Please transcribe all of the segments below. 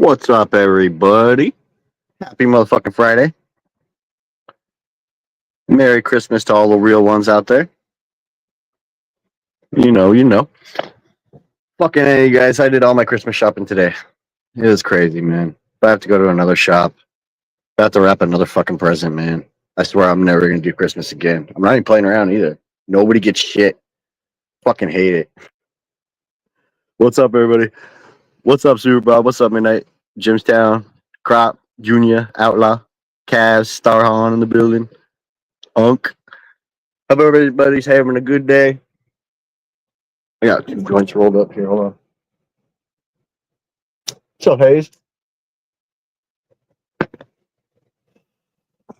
What's up, everybody? Happy motherfucking Friday. Merry Christmas to all the real ones out there. You know. Fucking hey, guys, I did all my Christmas shopping today. It was crazy, man. I have to go to another shop. I have to wrap another fucking present, man. I swear I'm never going to do Christmas again. I'm not even playing around either. Nobody gets shit. Fucking hate it. What's up, everybody? What's up, Super Bob? What's up, Midnight? Jimstown, Crop, Junior, Outlaw, Kaz, Starhorn in the building, Unk. Hope everybody's having a good day. I got 2 joints rolled up here. Hold on. What's up, Hayes?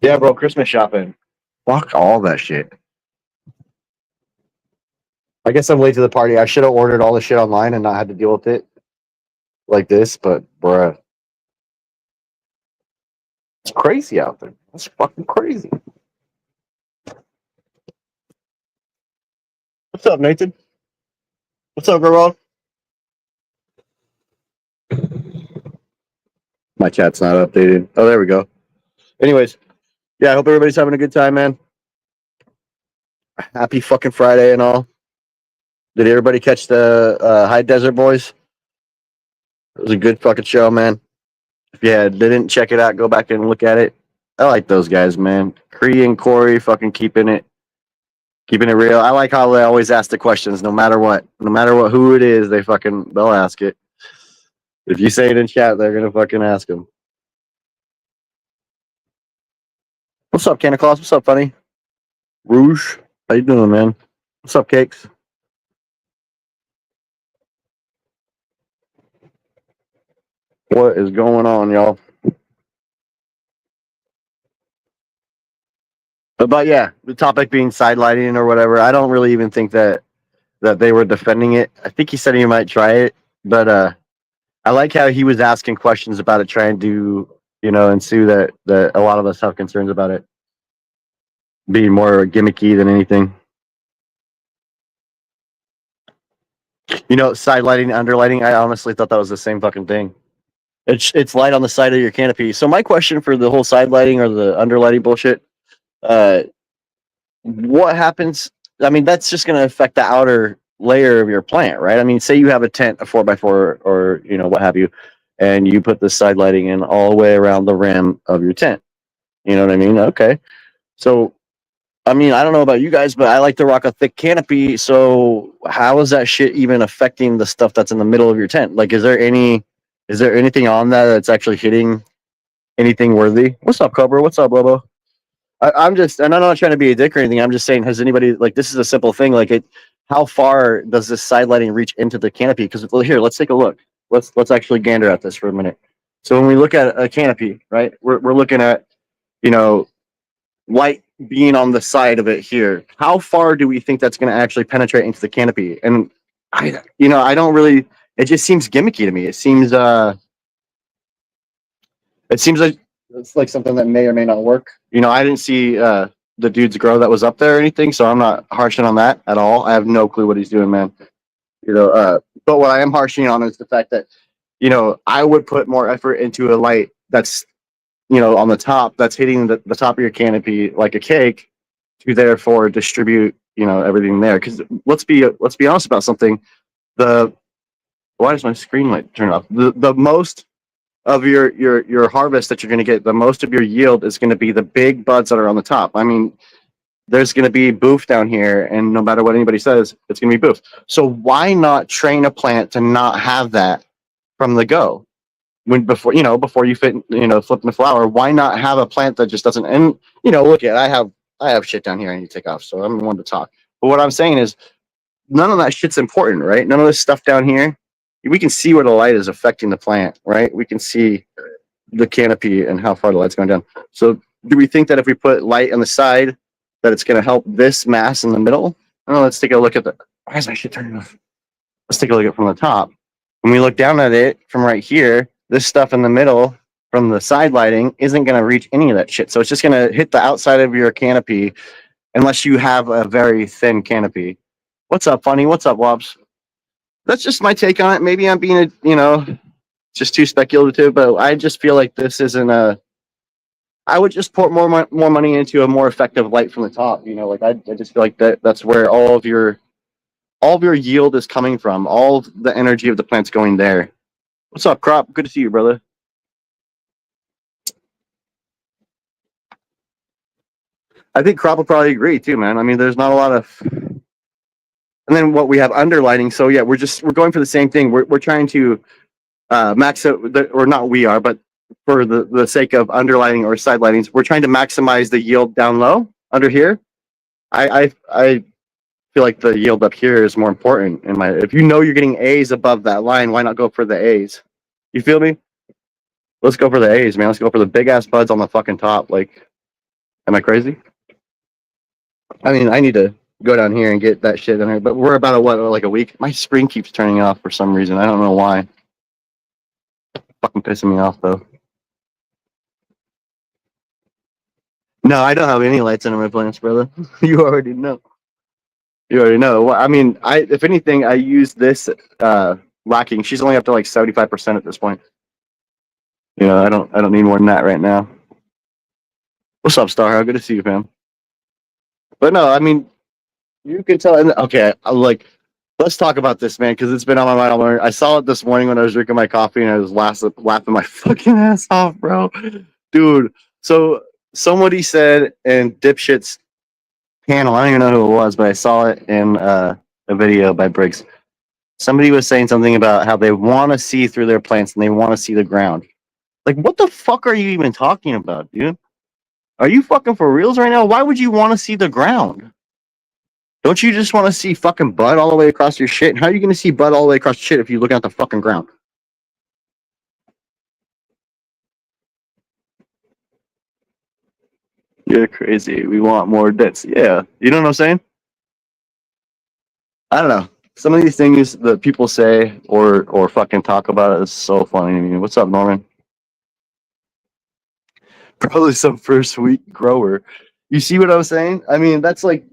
Yeah, bro, Christmas shopping. Fuck all that shit. I guess I'm late to the party. I should have ordered all the shit online and not had to deal with it like this, but bruh. It's crazy out there. It's fucking crazy. What's up, Nathan? What's up, girl? My chat's not updated. Oh, there we go. Anyways, yeah, I hope everybody's having a good time, man. Happy fucking Friday and all. Did everybody catch the High Desert Boys? It was a good fucking show, man. If you didn't check it out, go back and look at it. I like those guys, man. Cree and Corey fucking keeping it real. I like how they always ask the questions, no matter what, who it is, they'll ask it. If you say it in chat, they're gonna fucking ask them. What's up, Santa Claus? What's up, Funny? Rouge, how you doing, man? What's up, Cakes? What is going on, y'all? But yeah, the topic being sidelighting or whatever, I don't really even think that they were defending it. I think he said he might try it, but I like how he was asking questions about it, trying to, ensue that a lot of us have concerns about it being more gimmicky than anything. Sidelighting, underlighting, I honestly thought that was the same fucking thing. It's light on the side of your canopy. So my question for the whole sidelighting or the underlighting bullshit, what happens? I mean, that's just going to affect the outer layer of your plant, right? I mean, say you have a tent, a 4x4, or what have you, and you put the side lighting in all the way around the rim of your tent. You know what I mean? Okay. So, I mean, I don't know about you guys, but I like to rock a thick canopy. So how is that shit even affecting the stuff that's in the middle of your tent? Like, is there anything on that that's actually hitting anything worthy? What's up, Cobra? What's up, Lobo? I'm not trying to be a dick or anything. I'm just saying, has anybody, like, this is a simple thing. Like, how far does this side lighting reach into the canopy? Because here, let's take a look. Let's actually gander at this for a minute. So when we look at a canopy, right, we're looking at, light being on the side of it here. How far do we think that's going to actually penetrate into the canopy? And I don't really. It just seems gimmicky to me. It seems like it's like something that may or may not work. I didn't see the dude's grow that was up there or anything, so I'm not harshing on that at all. I have no clue what he's doing, man. But what I am harshing on is the fact that, I would put more effort into a light that's, on the top, that's hitting the top of your canopy like a cake, to therefore distribute, everything there. Because let's be honest about something. Why does my screen light turn off? The most of your harvest that you're going to get, the most of your yield is going to be the big buds that are on the top. I mean, there's going to be boof down here, and no matter what anybody says, it's going to be boof. So why not train a plant to not have that from the go? Before you flip the flower, why not have a plant that just doesn't? And look at, I have shit down here I need to take off, so I'm one to talk. But what I'm saying is, none of that shit's important, right? None of this stuff down here. We can see where the light is affecting the plant, right? We can see the canopy and how far the light's going down. So do we think that if we put light on the side, that it's going to help this mass in the middle? Oh, let's take a look at why is my shit turning off? Let's take a look at it from the top. When we look down at it from right here, this stuff in the middle from the side lighting isn't going to reach any of that shit. So it's just going to hit the outside of your canopy unless you have a very thin canopy. What's up, Funny? What's up, Wobbs? That's just my take on it. Maybe I'm being just too speculative. But I just feel like this isn't a. I would just put more money into a more effective light from the top. You know, like I just feel like that's where all of your yield is coming from. All of the energy of the plant's going there. What's up, Crop? Good to see you, brother. I think Crop will probably agree too, man. I mean, there's not a lot of. And then what we have underlining. So yeah, we're going for the same thing. We're trying to max out, or not we are, but for the sake of underlining or sidelinings, we're trying to maximize the yield down low under here. I feel like the yield up here is more important in my. If you know you're getting A's above that line, why not go for the A's? You feel me? Let's go for the A's, man. Let's go for the big ass buds on the fucking top. Like, am I crazy? I mean, I need to go down here and get that shit in there. But we're about like a week. My screen keeps turning off for some reason. I don't know why. Fucking pissing me off though. No, I don't have any lights under my plants, brother. You already know. You already know. Well, I mean, if anything, I use this lacking. She's only up to like 75% at this point. You know, I don't need more than that right now. What's up, Star? How good to see you, fam. But no, I mean, you can tell. Okay, like, let's talk about this, man, because it's been on my mind all morning. I saw it this morning when I was drinking my coffee, and I was laughing my fucking ass off, bro. Dude, so somebody said in Dipshit's panel, I don't even know who it was, but I saw it in a video by Briggs. Somebody was saying something about how they want to see through their plants and they want to see the ground. Like, what the fuck are you even talking about, dude? Are you fucking for reals right now? Why would you want to see the ground? Don't you just want to see fucking bud all the way across your shit? How are you going to see bud all the way across shit if you look at the fucking ground? You're crazy. We want more debts. Yeah. You know what I'm saying? I don't know. Some of these things that people say or fucking talk about is so funny to me. What's up, Norman? Probably some first week grower. You see what I was saying? I mean, that's like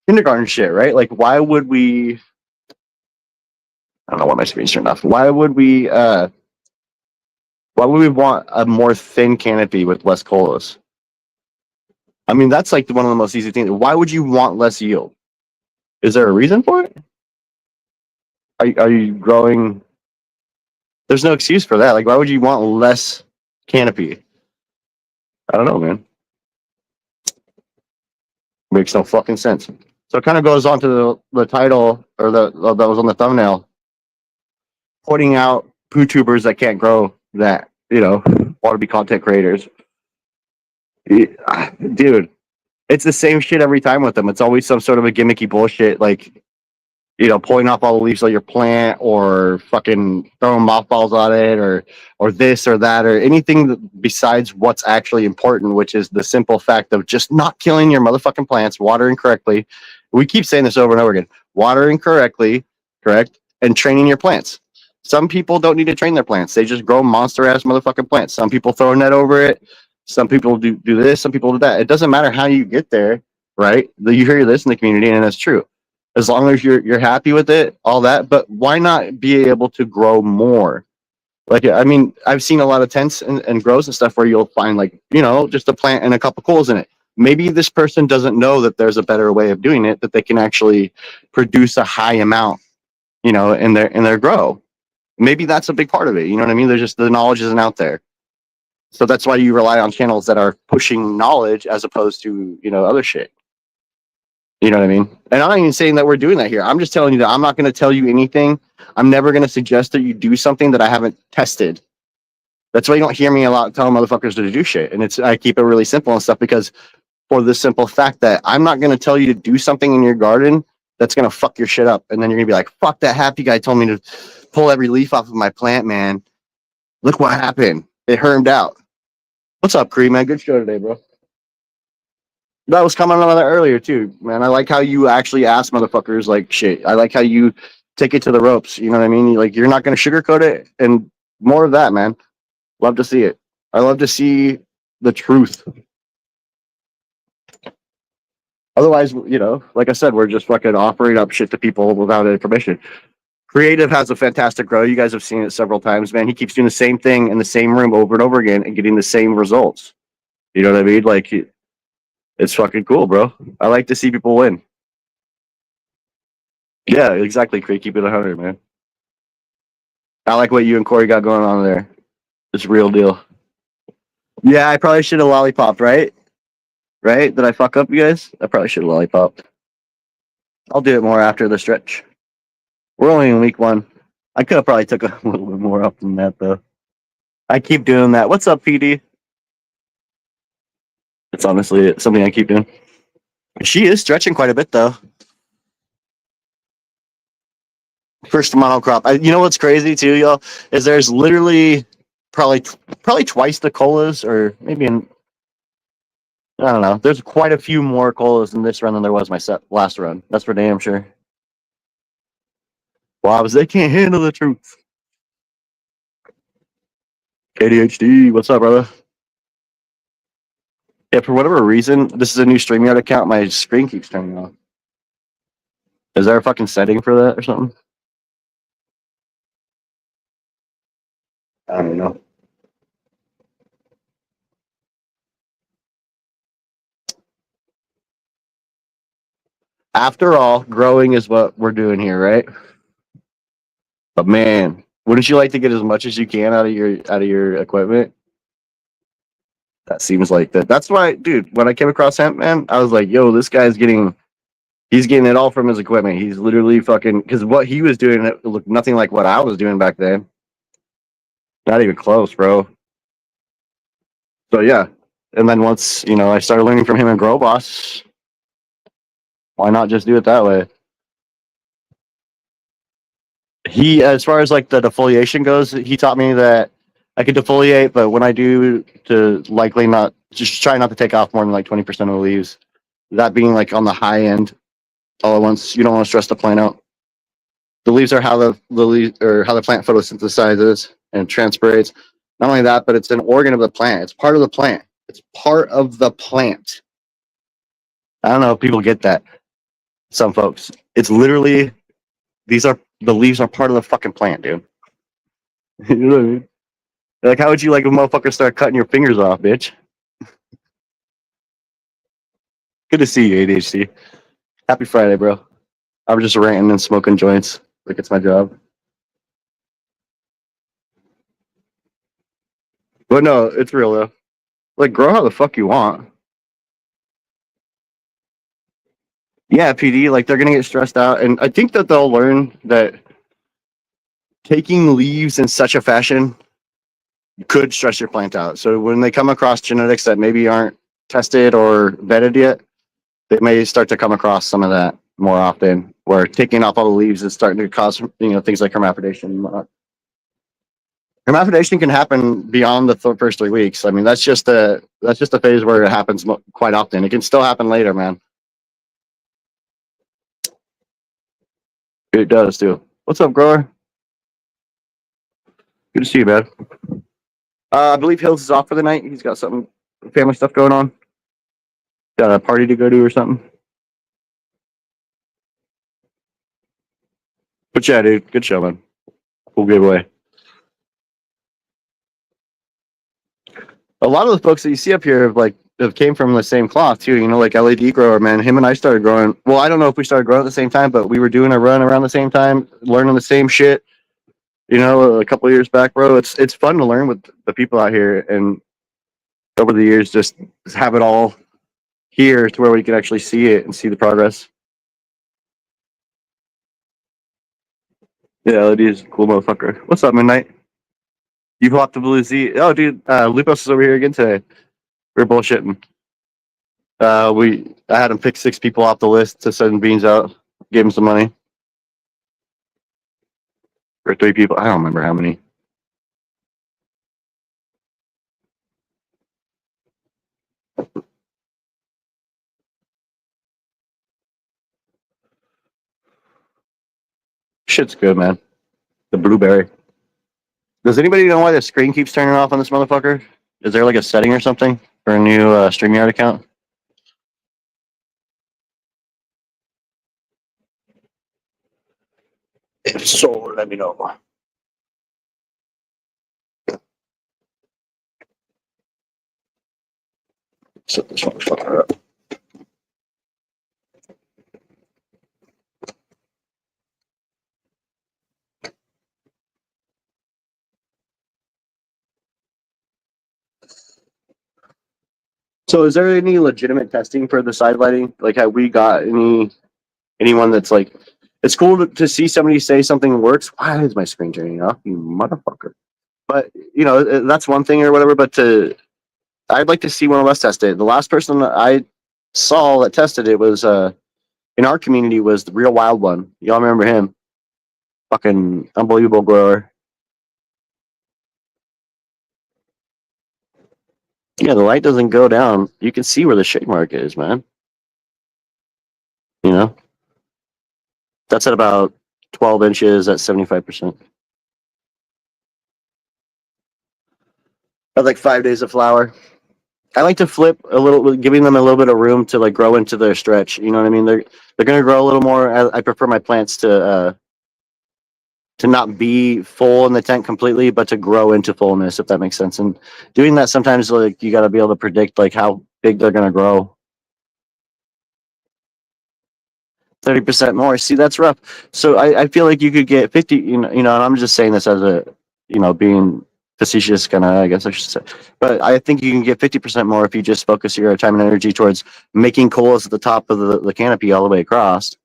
kindergarten shit, right? Like, why would we? I don't know why my screen's turned off. Why would we want a more thin canopy with less colas? I mean, that's like one of the most easy things. Why would you want less yield? Is there a reason for it? Are you growing? There's no excuse for that. Like, why would you want less canopy? I don't know, man. Makes no fucking sense. So it kind of goes on to the title or that was on the thumbnail, pointing out YouTubers that can't grow that, want to be content creators. Dude, it's the same shit every time with them. It's always some sort of a gimmicky bullshit, like, pulling off all the leaves of your plant or fucking throwing mothballs on it or this or that or anything besides what's actually important, which is the simple fact of just not killing your motherfucking plants, watering correctly. We keep saying this over and over again. Watering correctly, correct, and training your plants. Some people don't need to train their plants. They just grow monster-ass motherfucking plants. Some people throw a net over it. Some people do this. Some people do that. It doesn't matter how you get there, right? You hear this in the community, and that's true. As long as you're happy with it, all that. But why not be able to grow more? Like, I mean, I've seen a lot of tents and grows and stuff where you'll find, like, just a plant and a couple coals in it. Maybe this person doesn't know that there's a better way of doing it, that they can actually produce a high amount, in their grow. Maybe that's a big part of it. You know what I mean? There's just the knowledge isn't out there. So that's why you rely on channels that are pushing knowledge as opposed to, other shit. You know what I mean? And I'm not even saying that we're doing that here. I'm just telling you that I'm not going to tell you anything. I'm never going to suggest that you do something that I haven't tested. That's why you don't hear me a lot telling motherfuckers to do shit. And I keep it really simple and stuff because for the simple fact that I'm not going to tell you to do something in your garden that's going to fuck your shit up. And then you're going to be like, fuck, that happy guy told me to pull every leaf off of my plant, man. Look what happened. It hermed out. What's up, Cree, man? Good show today, bro. That was coming on that earlier too, man. I like how you actually ask motherfuckers like shit. I like how you take it to the ropes. You know what I mean? Like, you're not going to sugarcoat it, and more of that, man. Love to see it. I love to see the truth. Otherwise, like I said, we're just fucking offering up shit to people without any permission. Creative has a fantastic grow. You guys have seen it several times, man. He keeps doing the same thing in the same room over and over again and getting the same results. You know what I mean? Like, it's fucking cool, bro. I like to see people win. Yeah, exactly. Create, keep it 100, man. I like what you and Corey got going on there. It's real deal. Yeah, I probably should have lollipopped, right? Right? Did I fuck up, you guys? I probably should have lollipopped. I'll do it more after the stretch. We're only in week 1. I could have probably took a little bit more up than that, though. I keep doing that. What's up, PD? It's honestly something I keep doing. She is stretching quite a bit, though. First monocrop. You know what's crazy too, y'all, is there's literally probably twice the colas, or maybe I don't know. There's quite a few more colas in this run than there was my last run. That's for damn sure. Bobs, they can't handle the truth. ADHD, what's up, brother? Yeah, for whatever reason, this is a new StreamYard account. My screen keeps turning off. Is there a fucking setting for that or something? I don't know. After all, growing is what we're doing here, right? But man, wouldn't you like to get as much as you can out of your equipment? That seems like that. That's why, dude, when I came across hemp, man, I was like, yo, this guy's he's getting it all from his equipment. He's literally fucking, because what he was doing, it looked nothing like what I was doing back then. Not even close, bro. So yeah. And then once, I started learning from him and Grow Boss, why not just do it that way? He, as far as like the defoliation goes, he taught me that I could defoliate, but when I do, to likely not, just try not to take off more than like 20% of the leaves. That being like on the high end all at once. You don't want to stress the plant out. The leaves are how the plant photosynthesizes and transpirates. Not only that, but it's an organ of the plant. It's part of the plant. It's part of the plant. I don't know if people get that. Some folks. It's literally the leaves are part of the fucking plant, dude. You know what I mean? Like, how would you like a motherfucker start cutting your fingers off, bitch? Good to see you, ADHD. Happy Friday, bro. I'm just ranting and smoking joints like it's my job. But no, it's real though. Like, grow how the fuck you want. Yeah, PD, like they're gonna get stressed out, and I think that they'll learn that taking leaves in such a fashion could stress your plant out. So when they come across genetics that maybe aren't tested or vetted yet, they may start to come across some of that more often, where taking off all the leaves is starting to cause things like hermaphrodation and whatnot. Hermaphrodation can happen beyond the first 3 weeks. I mean, that's just a phase where it happens quite often. It can still happen later, man. It does too. What's up, grower? Good to see you, man. I believe Hills is off for the night. He's got some family stuff going on. Got a party to go to or something. But yeah, dude, good show, man. Cool giveaway. A lot of the folks that you see up here have came from the same cloth too. Like LED grower, man. Him and I started growing. Well, I don't know if we started growing at the same time, but we were doing a run around the same time, learning the same shit. A couple of years back, bro. It's fun to learn with the people out here, and over the years, just have it all here to where we can actually see it and see the progress. Yeah, LED is a cool motherfucker. What's up, Midnight? You popped the Blue Z. Oh, dude, Lupus is over here again today. We're bullshitting. I had him pick 6 people off the list to send beans out. Gave him some money. Or 3 people. I don't remember how many. Shit's good, man. The blueberry. Does anybody know why the screen keeps turning off on this motherfucker? Is there like a setting or something for a new StreamYard account? If so, let me know. Set this motherfucker up. So is there any legitimate testing for the side lighting? Like, have we got anyone that's like, it's cool to see somebody say something works. Why is my screen turning off, you motherfucker? But you know, that's one thing or whatever. But I'd like to see one of us test it. The last person that I saw that tested it was in our community was the Real Wild One. Y'all remember him? Fucking unbelievable grower. Yeah, the light doesn't go down. You can see where the shade mark is, man. You know, that's at about 12 inches at 75%. At like 5 days of flower. I like to flip a little, giving them a little bit of room to like grow into their stretch. You know what I mean? They're gonna grow a little more. I prefer my plants to not be full in the tent completely, but to grow into fullness, if that makes sense. And doing that sometimes, like, you got to be able to predict like how big they're gonna grow. 30% more. See, that's rough. So I feel like you could get 50. And I'm just saying this as a, being facetious, kind of, I guess I should say. But I think you can get 50% more if you just focus your time and energy towards making coals at the top of the canopy all the way across,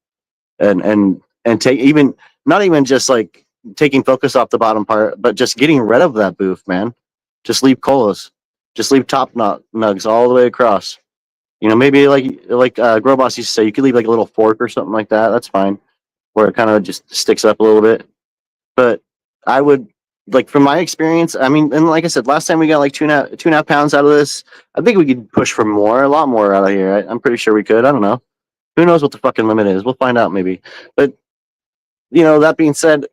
and take even not even just like taking focus off the bottom part, but just getting rid of that booth, man. Just leave colas, just leave top nugs all the way across. Maybe like Growboss used to say, you could leave like a little fork or something like that. That's fine, where it kind of just sticks up a little bit. But I would, like, from my experience, I mean, and like I said, last time we got like two and a half pounds out of this. I think we could push for more, a lot more out of here. I'm pretty sure we could. I don't know. Who knows what the fucking limit is? We'll find out maybe. But that being said,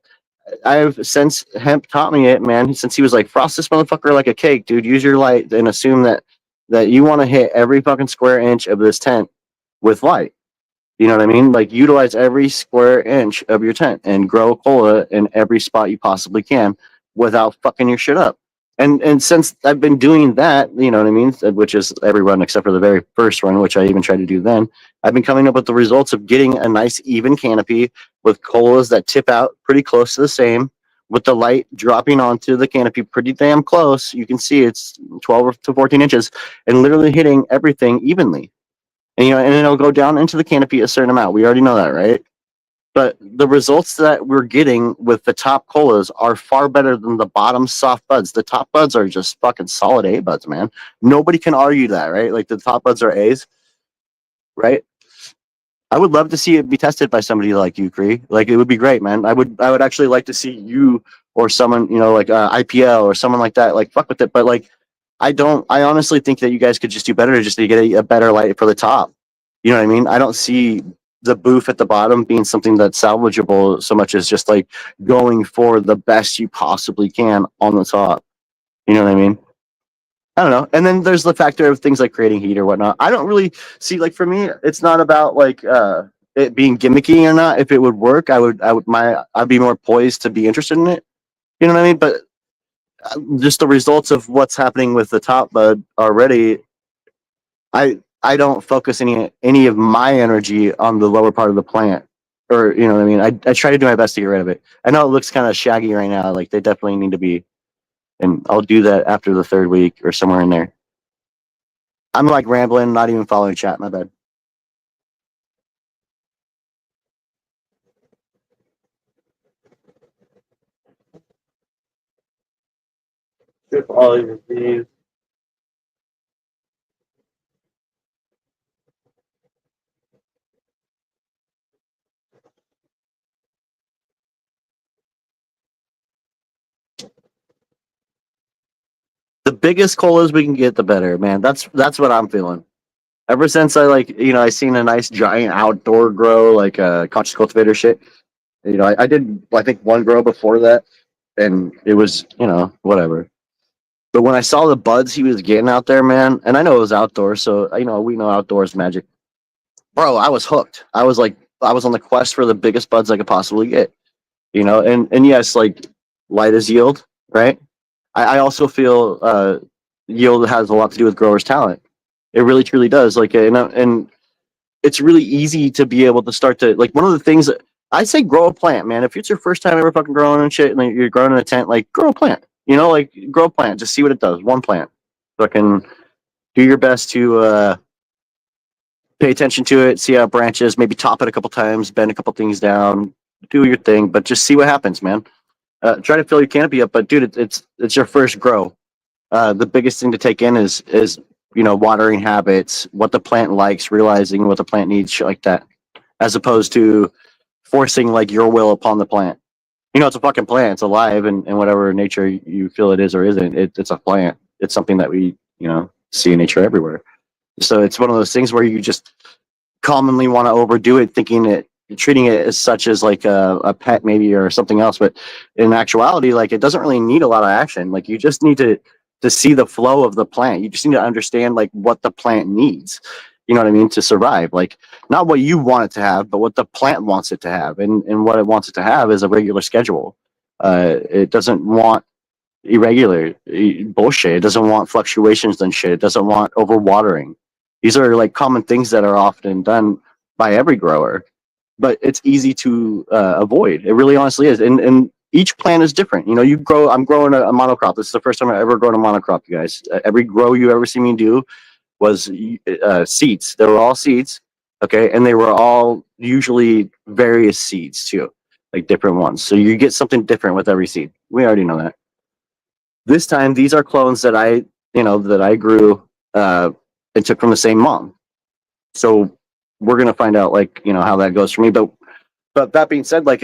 I've since Hemp taught me it, man. Since he was like, frost this motherfucker like a cake, dude. Use your light and assume that you want to hit every fucking square inch of this tent with light. You know what I mean? Like, utilize every square inch of your tent and grow cola in every spot you possibly can without fucking your shit up. And since I've been doing that, you know what I mean, which is every run except for the very first run, which I even tried to do then, I've been coming up with the results of getting a nice even canopy with colas that tip out pretty close to the same, with the light dropping onto the canopy pretty damn close. You can see it's 12 to 14 inches and literally hitting everything evenly. And it'll go down into the canopy a certain amount. We already know that, right? But the results that we're getting with the top colas are far better than the bottom soft buds. The top buds are just fucking solid A buds, man. Nobody can argue that, right? Like, the top buds are A's, right? I would love to see it be tested by somebody like you, Cree. Like, it would be great, man. I would actually like to see you or someone, like IPL or someone like that, like, fuck with it. But like, I honestly think that you guys could just do better just to get a better light for the top. You know what I mean? I don't see the booth at the bottom being something that's salvageable so much as just like going for the best you possibly can on the top. You know what I mean? I don't know. And then there's the factor of things like creating heat or whatnot. I don't really see, like, for me, it's not about like it being gimmicky or not. If it would work, I'd be more poised to be interested in it. You know what I mean? But just the results of what's happening with the top bud already, I don't focus any of my energy on the lower part of the plant, or you know what I mean. I try to do my best to get rid of it. I know it looks kind of shaggy right now. Like, they definitely need to be, and I'll do that after the third week or somewhere in there. I'm like rambling, not even following chat. My bad. All your bees. The biggest colas we can get, the better, man. That's what I'm feeling. Ever since I seen a nice giant outdoor grow, like conscious cultivator shit. I did, I think, one grow before that, and it was, whatever. But when I saw the buds he was getting out there, man, and I know it was outdoors, so we know outdoors magic. Bro, I was hooked. I was on the quest for the biggest buds I could possibly get. you know, and yes, like light is yield, right? I also feel yield has a lot to do with growers' talent. It really truly does. Like, and it's really easy to be able to start to like one of the things that I say grow a plant, man. If it's your first time ever fucking growing and shit, and like, you're growing in a tent, like grow a plant. You know, like grow a plant, just see what it does. One plant, fucking do your best to pay attention to it, see how it branches, maybe top it a couple times, bend a couple things down, do your thing, but just see what happens, man. Try to fill your canopy up, but dude, it's your first grow. The biggest thing to take in is watering habits, what the plant likes, realizing what the plant needs, shit like that, as opposed to forcing like your will upon the plant. You know, it's a fucking plant. It's alive, and whatever nature you feel it is or isn't, it's a plant. It's something that we see in nature everywhere. So it's one of those things where you just commonly want to overdo it, thinking it, treating it as such as like a pet maybe or something else. But in actuality, like it doesn't really need a lot of action. Like you just need to see the flow of the plant. You just need to understand like what the plant needs. You know what I mean? To survive, like not what you want it to have, but what the plant wants it to have. And what it wants it to have is a regular schedule. It doesn't want irregular bullshit. It doesn't want fluctuations and shit. It doesn't want overwatering. These are like common things that are often done by every grower, but it's easy to avoid. It really honestly is. And each plant is different. You know, you grow, I'm growing a monocrop. This is the first time I've ever grown a monocrop, you guys. Every grow you ever see me do was seeds. They were all seeds. Okay. And they were all usually various seeds too, like different ones. So you get something different with every seed. We already know that. This time, these are clones that I grew and took from the same mom. So we're gonna find out like how that goes for me. But that being said, like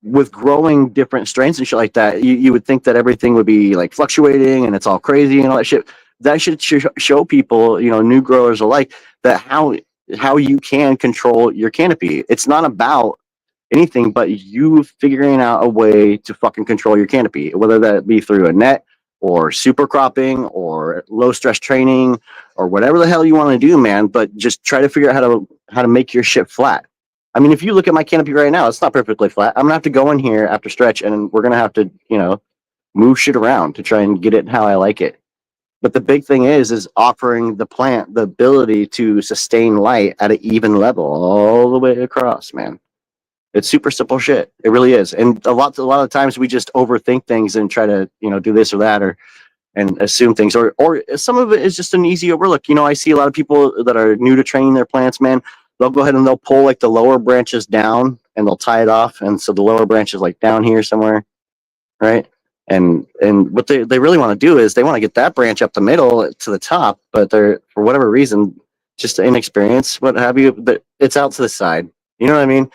with growing different strains and shit like that, you would think that everything would be like fluctuating and it's all crazy and all that shit. That should show people, new growers alike, that how you can control your canopy. It's not about anything but you figuring out a way to fucking control your canopy, whether that be through a net or super cropping or low stress training or whatever the hell you want to do, man. But just try to figure out how to make your shit flat. I mean, if you look at my canopy right now, it's not perfectly flat. I'm gonna have to go in here after stretch, and we're gonna have to, move shit around to try and get it how I like it. But the big thing is offering the plant the ability to sustain light at an even level all the way across, man. It's super simple shit. It really is. And a lot of times we just overthink things and try to, do this or that and assume things or some of it is just an easy overlook. I see a lot of people that are new to training their plants, man. They'll go ahead and they'll pull like the lower branches down and they'll tie it off. And so the lower branch is like down here somewhere. Right. And what they really want to do is they want to get that branch up the middle to the top, but they're, for whatever reason, just inexperience, what have you, but it's out to the side. You know what I mean?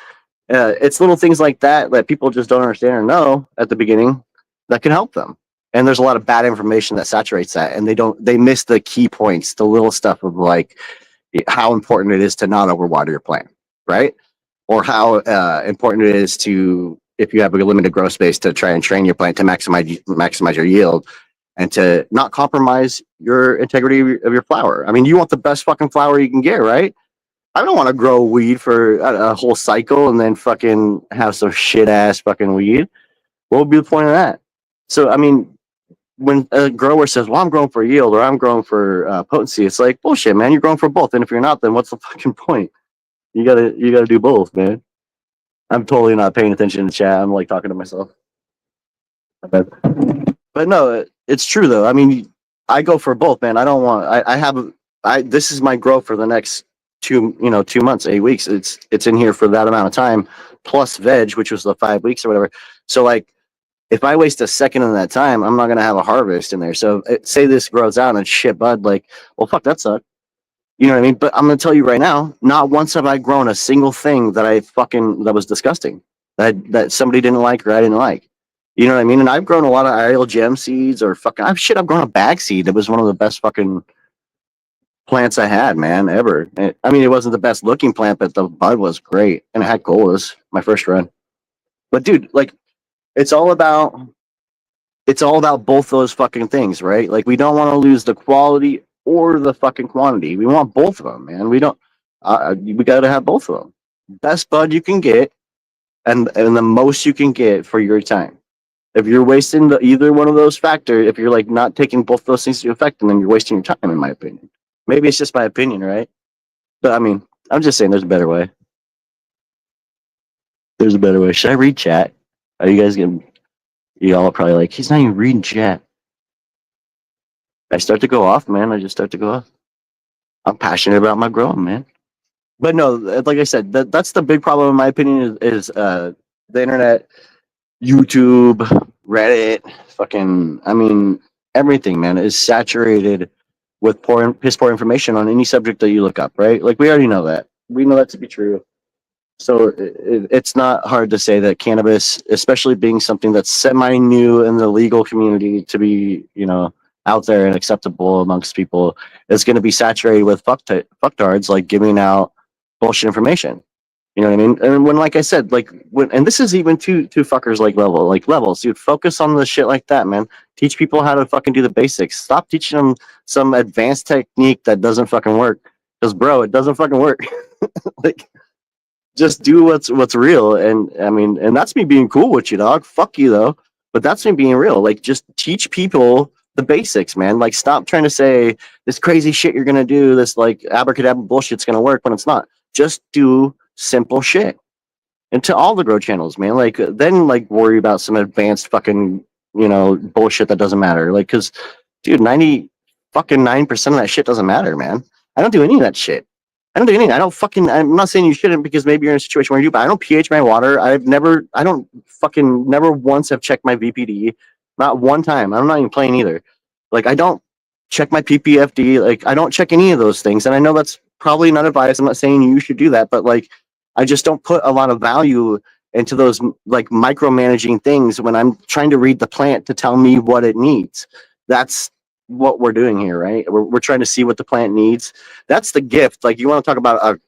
It's little things like that that people just don't understand or know at the beginning that can help them. And there's a lot of bad information that saturates that, and they miss the key points, the little stuff of like how important it is to not overwater your plant, right? Or how important it is to, if you have a limited growth space, to try and train your plant to maximize your yield and to not compromise your integrity of your flower. I mean, you want the best fucking flower you can get, right? I don't want to grow weed for a whole cycle and then fucking have some shit ass fucking weed. What would be the point of that? So, I mean, when a grower says, well, I'm growing for yield or I'm growing for potency, it's like, bullshit, man. You're growing for both. And if you're not, then what's the fucking point? You gotta do both, man. I'm totally not paying attention to chat. I'm like talking to myself. But no, it's true though. I mean, I go for both, man. I don't want, this is my growth for the next 2 months, 8 weeks. It's in here for that amount of time plus veg, which was the 5 weeks or whatever. So like if I waste a second of that time, I'm not going to have a harvest in there. So say this grows out and shit bud, like, well, fuck, that sucked. You know what I mean? But I'm going to tell you right now, not once have I grown a single thing that was disgusting, that somebody didn't like or I didn't like. You know what I mean? And I've grown a lot of Ariel gem seeds or I've grown a bag seed that was one of the best fucking plants I had, man, ever. I mean, it wasn't the best looking plant, but the bud was great. And it had colas, my first run. But dude, like, it's all about both those fucking things, right? Like, we don't want to lose the quality or the fucking quantity. We want both of them, man. We got to have both of them. Best bud you can get and the most you can get for your time. If you're wasting either one of those factors, if you're like not taking both those things into effect, then you're wasting your time, in my opinion. Maybe it's just my opinion, right? But I mean, I'm just saying there's a better way. There's a better way. Should I read chat? Are you guys getting? You all are probably like, he's not even reading chat. I start to go off, man. I just start to go off. I'm passionate about my growing, man. But no, like I said, that's the big problem in my opinion is the internet, YouTube, Reddit, fucking. I mean, everything, man, is saturated with piss poor information on any subject that you look up, right? Like we already know that. We know that to be true. So it's not hard to say that cannabis, especially being something that's semi new in the legal community to be, out there and acceptable amongst people, is going to be saturated with fucktards like giving out bullshit information. You know what I mean? And when, like I said, and this is even two fuckers levels, dude. Focus on the shit like that, man. Teach people how to fucking do the basics. Stop teaching them some advanced technique that doesn't fucking work. Because, bro, it doesn't fucking work. Like, just do what's real. And I mean, and that's me being cool with you, dog. Fuck you though. But that's me being real. Like, just teach people the basics, man. Like, stop trying to say this crazy shit you're gonna do, this like abracadabra bullshit's gonna work when it's not. Just do simple shit. And to all the grow channels, man. Like, then like worry about some advanced fucking bullshit that doesn't matter. Like, cause dude, 9% of that shit doesn't matter, man. I don't do any of that shit. I don't do anything. I'm not saying you shouldn't because maybe you're in a situation where you do, but I don't pH my water. I don't fucking never once have checked my VPD. Not one time. I'm not even playing either. Like, I don't check my PPFD. Like, I don't check any of those things. And I know that's probably not advice. I'm not saying you should do that, but like, I just don't put a lot of value into those like micromanaging things when I'm trying to read the plant to tell me what it needs. That's what we're doing here, right? We're trying to see what the plant needs. That's the gift. Like, you want to talk about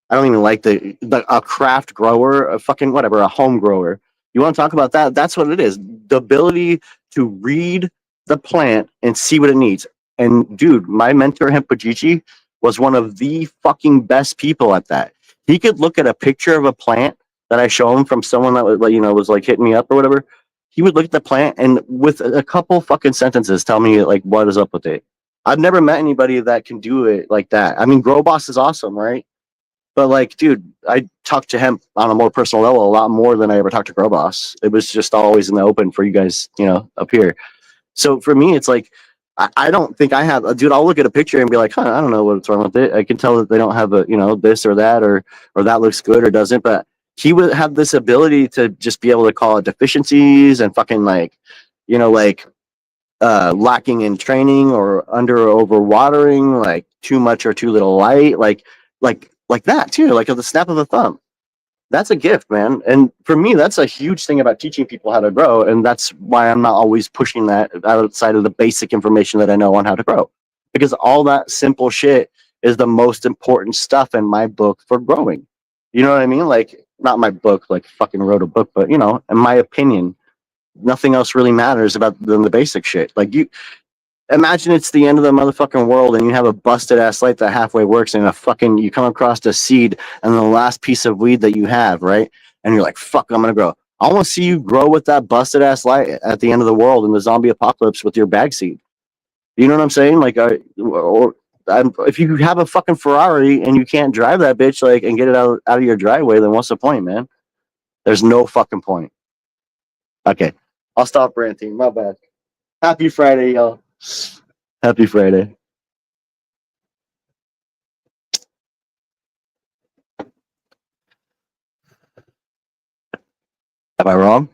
I don't even like a craft grower, a fucking whatever, a home grower. You want to talk about that? That's what it is. The ability to read the plant and see what it needs. And dude, my mentor Hempojichi was one of the fucking best people at that. He could look at a picture of a plant that I show him from someone that was like hitting me up or whatever. He would look at the plant and with a couple fucking sentences tell me like what is up with it. I've never met anybody that can do it like that. I mean, Grow Boss is awesome, right? But like, dude, I talked to him on a more personal level a lot more than I ever talked to Grow Boss. It was just always in the open for you guys, up here. So for me, it's like I don't think I have a dude. I'll look at a picture and be like, I don't know what's wrong with it. I can tell that they don't have this or that or that looks good or doesn't. But he would have this ability to just be able to call it deficiencies and fucking like, like lacking in training or under or over watering, like too much or too little light, like that too, like at the snap of a thumb. That's a gift, man. And for me, that's a huge thing about teaching people how to grow. And that's why I'm not always pushing that outside of the basic information that I know on how to grow. Because all that simple shit is the most important stuff in my book for growing. You know what I mean? Like, not my book, like fucking wrote a book, but in my opinion, nothing else really matters about than the basic shit. Like, you imagine it's the end of the motherfucking world and you have a busted ass light that halfway works and you come across a seed and the last piece of weed that you have, right? And you're like, fuck, I'm gonna grow. I want to see you grow with that busted ass light at the end of the world in the zombie apocalypse with your bag seed. You know what I'm saying? Like, if you have a fucking Ferrari and you can't drive that bitch, like, and get it out of your driveway, then what's the point, man? There's no fucking point. Okay, I'll stop ranting. My bad. Happy Friday, y'all. Happy Friday. Am I wrong?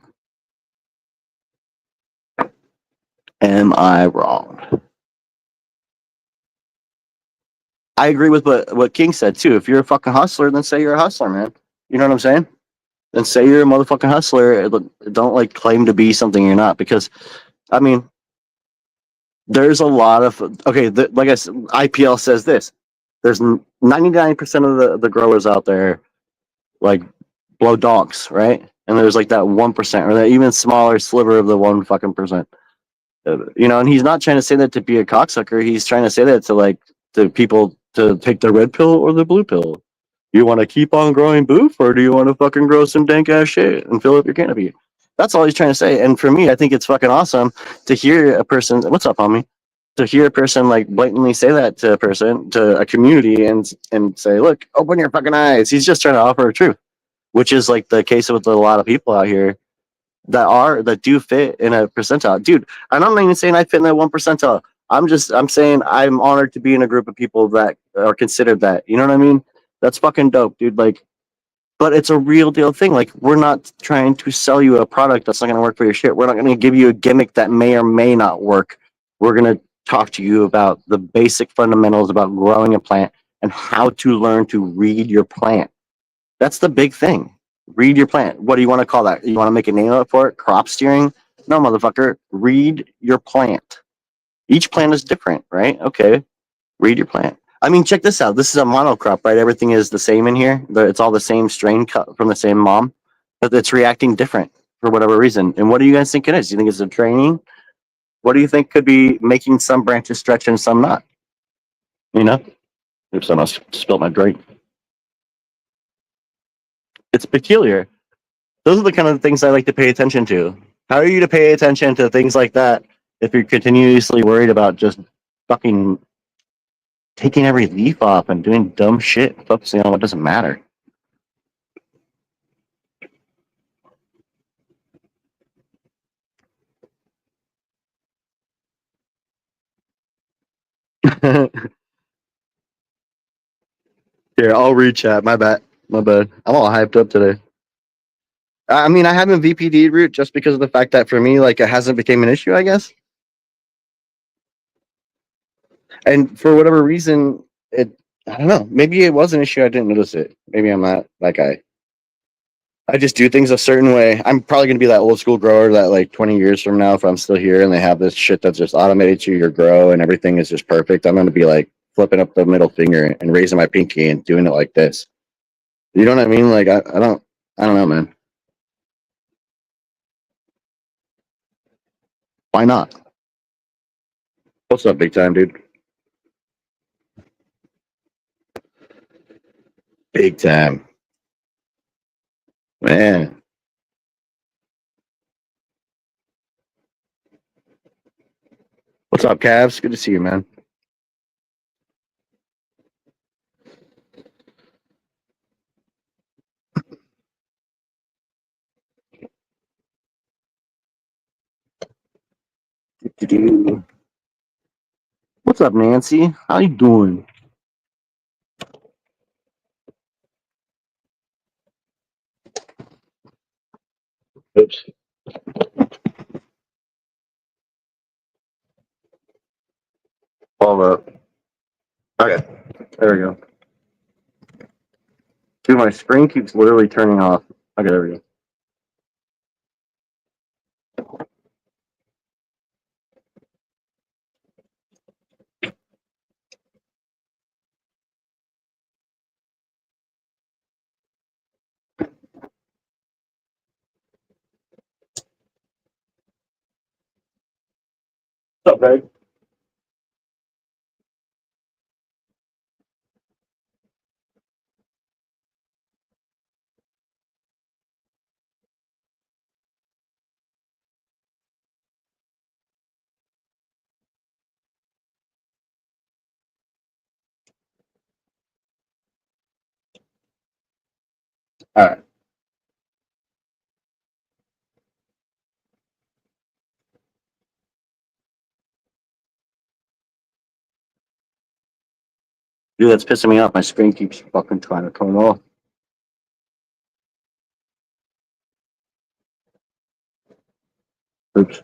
Am I wrong? I agree with what King said too. If you're a fucking hustler, then say you're a hustler, man. You know what I'm saying? Then say you're a motherfucking hustler. Don't like claim to be something you're not, because I mean, there's a lot of like I said, IPL says this. There's 99% of the growers out there like blow donks, right? And there's like that 1% or that even smaller sliver of the 1 fucking percent. And he's not trying to say that to be a cocksucker. He's trying to say that to people to take the red pill or the blue pill. You want to keep on growing boof, or do you want to fucking grow some dank ass shit and fill up your canopy? That's all he's trying to say. And for me, I think it's fucking awesome to hear a person. What's up, homie? To hear a person like blatantly say that to a person, to a community, and say, "Look, open your fucking eyes." He's just trying to offer a truth, which is like the case with a lot of people out here that do fit in a percentile. Dude, and I'm not even saying I fit in that 1 percentile. I'm saying I'm honored to be in a group of people that are considered that. You know what I mean? That's fucking dope, dude. Like, but it's a real deal thing. Like, we're not trying to sell you a product that's not going to work for your shit. We're not going to give you a gimmick that may or may not work. We're going to talk to you about the basic fundamentals about growing a plant and how to learn to read your plant. That's the big thing. Read your plant. What do you want to call that? You want to make a name up for it? Crop steering? No, motherfucker. Read your plant. Each plant is different, right? Okay. Read your plant. I mean, check this out. This is a monocrop, right? Everything is the same in here. It's all the same strain cut from the same mom, but it's reacting different for whatever reason. And what do you guys think it is? You think it's a training? What do you think could be making some branches stretch and some not? You know? Oops, I almost spilled my drink. It's peculiar. Those are the kind of things I like to pay attention to. How are you to pay attention to things like that if you're continuously worried about just fucking taking every leaf off and doing dumb shit, focusing on what doesn't matter? Here, I'll read chat. My bad. My bad. I'm all hyped up today. I mean, I haven't VPD route just because of the fact that for me, like, it hasn't became an issue, I guess. And for whatever reason, I don't know. Maybe it was an issue. I didn't notice it. Maybe I'm not that guy. I just do things a certain way. I'm probably gonna be that old school grower that like 20 years from now, if I'm still here and they have this shit that's just automated to your grow and everything is just perfect, I'm gonna be like flipping up the middle finger and raising my pinky and doing it like this. You know what I mean? Like I don't know, man. Why not? What's up, big time, dude? Big time, man. What's up, Cavs? Good to see you, man. What's up, Nancy? How you doing? Oops. Hold up. Okay, there we go. Dude, my screen keeps literally turning off. Okay, there we go. What's up, Greg? All right. Dude, that's pissing me off. My screen keeps fucking trying to turn off. Oops.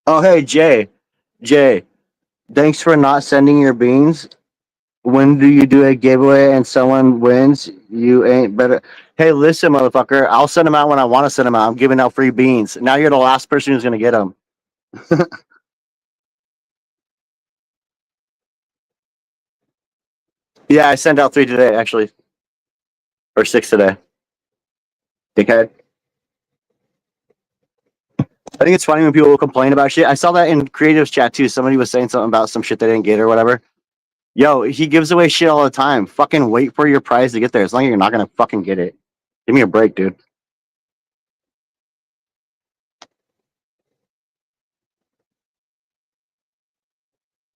Oh, hey, Jay. Jay, thanks for not sending your beans. When do you do a giveaway and someone wins? You ain't better. Hey, listen, motherfucker. I'll send them out when I want to send them out. I'm giving out free beans. Now you're the last person who's going to get them. Yeah, I sent out 3 today, actually. Or 6 today. Dickhead. I think it's funny when people complain about shit. I saw that in creatives chat too. Somebody was saying something about some shit they didn't get or whatever. Yo, he gives away shit all the time. Fucking wait for your prize to get there. As long as you're not gonna fucking get it. Give me a break, dude.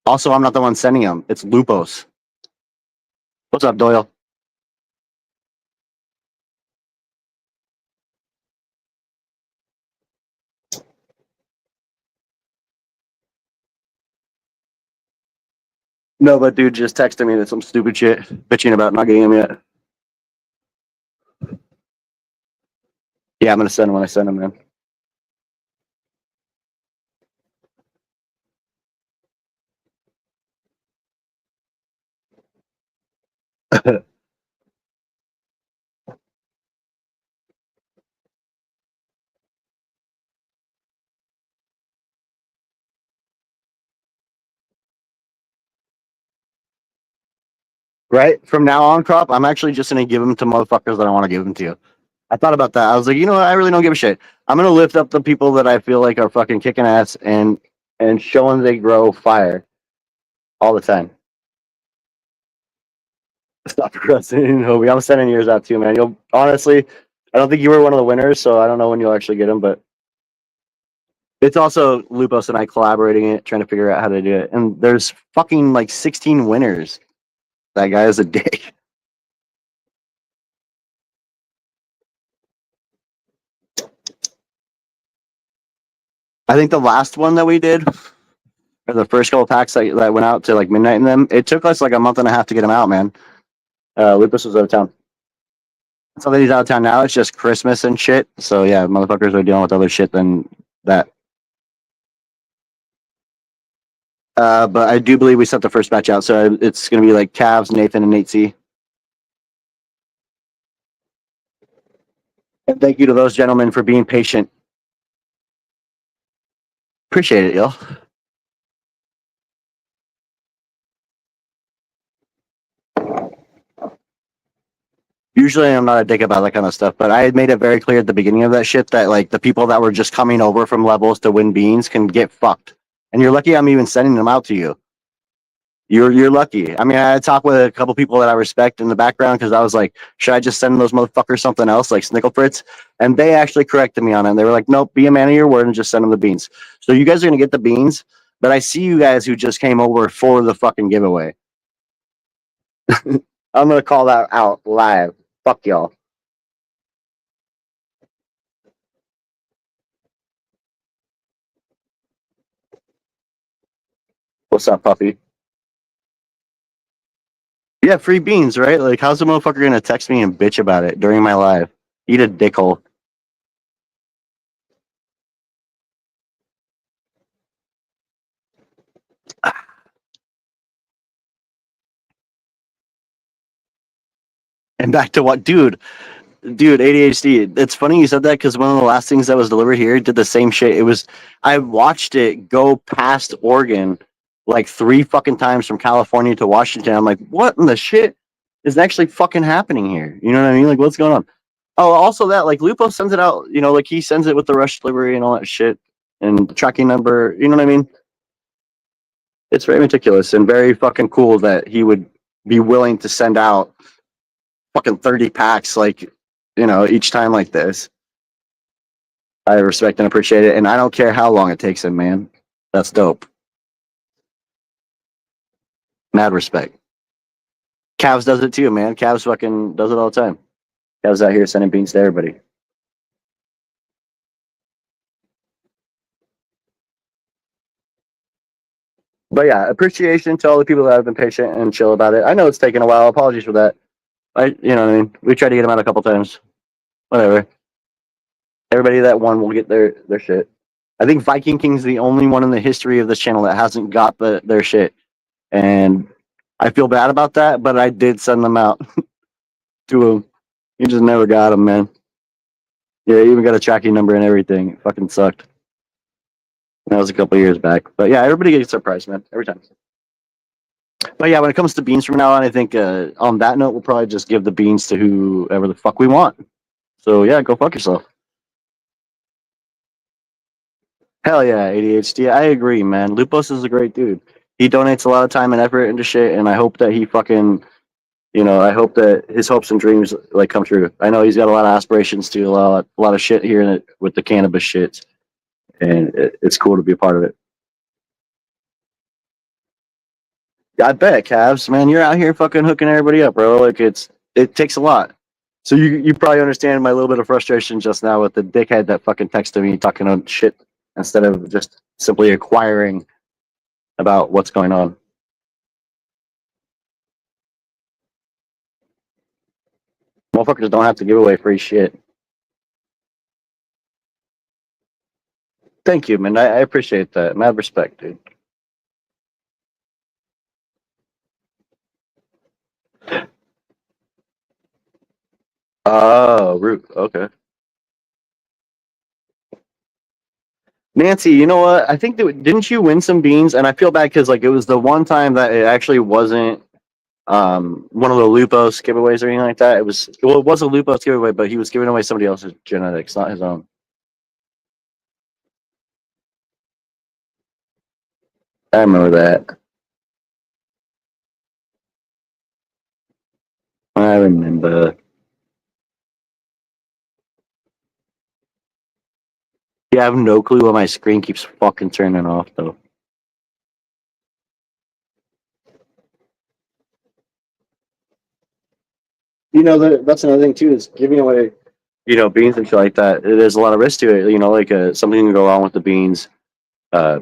Also, I'm not the one sending them. It's Lupos. What's up, Doyle? No, but dude just texted me that some stupid shit bitching about not getting him yet. Yeah, I'm gonna send him when I send him, man. Right? From now on, Crop, I'm actually just gonna give them to motherfuckers that I want to give them to. I thought about that. I was like, you know what? I really don't give a shit. I'm gonna lift up the people that I feel like are fucking kicking ass and showing they grow fire all the time. Stop procrastinating, Hobie. I'm sending yours out too, man. You'll honestly, I don't think you were one of the winners, so I don't know when you'll actually get them, but it's also Lupos and I collaborating it, trying to figure out how to do it. And there's fucking like 16 winners. That guy is a dick. I think the last one that we did, or the first couple packs that went out to like midnight in them, it took us like a month and a half to get them out, man. Lupus was out of town. So that he's out of town now. It's just Christmas and shit. So yeah, motherfuckers are dealing with other shit than that. But I do believe we sent the first batch out, so it's gonna be like Cavs, Nathan, and Nate C. And thank you to those gentlemen for being patient. Appreciate it, yo. Usually I'm not a dick about that kind of stuff, but I had made it very clear at the beginning of that shit that like the people that were just coming over from levels to win beans can get fucked. And you're lucky I'm even sending them out to you. You're lucky. I mean, I talked with a couple people that I respect in the background because I was like, should I just send those motherfuckers something else like Snickle Fritz? And they actually corrected me on it. And they were like, nope, be a man of your word and just send them the beans. So you guys are gonna get the beans, but I see you guys who just came over for the fucking giveaway. I'm gonna call that out live. Fuck y'all. What's up, puppy? Yeah, free beans, right? Like, how's the motherfucker gonna text me and bitch about it during my live? Eat a dickhole. And back to what, dude, ADHD. It's funny you said that because one of the last things that was delivered here did the same shit. It was, I watched it go past Oregon like 3 fucking times from California to Washington. I'm like, what in the shit is actually fucking happening here? You know what I mean? Like, what's going on? Oh, also that, like, Lupo sends it out, you know, like he sends it with the rush delivery and all that shit and the tracking number, you know what I mean? It's very meticulous and very fucking cool that he would be willing to send out fucking 30 packs, like, you know, each time like this. I respect and appreciate it, and I don't care how long it takes him, man. That's dope. Mad respect. Cavs does it too, man. Cavs fucking does it all the time. Cavs out here sending beans to everybody. But yeah, appreciation to all the people that have been patient and chill about it. I know it's taken a while. Apologies for that. You know what I mean? We tried to get them out a couple times. Whatever. Everybody that won will get their shit. I think Viking King's the only one in the history of this channel that hasn't got their shit. And I feel bad about that, but I did send them out to him. He just never got them, man. Yeah, he even got a tracking number and everything. It fucking sucked. That was a couple years back. But yeah, everybody gets their price, man. Every time. But yeah, when it comes to beans from now on, I think on that note, we'll probably just give the beans to whoever the fuck we want. So yeah, go fuck yourself. Hell yeah, ADHD. I agree, man. Lupus is a great dude. He donates a lot of time and effort into shit, and I hope that he fucking, I hope that his hopes and dreams like come true. I know he's got a lot of aspirations to a lot of shit here in it with the cannabis shit, and it's cool to be a part of it. I bet, Cavs, man, you're out here fucking hooking everybody up, bro. Like it takes a lot. So you probably understand my little bit of frustration just now with the dickhead that fucking texted me talking on shit instead of just simply acquiring about what's going on. Motherfuckers don't have to give away free shit. Thank you, man. I appreciate that. Mad respect, dude. Oh, root. Okay. Nancy, you know what? I think that didn't you win some beans? And I feel bad because like it was the one time that it actually wasn't one of the Lupos giveaways or anything like that. It was a Lupos giveaway, but he was giving away somebody else's genetics, not his own. I remember that. I remember. Yeah, I have no clue why my screen keeps fucking turning off though. That's another thing too is giving away, beans and shit like that. There's a lot of risk to it. Like something can go wrong with the beans, uh,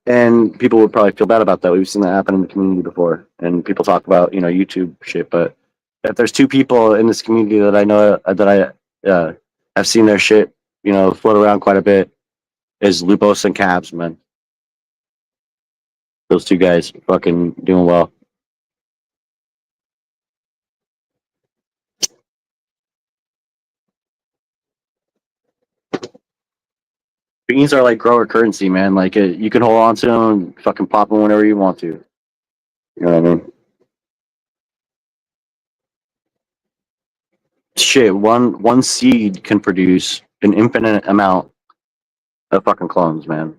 and people would probably feel bad about that. We've seen that happen in the community before, and people talk about YouTube shit. But if there's two people in this community that I know that I have seen their shit, float around quite a bit, is Lupos and Cabs, man. Those two guys fucking doing well. Beans are like grower currency, man. Like you can hold on to them, and fucking pop them whenever you want to. You know what I mean? Shit, one seed can produce an infinite amount of fucking clones, man.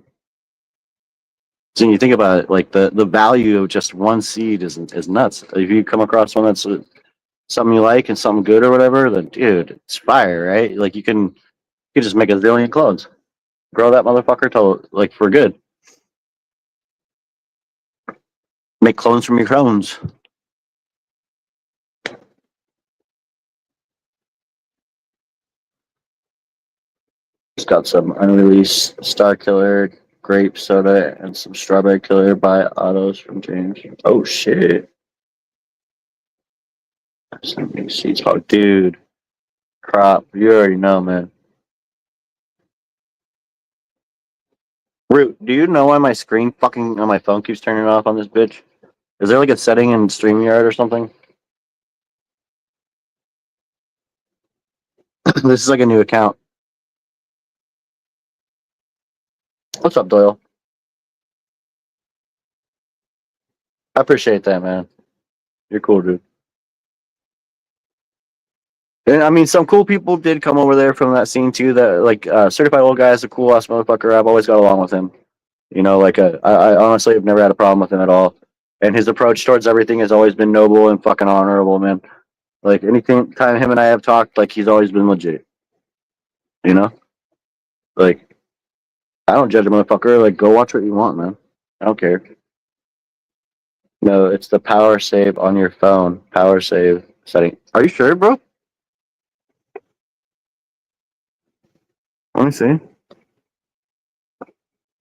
So when you think about it, like the value of just one seed is nuts. If you come across one that's something you like and something good or whatever, then dude, it's fire, right? Like you can just make a zillion clones, grow that motherfucker till like for good. Make clones from your clones. Just got some unreleased Star Killer grape soda and some strawberry killer by autos from James. Oh shit. Some new seeds. Oh dude. Crop. You already know, man. Root, do you know why my screen fucking on my phone keeps turning off on this bitch? Is there like a setting in StreamYard or something? This is like a new account. What's up, Doyle? I appreciate that, man. You're cool, dude. And I mean, some cool people did come over there from that scene too. That like certified old guy is a cool ass motherfucker. I've always got along with him. I honestly have never had a problem with him at all. And his approach towards everything has always been noble and fucking honorable, man. Like anything time him and I have talked, like he's always been legit. You know, like I don't judge a motherfucker. Like go watch what you want, man. I don't care. No, it's the power save on your phone. Power save setting. Are you sure, bro? Let me see.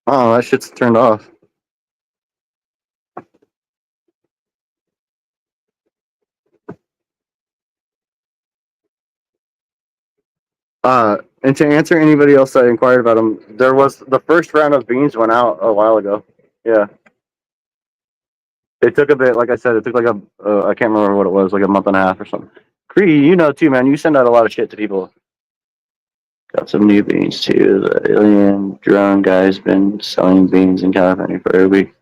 Oh, that shit's turned off. And to answer anybody else that inquired about them, there was the first round of beans went out a while ago. Yeah, it took a bit. Like I said, it took like I can't remember what it was, like a month and a half or something. Cree, you know too, man. You send out a lot of shit to people. Got some new beans too. The alien drone guy's been selling beans in California for a week.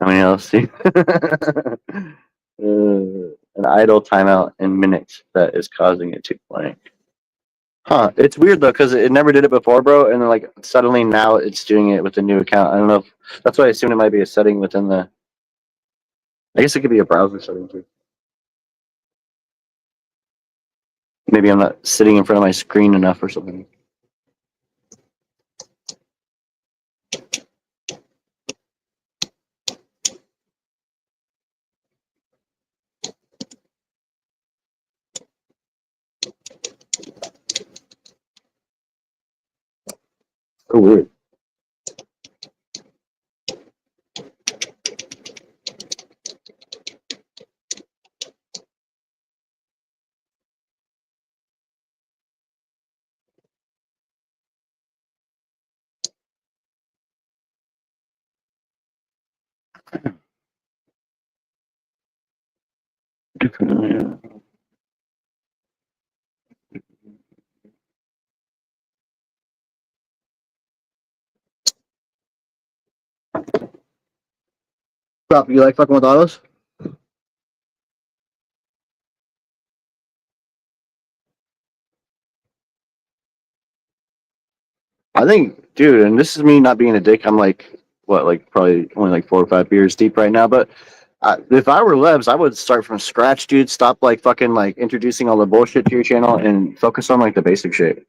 How many else? An idle timeout in minutes that is causing it to blank. Huh? It's weird though because it never did it before, bro. And then like suddenly now it's doing it with a new account. I don't know. That's why I assumed it might be a setting within the. I guess it could be a browser setting too. Maybe I'm not sitting in front of my screen enough or something. Oh, weird. Stop. You like fucking with autos? I think, dude, and this is me not being a dick. I'm like, what, like probably only like 4 or 5 beers deep right now. But if I were Lebs, I would start from scratch, dude. Stop like fucking like introducing all the bullshit to your channel and focus on like the basic shit.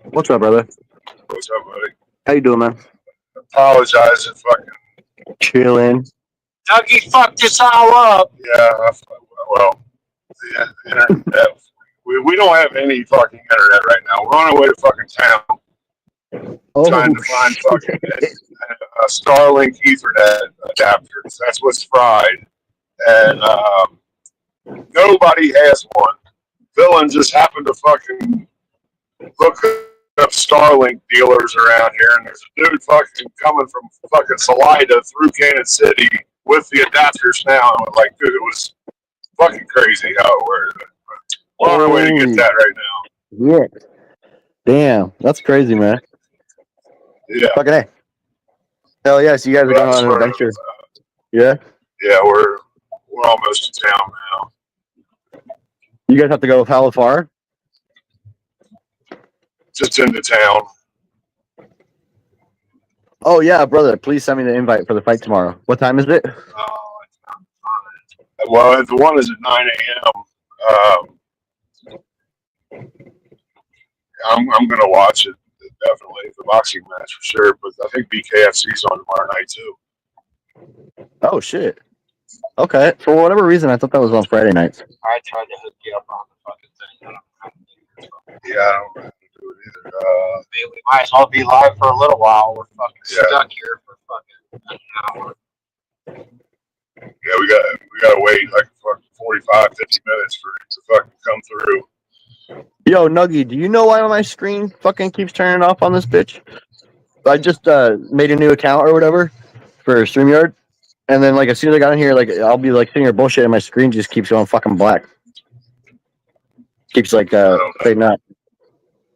What's up, brother? What's up, buddy? How you doing, man? Apologize if fucking Chilling. Dougie fucked us all up. well, the internet. We don't have any fucking internet right now. We're on our way to fucking town trying to find fucking a Starlink Ethernet adapters. That's what's fried, and nobody has one. Villain just happened to fucking look up Starlink dealers around here, and there's a dude fucking coming from fucking Salida through Kansas City with the adapters now. And I'm like, dude, it was fucking crazy how it worked. We're on our way to get that right now. Yeah. Damn, that's crazy, man. Yeah. Fucking A. Hell yeah, so you guys are going on an adventure. Yeah? Yeah, we're almost to town now. You guys have to go how far? Just into town. Oh yeah, brother. Please send me the invite for the fight tomorrow. What time is it? Well, the one is at 9 a.m. I'm gonna watch it definitely, the boxing match for sure. But I think BKFC's on tomorrow night too. Oh shit. Okay. For whatever reason, I thought that was on Friday nights. I tried to hook you up on the fucking thing. I don't know how to do it. Yeah, I don't know how to do it either. We might as well be live for a little while. We're fucking Yeah. stuck here for fucking an hour. Yeah, we gotta wait like fucking 45, 50 minutes for it to fucking come through. Yo, Nuggy, do you know why my screen fucking keeps turning off on this bitch? I just made a new account or whatever for StreamYard, and then like as soon as I got in here, like I'll be like sitting here bullshit, and my screen just keeps going fucking black. Keeps like fading out.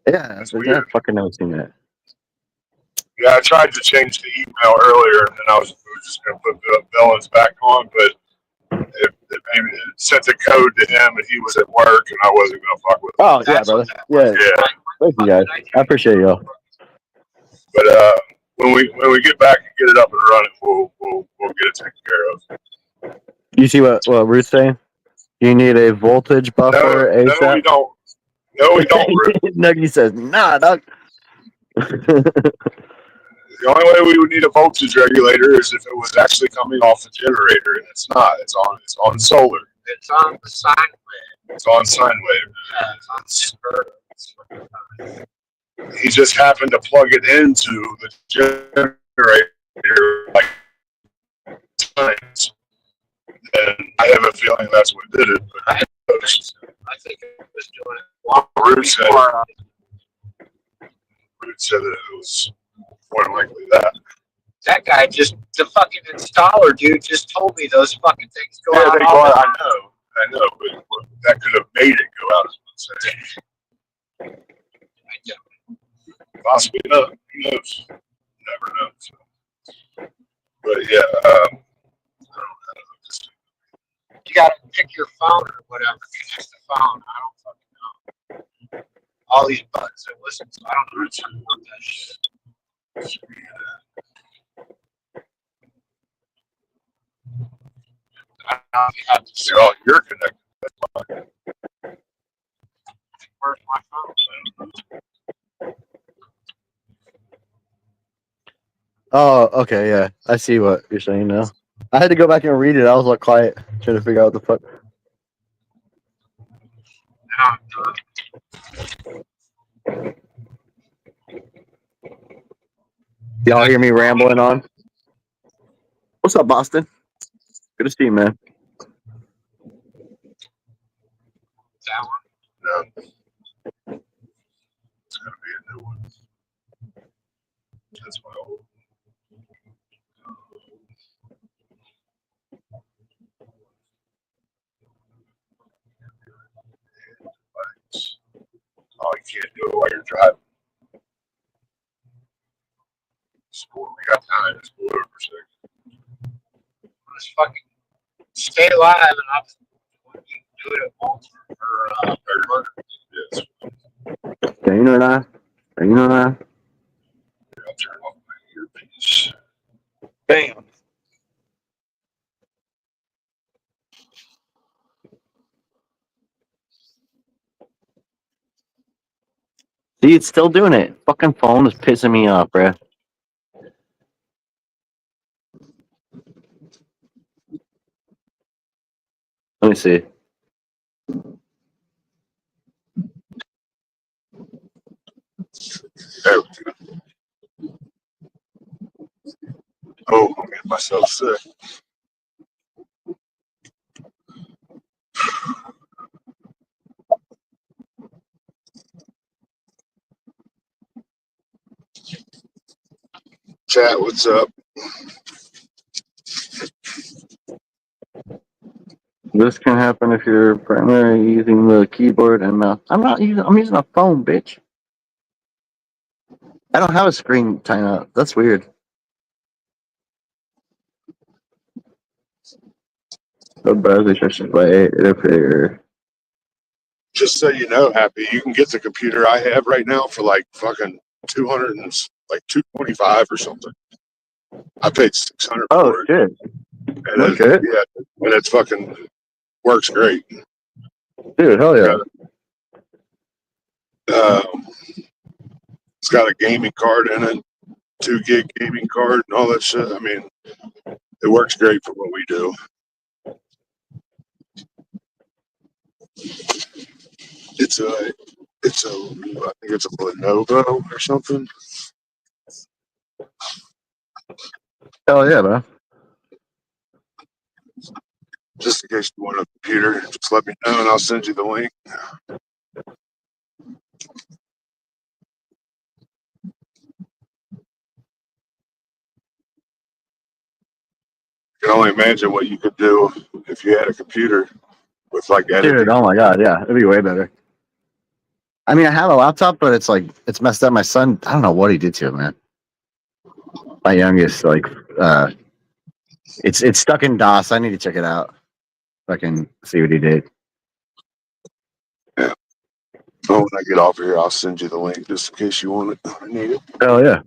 Yeah, That's I weird. fucking never seen that. Yeah, I tried to change the email earlier, and then I was just gonna put the Villains back on, but it sent the code to him, and he was at work, and I wasn't gonna fuck with him. Oh yeah, brother. Yeah, Yeah, thank you guys. I appreciate y'all. but when we get back and get it up and running, we'll get it taken care of. You see what Ruth's saying? You need a voltage buffer No, ASAP. we don't. No, we don't. Rick. Nuggy says, "Nah, dog." The only way we would need a voltage regulator is if it was actually coming off the generator, and it's not. It's on solar. It's on the sine wave. It's on sine wave. Yeah, it's on spur. He just happened to plug it into the generator like times. And I have a feeling that's what did it. But I think it was doing it long Root said, before. Root said that it was more than likely that. That guy the fucking installer dude just told me those fucking things go Yeah, out. they all go the out. time. I know, but that could have made it go out. Is what I'm saying. Possibly not. Who knows? Never knows. But yeah, I don't know. You gotta pick your phone or whatever, connect the phone. I don't fucking know. All these buttons that listen, so I don't know how to work that shit. I don't know if you have to see Oh, you're connected. where's my phone. Oh, okay, yeah. I see what you're saying now. I had to go back and read it. I was like quiet, trying to figure out what the fuck. Now I'm done. Y'all hear me rambling on? What's up, Boston? Good to see you, man. That one. No. It's gonna be a new one. That's my old. Oh, you can't do it while you're driving. Sport. We got time. It's over for 6. Just fucking stay alive and I'll you do it at home or Yes. Dana and I. I'll turn off my earpiece. Bam. See, it's still doing it. Fucking phone is pissing me off, bruh. Let me see. There we go. Oh, I'm getting myself sick. Chat, what's up? This can happen if you're primarily using the keyboard and mouse. I'm using a phone, bitch. I don't have a screen timeout. That's weird. The browser session by interface. Just so you know, Happy, you can get the computer I have right now for like fucking 200 and like 225 or something. I paid 600 Oh for it. shit! And Okay. yeah, and it's fucking works great. Dude, hell yeah! It's got a gaming card in it, 2 gig gaming card, and all that shit. I mean, it works great for what we do. It's a, I think it's a Lenovo or something. Hell yeah, man. Just in case you want a computer, just let me know and I'll send you the link. I can only imagine what you could do if you had a computer with like editing. Dude, oh my god, yeah, it'd be way better. I mean, I have a laptop, but it's like it's messed up. My son, I don't know what he did to it, man. My youngest, like, it's stuck in DOS. I need to check it out. Fucking see what he did. Yeah. Oh, when I get off here, I'll send you the link just in case you want it or need it. Oh yeah.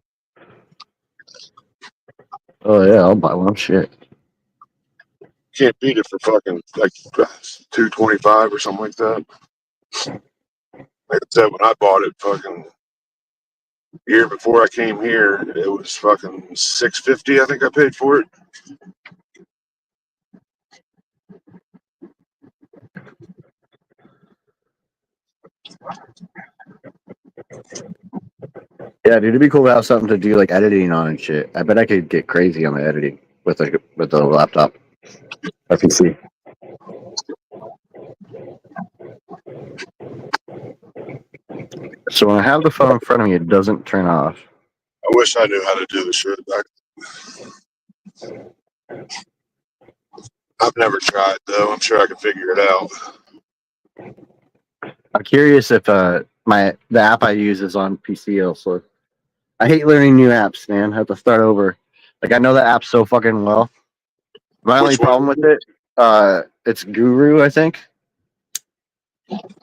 Oh yeah, I'll buy one. Shit. Can't beat it for fucking like 225 or something like that. Like I said, when I bought it, fucking year before I came here, it was fucking $650. I think I paid for it. Yeah, dude, it'd be cool to have something to do like editing on and shit. I bet I could get crazy on the editing with the laptop or PC. So when I have the phone in front of me, it doesn't turn off. I wish I knew how to do the shit. I've never tried though. I'm sure I can figure it out. I'm curious if the app I use is on PC also. I hate learning new apps, man. I have to start over. Like I know that app so fucking well. My only Which one? problem with it, it's Guru, I think.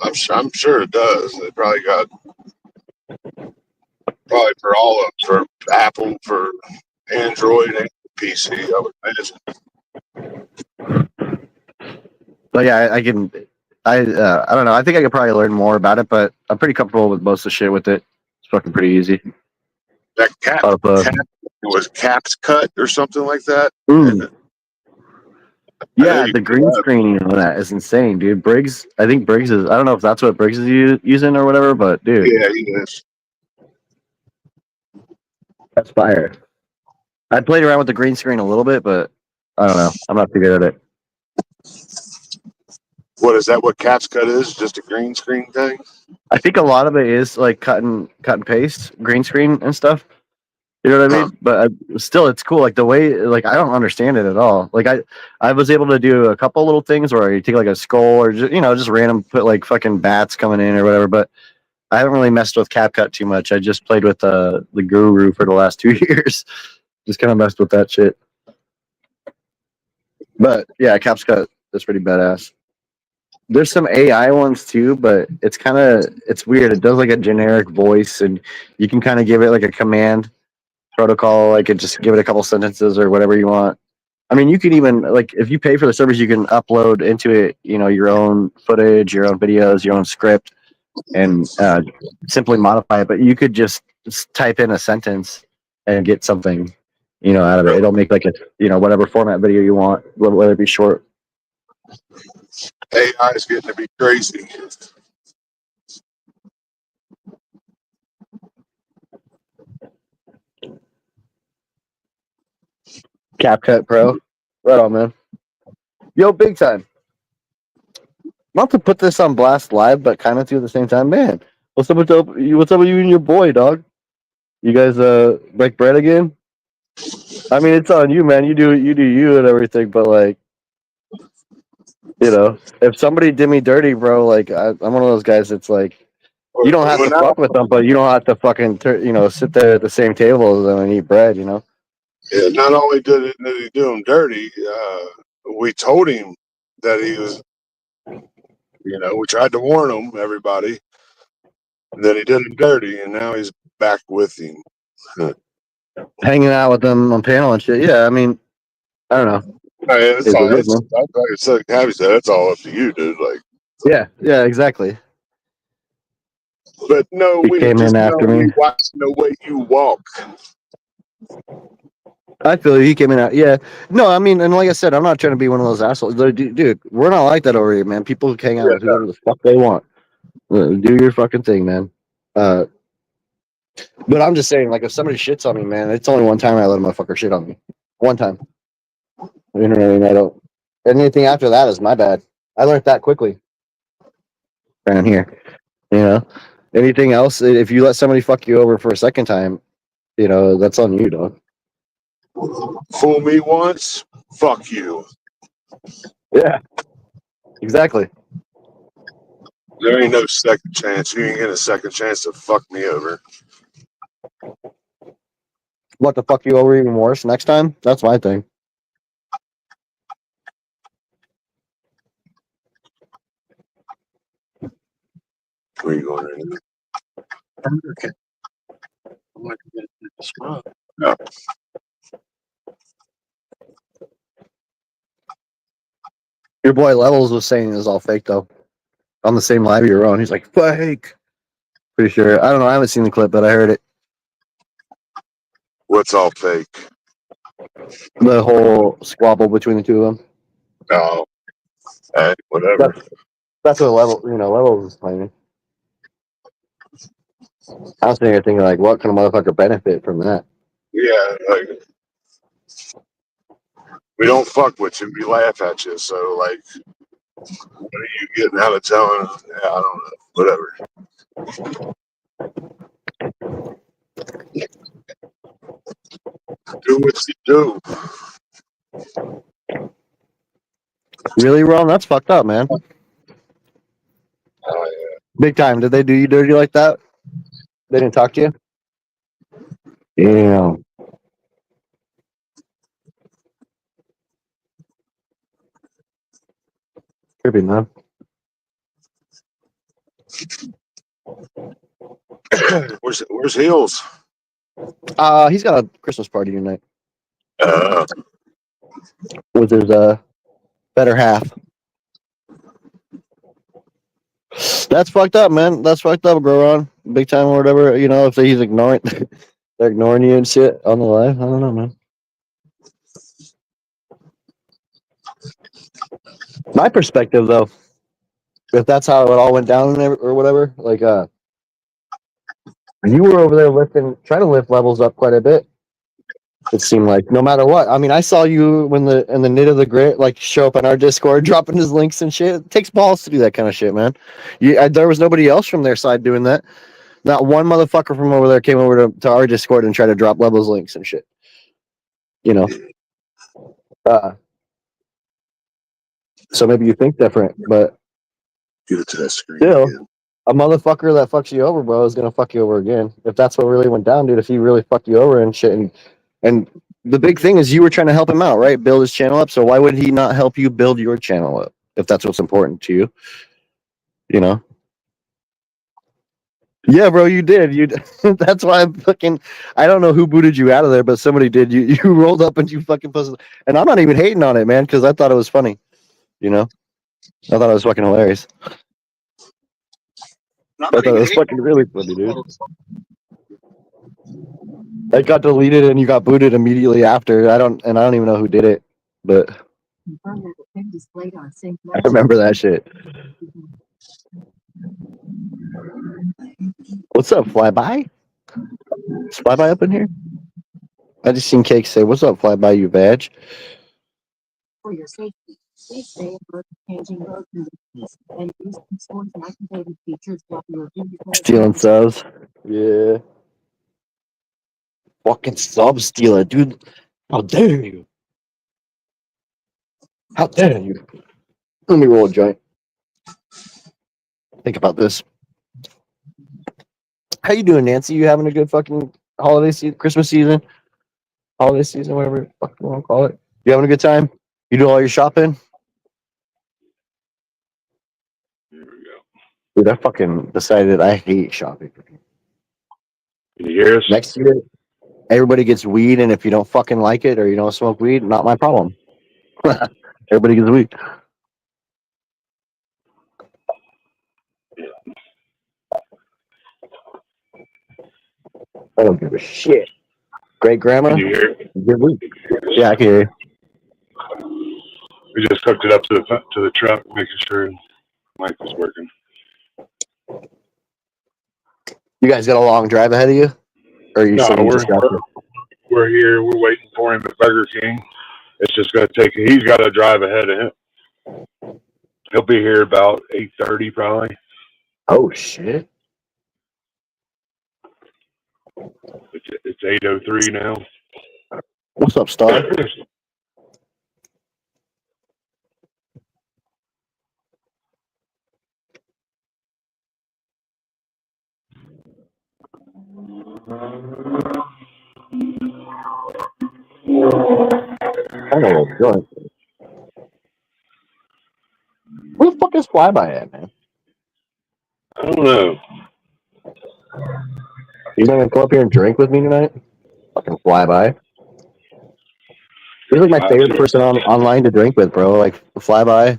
I'm sure it does. They probably got probably for all of them, for Apple, for Android, and PC. I would imagine. But yeah, I don't know. I think I could probably learn more about it, but I'm pretty comfortable with most of the shit with it. It's fucking pretty easy. That cap, Up, cap was caps cut or something like that. mm. Yeah, you the can do green that. screening on that is insane, dude. Briggs, I think Briggs is. I don't know if that's what Briggs is using or whatever, but dude, Yeah, he is. that's fire. I played around with the green screen a little bit, but I don't know. I'm not too good at it. What is that? What caps cut is? Just a green screen thing? I think a lot of it is like cut and paste, green screen and stuff. You know what I Huh. mean? But still, it's cool. Like the way, like I don't understand it at all. Like I was able to do a couple little things where you take like a skull or just, just random put like fucking bats coming in or whatever. But I haven't really messed with CapCut too much. I just played with the Guru for the last 2 years. Just kind of messed with that shit. But yeah, CapCut is pretty badass. There's some AI ones too, but it's weird. It does like a generic voice, and you can kind of give it like a command protocol, like it just give it a couple sentences or whatever you want. I mean, you can even like if you pay for the service, you can upload into it, your own footage, your own videos, your own script, and simply modify it. But you could just type in a sentence and get something, out of it. It'll make like a whatever format video you want, whether it be short. AI is getting to be crazy. CapCut Pro, right on, man. Yo, big time. Not to put this on blast live, but kind of to at the same time, man. What's up with you and your boy, dog? You guys break bread again? I mean, it's on you, man. You do you and everything, but like, if somebody did me dirty, bro, like I'm one of those guys that's like, you don't have Well, to fuck with them, but you don't have to fucking sit there at the same table as them and eat bread, not only did he do him dirty, we told him that he was, we tried to warn him, everybody, that he did him dirty, and now he's back with him. Hanging out with them on panel and shit. Yeah, I mean, I don't know. Hey, that's It's all. what it is, man. Like I said, Abby said, that's all up to you, dude. Like, Yeah, exactly. but no, He we came just in know after me. we watch the way you walk. I feel he came in out. Yeah, no, I mean, and like I said, I'm not trying to be one of those assholes. Dude, we're not like that over here, man. People hang out with Yeah, whoever the fuck they want. Do your fucking thing, man. But I'm just saying, like, if somebody shits on me, man, it's only one time I let a motherfucker shit on me. One time. You know what I mean? I don't. Anything after that is my bad. I learned that quickly around here. You know, anything else? If you let somebody fuck you over for a second time, that's on you, dog. fool me once, fuck you. Yeah, exactly. There ain't no second chance. You ain't get a second chance to fuck me over. What the fuck you over even worse next time? That's my thing. Where you going right now? Okay. I'm not gonna get this wrong. No. Your boy Levels was saying it was all fake though. On the same live you're on, he's like fake. Pretty sure. I don't know. I haven't seen the clip, but I heard it. What's all fake? The whole squabble between the two of them. No. Hey, whatever. That's what Levels was claiming. I was thinking like, what can a motherfucker benefit from that? Yeah, like we don't fuck with you. We laugh at you. So like, what are you getting out of telling? Yeah, I don't know. Whatever. Do what you do. Really, Ron? That's fucked up, man. Oh Big time. Did they do you dirty like that? They didn't talk to you? Yeah. Creepy, man. Where's Hills? He's got a Christmas party tonight Uh, with his better half. That's fucked up, man. That's fucked up, Goron. Big time or whatever. You know, if he's ignoring, they're ignoring you and shit on the live. I don't know, man. My perspective, though, if that's how it all went down or whatever, like, you were over there trying to lift levels up quite a bit. It seemed like no matter what. I mean, I saw you when the knit of the grit like show up on our Discord, dropping his links and shit. It takes balls to do that kind of shit, man. There was nobody else from their side doing that. Not one motherfucker from over there came over to our Discord and tried to drop levels links and shit. You know. So maybe you think different, but give it to that screen. still, again. a motherfucker that fucks you over, bro, is gonna fuck you over again. If that's what really went down, dude. If he really fucked you over and shit, and the big thing is you were trying to help him out, right? Build his channel up. So why would he not help you build your channel up if that's what's important to you? You know? Yeah, bro, you did. That's why I'm fucking. I don't know who booted you out of there, but somebody did. You rolled up and you fucking posted. And I'm not even hating on it, man, because I thought it was funny. You know? I thought it was fucking hilarious. I thought it was fucking really funny, dude. It got deleted and you got booted immediately after. I don't even know who did it, but I remember that shit. What's up, Flyby? Is Flyby up in here? I just seen Cake say, "What's up, Flyby? You badge." For your safety, stay safe, changing road conditions, and use Discord's activated features while you're Stealing subs. Yeah. Fucking sub stealer, dude. How dare you? How dare you? Let me roll a joint. Think about this. How you doing, Nancy? You having a good fucking holiday season, Christmas season, holiday season, whatever the fuck you want to call it? You having a good time? You do all your shopping? Here we go. Dude, I fucking decided I hate shopping. Can you hear us? Next year, everybody gets weed, and if you don't fucking like it or you don't smoke weed, not my problem. Everybody gets weed. I don't give a shit. Great grandma? Can you hear it? Give weed. Yeah, I can hear you. We just hooked it up to the truck, making sure the mic was working. You guys got a long drive ahead of you? Or you No, said you just got here? we're here. We're waiting for him at Burger King. It's just going to take. He's got to drive ahead of him. He'll be here about 8:30 probably. Oh shit! It's 8:03 now. What's up, Star? I don't know what's going. Where the fuck is Flyby at, man? I don't know. You gonna come up here and drink with me tonight? Fucking Flyby. He's like my favorite person online to drink with, bro. Like Flyby.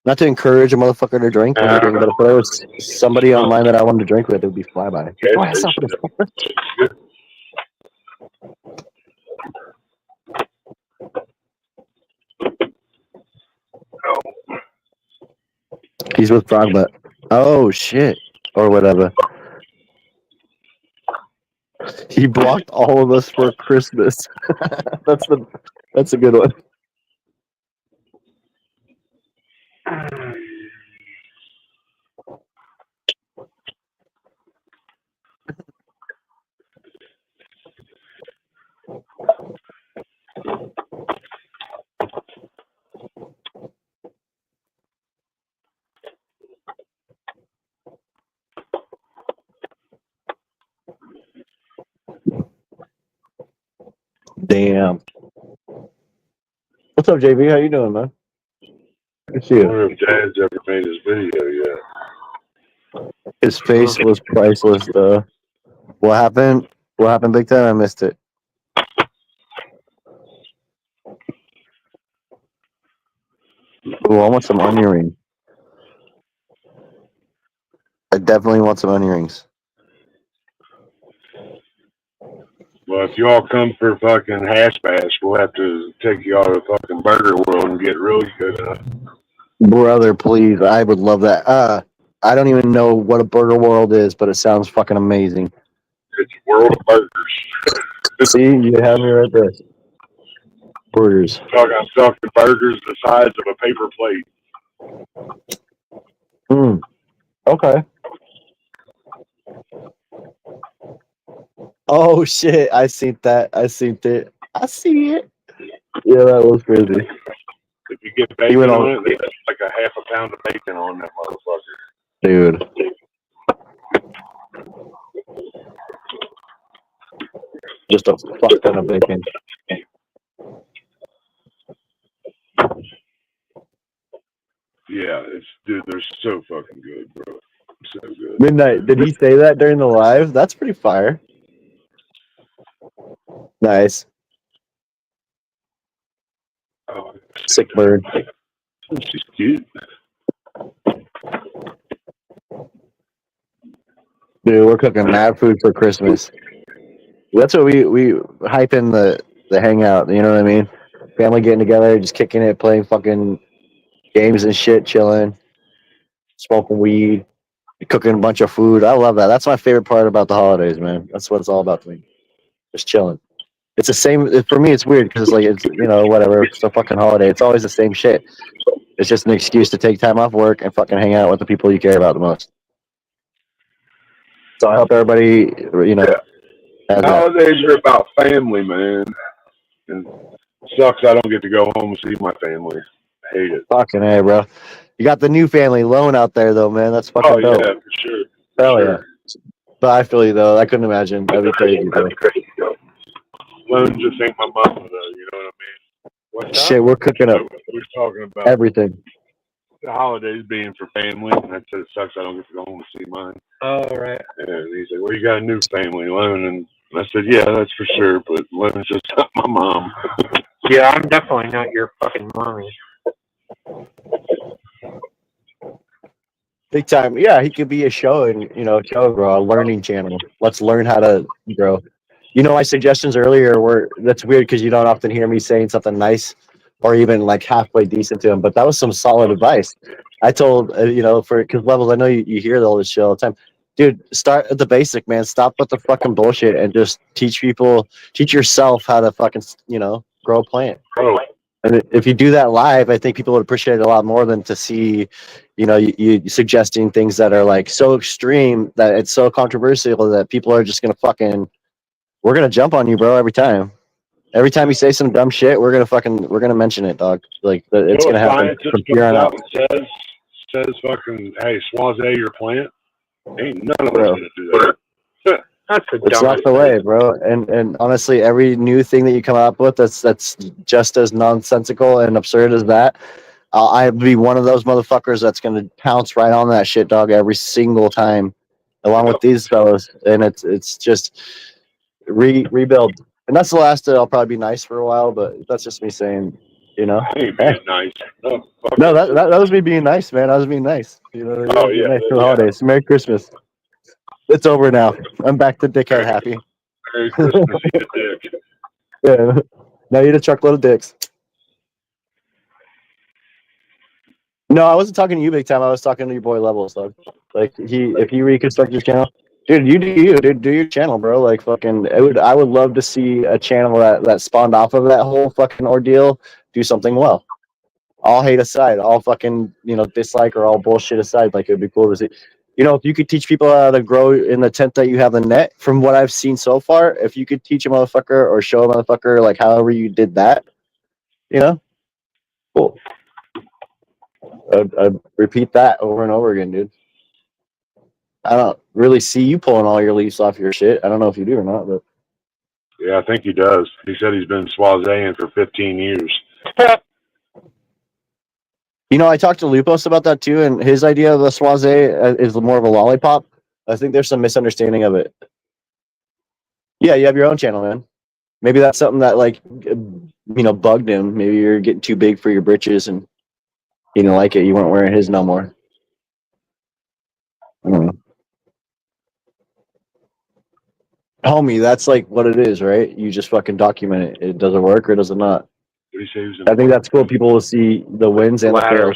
Not to encourage a motherfucker to drink or anything, but if there was somebody online that I wanted to drink with, it would be Flyby. Oh, I saw this. He's with Frogbutt. Oh shit, or whatever. He blocked all of us for Christmas. That's a good one. Damn. What's up, JV? How you doing, man? Good to see I you. wonder if Dad's ever made his video yet. His face was priceless, though. What happened? What happened, Big Time? I missed it. Ooh, I want some onion rings. I definitely want some onion rings. Well, if y'all come for fucking hash bash, we'll have to take you out of the fucking burger world and get really good. Brother, please. I would love that. I don't even know what a burger world is, but it sounds fucking amazing. It's a world of burgers. See, you have me right there. Burgers. I'm talking burgers the size of a paper plate. Okay. Oh shit! I seen that. I seen it. I see it. Yeah, that was crazy. If you get bacon on it, that's like a half a pound of bacon on that motherfucker. Dude. Just a fuck ton of bacon. Yeah, dude, they're so fucking good, bro. So good. Midnight. Did he say that during the live? That's pretty fire. Nice. Oh, Sick bird. she's cute. Dude, we're cooking mad food for Christmas. That's what we hype in the hangout. You know what I mean? Family getting together, just kicking it, playing fucking games and shit, chilling, smoking weed, cooking a bunch of food. I love that. That's my favorite part about the holidays, man. That's what it's all about to me. Just chilling. It's the same for me. It's weird because like it's whatever. It's a fucking holiday. It's always the same shit. It's just an excuse to take time off work and fucking hang out with the people you care about the most. So I hope everybody, has that. Holidays are about family, man. And it sucks I don't get to go home and see my family. I hate it. Fucking A, bro. You got the new family loan out there, though, man. That's fucking dope. Yeah, for sure. Hell yeah. But I feel you, though. I couldn't imagine. That'd be crazy, bro. Lone just ain't my mama, though. You know what I mean? What's Shit, we're cooking up We're talking about everything. the holidays being for family, and I said it sucks I don't get to go home and see mine. Oh, right. And he said, "Well, you got a new family, Lone," and I said, "Yeah, that's for sure, but Lone's just not my mom." Yeah, I'm definitely not your fucking mommy. Big time. Yeah, he could be a show and, show grow, a learning channel. Let's learn how to grow. My suggestions earlier were, that's weird because you don't often hear me saying something nice or even like halfway decent to him, but that was some solid advice. I told, because Levels, I know you hear all this shit all the time. Dude, start at the basic, man. Stop with the fucking bullshit and just teach yourself how to fucking, grow a plant. Oh, And if you do that live, I think people would appreciate it a lot more than to see, you suggesting things that are like so extreme that it's so controversial that people are just we're gonna jump on you, bro, every time. Every time you say some dumb shit, we're gonna mention it, dog. Like it's gonna happen from here on out. Says fucking, hey, Swaze your plant. Ain't none of us Bro. gonna do that. That's the It's not dumbest the way, bro. And honestly, every new thing that you come up with that's just as nonsensical and absurd as that, I'd be one of those motherfuckers that's gonna pounce right on that shit, dog, every single time, along with these fellas. And it's just rebuild. And that's the last that I'll probably be nice for a while, but that's just me saying, I ain't being nice. No, that was me being nice, man. I was being nice. Oh, yeah, Nice for the yeah. holidays. Merry Christmas. It's over now. I'm back to dickhead happy. Merry Christmas, you dick. Yeah. Now you eat a truckload of dicks. No, I wasn't talking to you, Big Time. I was talking to your boy Levels, dog. Like if he reconstructs his channel, dude, you do you, dude. Do your channel, bro. Like fucking, I would love to see a channel that spawned off of that whole fucking ordeal do something well. All hate aside, all fucking dislike or all bullshit aside, like it'd be cool to see. If you could teach people how to grow in the tent that you have the net, from what I've seen so far, if you could teach a motherfucker or show a motherfucker like however you did that, cool. I'd repeat that over and over again, dude. I don't really see you pulling all your leaves off your shit. I don't know if you do or not, but Yeah, I think he does. He said he's been Swazeing for 15 years. I talked to Lupos about that too, and his idea of a Swaze is more of a lollipop. I think there's some misunderstanding of it. Yeah, you have your own channel, man. Maybe that's something that like bugged him. Maybe you're getting too big for your britches and he didn't like it. You weren't wearing his no more. I don't know. Homie, that's like what it is, right? You just fucking document it. It does it work or does it not? What do you say? He was in I think that's cool. People will see the wins and the fails.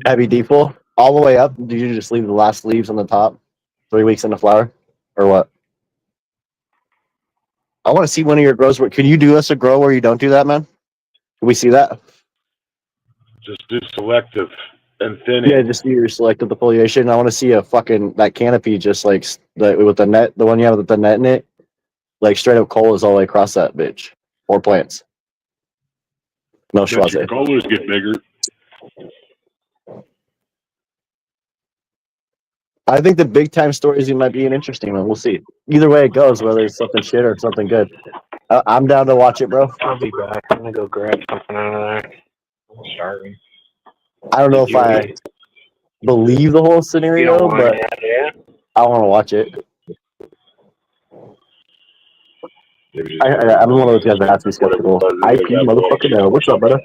Heavy D full all the way up. Did you just leave the last leaves on the top? 3 weeks in the flower, or what? I want to see one of your grows. Can you do us a grow where you don't do that, man? Can we see that? Just do selective and thinning. Yeah, just do your selective defoliation. I want to see a fucking that canopy just like with the net, the one you have with the net in it, like straight up colas all the way across that bitch. 4 plants. No Let your schwaze. colors get bigger. I think the big time stories might be an interesting one. We'll see. Either way it goes, whether it's something shit or something good. I'm down to watch it, bro. I'll be back. I'm gonna go grab something out of there. I'm starving. I don't know if I believe the whole You scenario, don't want but any idea? I want to watch it. I'm one of those guys that has to be skeptical. IP motherfucking no. What's up, brother?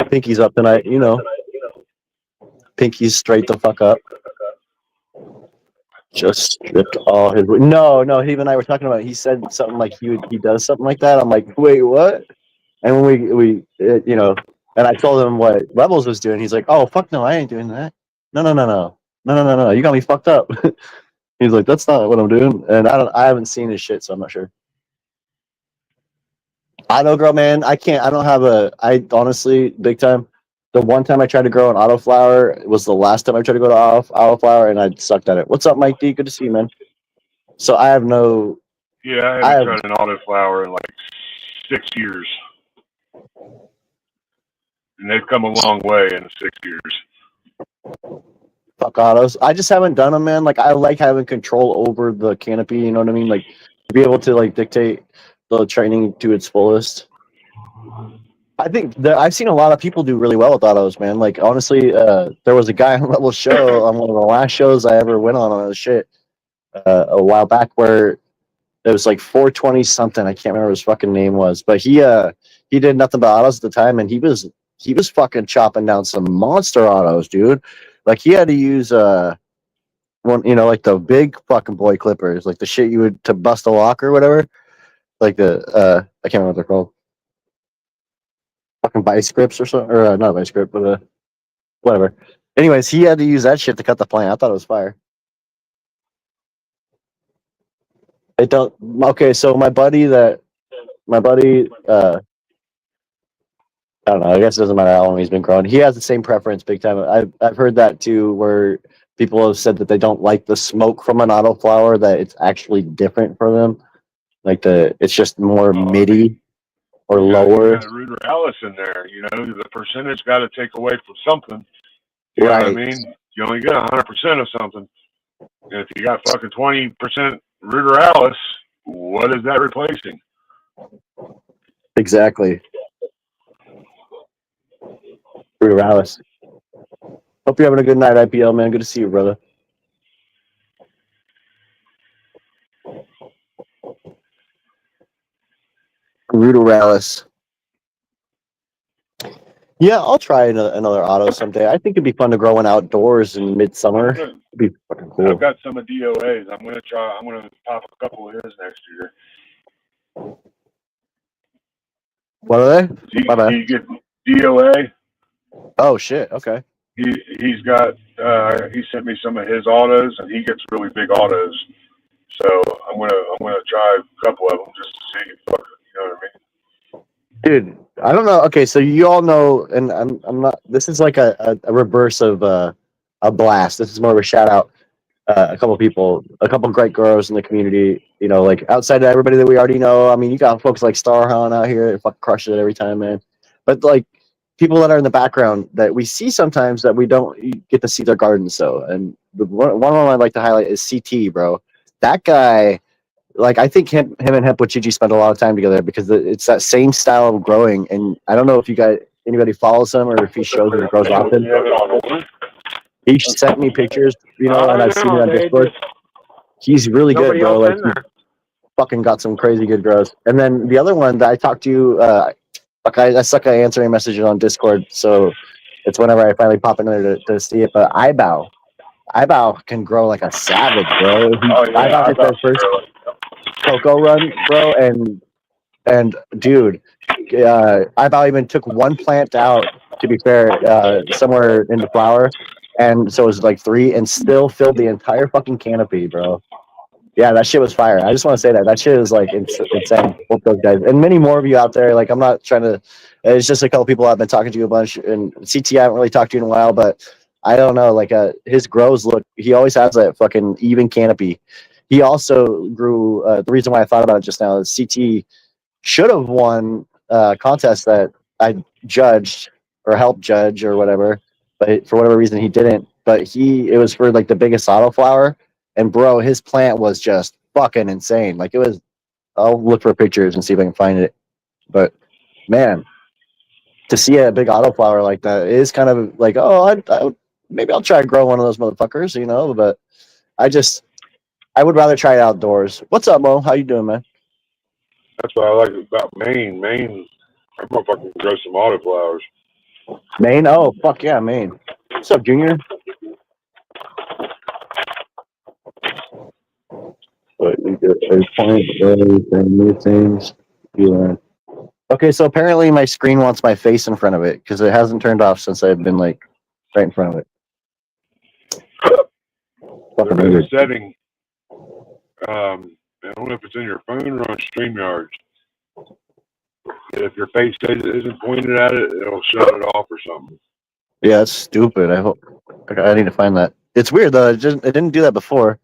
Pinky's up tonight, you know. Pinky's straight the fuck up. Just stripped all his. No, him and I were talking about. He said something like he does something like that. I'm like, wait, what? And when we and I told him what Rebels was doing. He's like, oh fuck no, I ain't doing that. No. You got me fucked up. He's like, that's not what I'm doing. And I haven't seen his shit, so I'm not sure. Auto grow, man. I don't have I honestly, big time. The one time I tried to grow an auto flower was the last time I tried to go to auto flower, and I sucked at it. What's up, Mike D? Good to see you, man. So I have no. Yeah, I haven't tried an autoflower in like 6 years. And they've come a long way in 6 years. Fuck autos. I just haven't done them, man. Like, I like having control over the canopy, you know what I mean? Like, to be able to, like, dictate the training to its fullest. I think that I've seen a lot of people do really well with autos, man. Like, honestly, there was a guy on Rebel Show on one of the last shows I ever went on this shit a while back where it was like 420 something. I can't remember what his fucking name was, but he did nothing but autos at the time, and he was fucking chopping down some monster autos, dude. Like, he had to use one, like the big fucking boy clippers, like the shit you would to bust a lock or whatever. Like the I can't remember what they're called. Fucking vice grips or something, or not vice grip, but whatever. Anyways, he had to use that shit to cut the plant. I thought it was fire. It don't. Okay, so my buddy, I don't know. I guess it doesn't matter how long he's been growing. He has the same preference, big time. I've heard that too, where people have said that they don't like the smoke from an auto flower. That it's actually different for them. Like it's just more midi or lower. You got Ruderalis in there, the percentage got to take away from something. You know what I mean? You only get 100% of something. And if you got fucking 20% Ruderalis, what is that replacing? Exactly. Ruderalis. Hope you're having a good night, IPL, man. Good to see you, brother. Ruderalis. Yeah, I'll try another auto someday. I think it'd be fun to grow one outdoors in midsummer. It'd be fucking cool. I've got some of DOAs. I'm gonna pop a couple of his next year. What are they? Do you get DOA? Oh shit! Okay. He's got he sent me some of his autos, and he gets really big autos. So I'm gonna try a couple of them just to see. You know what I mean? Dude, I don't know. Okay, so you all know, and I'm not. This is like a reverse of a blast. This is more of a shout out. A couple people, a couple great growers in the community. Like outside of everybody that we already know. I mean, you got folks like Starhound out here that fucking crushes it every time, man. But like people that are in the background that we see sometimes that we don't get to see their gardens. So, and one of them I'd like to highlight is CT, bro. That guy. Like, I think him and Hemp with Gigi spend a lot of time together because it's that same style of growing. And I don't know if anybody follows him or if he shows it or grows often. He sent me pictures, you know, and I've seen it on they Discord. just- He's really good, nobody bro. else Like, in he there. fucking got some crazy good grows. And then the other one that I talked to you, fuck, I suck at answering messages on Discord, so it's whenever I finally pop in there to see it. But Ibao can grow like a savage, bro. Oh yeah, Ibao I did their about first really. cocoa run, bro, and dude, Ibao even took one plant out. To be fair, somewhere in the flower, and so it was like 3, and still filled the entire fucking canopy, bro. Yeah, that shit was fire. I just want to say that shit is like insane. Both those guys and many more of you out there. Like, I'm not trying to. It's just a couple people I've been talking to a bunch, and CT I haven't really talked to in a while, but I don't know. Like, his grows look. He always has that fucking even canopy. He also grew. The reason why I thought about it just now is CT should have won a contest that I judged or helped judge or whatever, but for whatever reason he didn't. But it was for like the biggest autoflower, and bro, his plant was just fucking insane. Like, it was. I'll look for pictures and see if I can find it. But man, to see a big autoflower like that is kind of like, oh, maybe I'll try to grow one of those motherfuckers, you know. But I would rather try it outdoors. What's up, Mo? How you doing, man? That's what I like about Maine. Maine, I'm gonna fucking grow some autoflowers. Maine? Oh, fuck yeah, Maine. What's up, Junior? But you get a point, everything, new things you learn. Okay, so apparently my screen wants my face in front of it because it hasn't turned off since I've been like right in front of it. Fucking There's weird. a setting. I don't know if it's in your phone or on StreamYard. If your face isn't pointed at it, it'll shut it off or something. Yeah, that's stupid. I need to find that. It's weird though. It didn't do that before.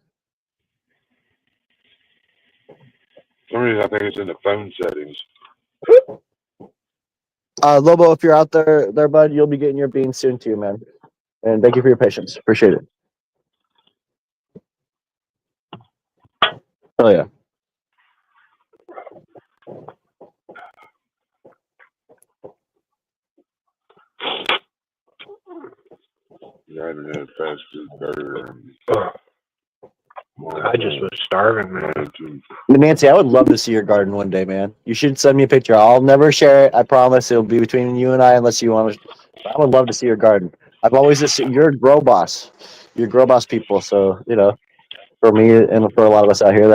For some reason, I think it's in the phone settings. Lobo, if you're out there, bud, you'll be getting your beans soon too, man. And thank you for your patience. Appreciate it. Oh yeah. I haven't had a fast food burger. I just was starving, man. Nancy, I would love to see your garden one day, man. You should send me a picture. I'll never share it. I promise. It'll be between you and I, unless you want to. I would love to see your garden. I've always assumed you're a grow boss. You're grow boss people. So, you know, for me and for a lot of us out here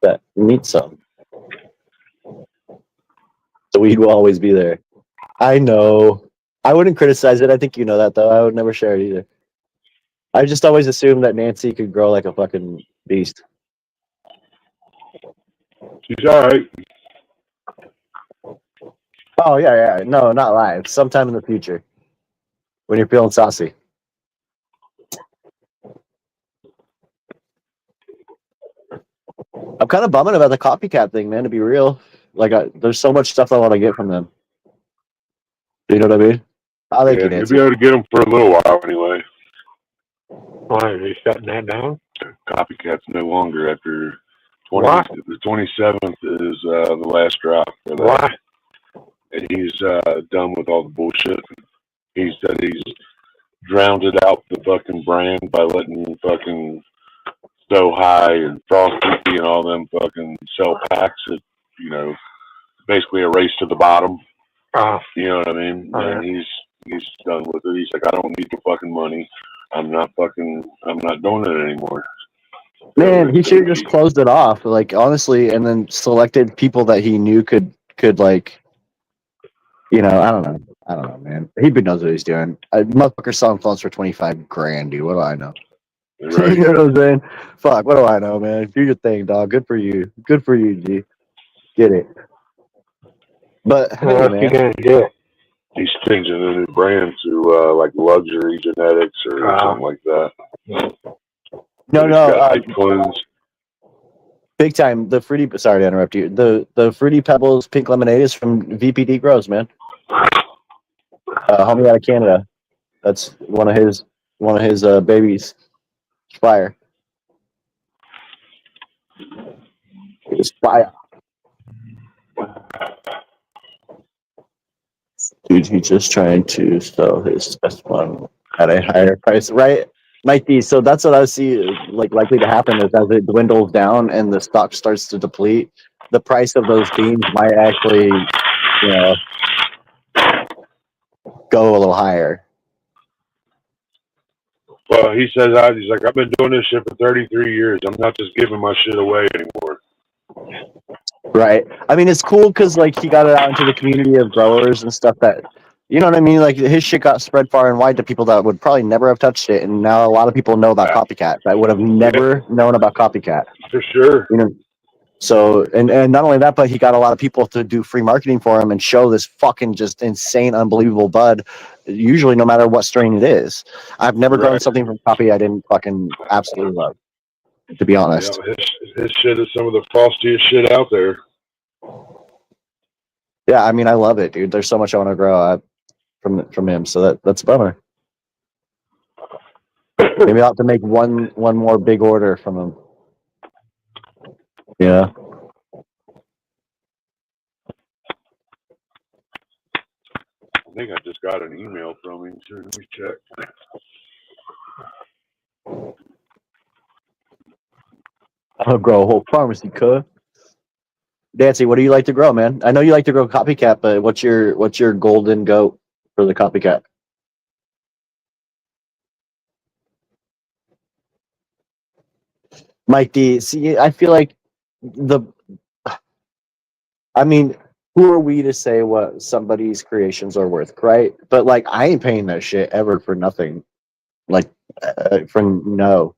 that need some. The weed will always be there. I know. I wouldn't criticize it. I think you know that, though. I would never share it either. I just always assumed that Nancy could grow like a fucking beast. She's all right. Oh, yeah. No, not live. Sometime in the future. When you're feeling saucy. I'm kind of bumming about the copycat thing, man, to be real. Like, there's so much stuff I want to get from them. You know what I mean? I think Yeah, you, you'll Nancy. be able to get them for a little while anyway. Why are you shutting that down? Copycat's no longer after Why? the 27th is the last drop for that. Why? And he's done with all the bullshit. He said he's drowned out the fucking brand by letting fucking So High and Frosty and all them fucking sell packs that, you know, basically a race to the bottom. You know what I mean? And he's done with it. He's like, I don't need the fucking money. I'm not doing it anymore. Man, he should have just closed it off, like, honestly, and then selected people that he knew could like, you know, I don't know, man. He knows what he's doing. Motherfucker selling phones for $25,000, dude. What do I know? Right. You know what I'm saying? Fuck, what do I know, man? Do your thing, dog. Good for you. Good for you, G. Get it. But hey, What's man. he gonna do? He's changing the new brand to like luxury genetics or something like that. No, clones. big time. The fruity. Sorry to interrupt you. The Fruity Pebbles pink lemonade is from VPD Grows, man. Homie out of Canada. That's one of his babies. It's fire. It's fire. Dude, he's just trying to sell his best one at a higher price, right? Might be. So that's what I see like likely to happen is as it dwindles down and the stock starts to deplete, the price of those beans might actually, you know, go a little higher. Well, he says, he's like, I've been doing this shit for 33 years. I'm not just giving my shit away anymore. Right. I mean, it's cool because like he got it out into the community of growers and stuff that, you know what I mean? Like his shit got spread far and wide to people that would probably never have touched it, and now a lot of people know about Copycat that would have never known about Copycat. For sure. You know. So and not only that, but he got a lot of people to do free marketing for him and show this fucking just insane, unbelievable bud. Usually, no matter what strain it is, I've never grown something from Copy I didn't fucking absolutely love. To be honest, Yeah, his shit is some of the frostiest shit out there. Yeah, I mean, I love it, dude. There's so much I want to grow from him, so that's a bummer. Maybe I'll have to make one more big order from him. Yeah. I think I just got an email from him. So let me check. I'll grow a whole pharmacy, cuh. Dancy, what do you like to grow, man? I know you like to grow Copycat, but what's your golden goat for the Copycat? Mike D. See, I feel like I mean, who are we to say what somebody's creations are worth, right? But like, I ain't paying that shit ever for nothing. Like, for no,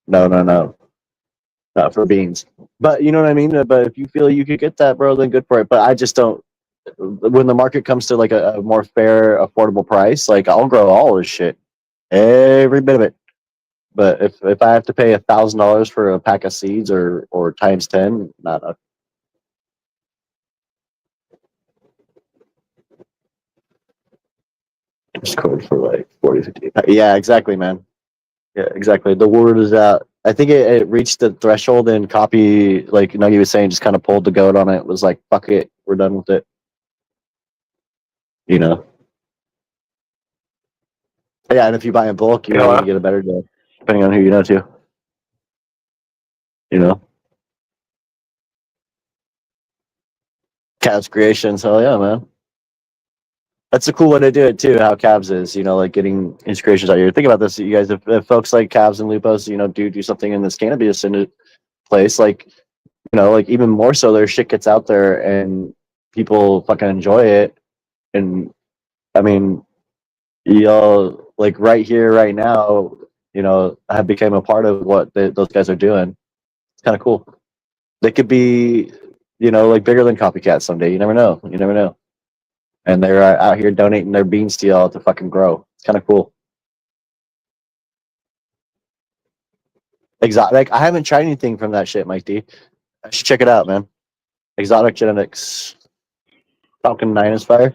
not for beans. But you know what I mean. But if you feel you could get that, bro, then good for it. But I just don't. When the market comes to like a more fair, affordable price, like I'll grow all this shit, every bit of it. But if I have to pay $1,000 for a pack of seeds or times 10, not a Discord for like 40, 50. Yeah, exactly, man. Yeah, exactly. The word is out. I think it reached the threshold and Copy, like Nuggy was saying, just kind of pulled the goat on it. It was like, fuck it, we're done with it. You know? Yeah, and if you buy in bulk, you know, you get a better deal, depending on who you know too. You know? Cavs Creations, hell yeah, man. That's a cool way to do it too, how Cavs is, you know, like getting his creations out here. Think about this, you guys, if folks like Cavs and Lupos, you know, do something in this cannabis place, like, you know, like even more so their shit gets out there and people fucking enjoy it. And I mean, y'all like right here, right now, you know, have become a part of what those guys are doing. It's kind of cool. They could be, you know, like bigger than Copycat someday. You never know. You never know. And they're out here donating their beans to y'all to fucking grow. It's kind of cool. Exotic. I haven't tried anything from that shit, Mike D. I should check it out, man. Exotic Genetics. Falcon 9 is fire.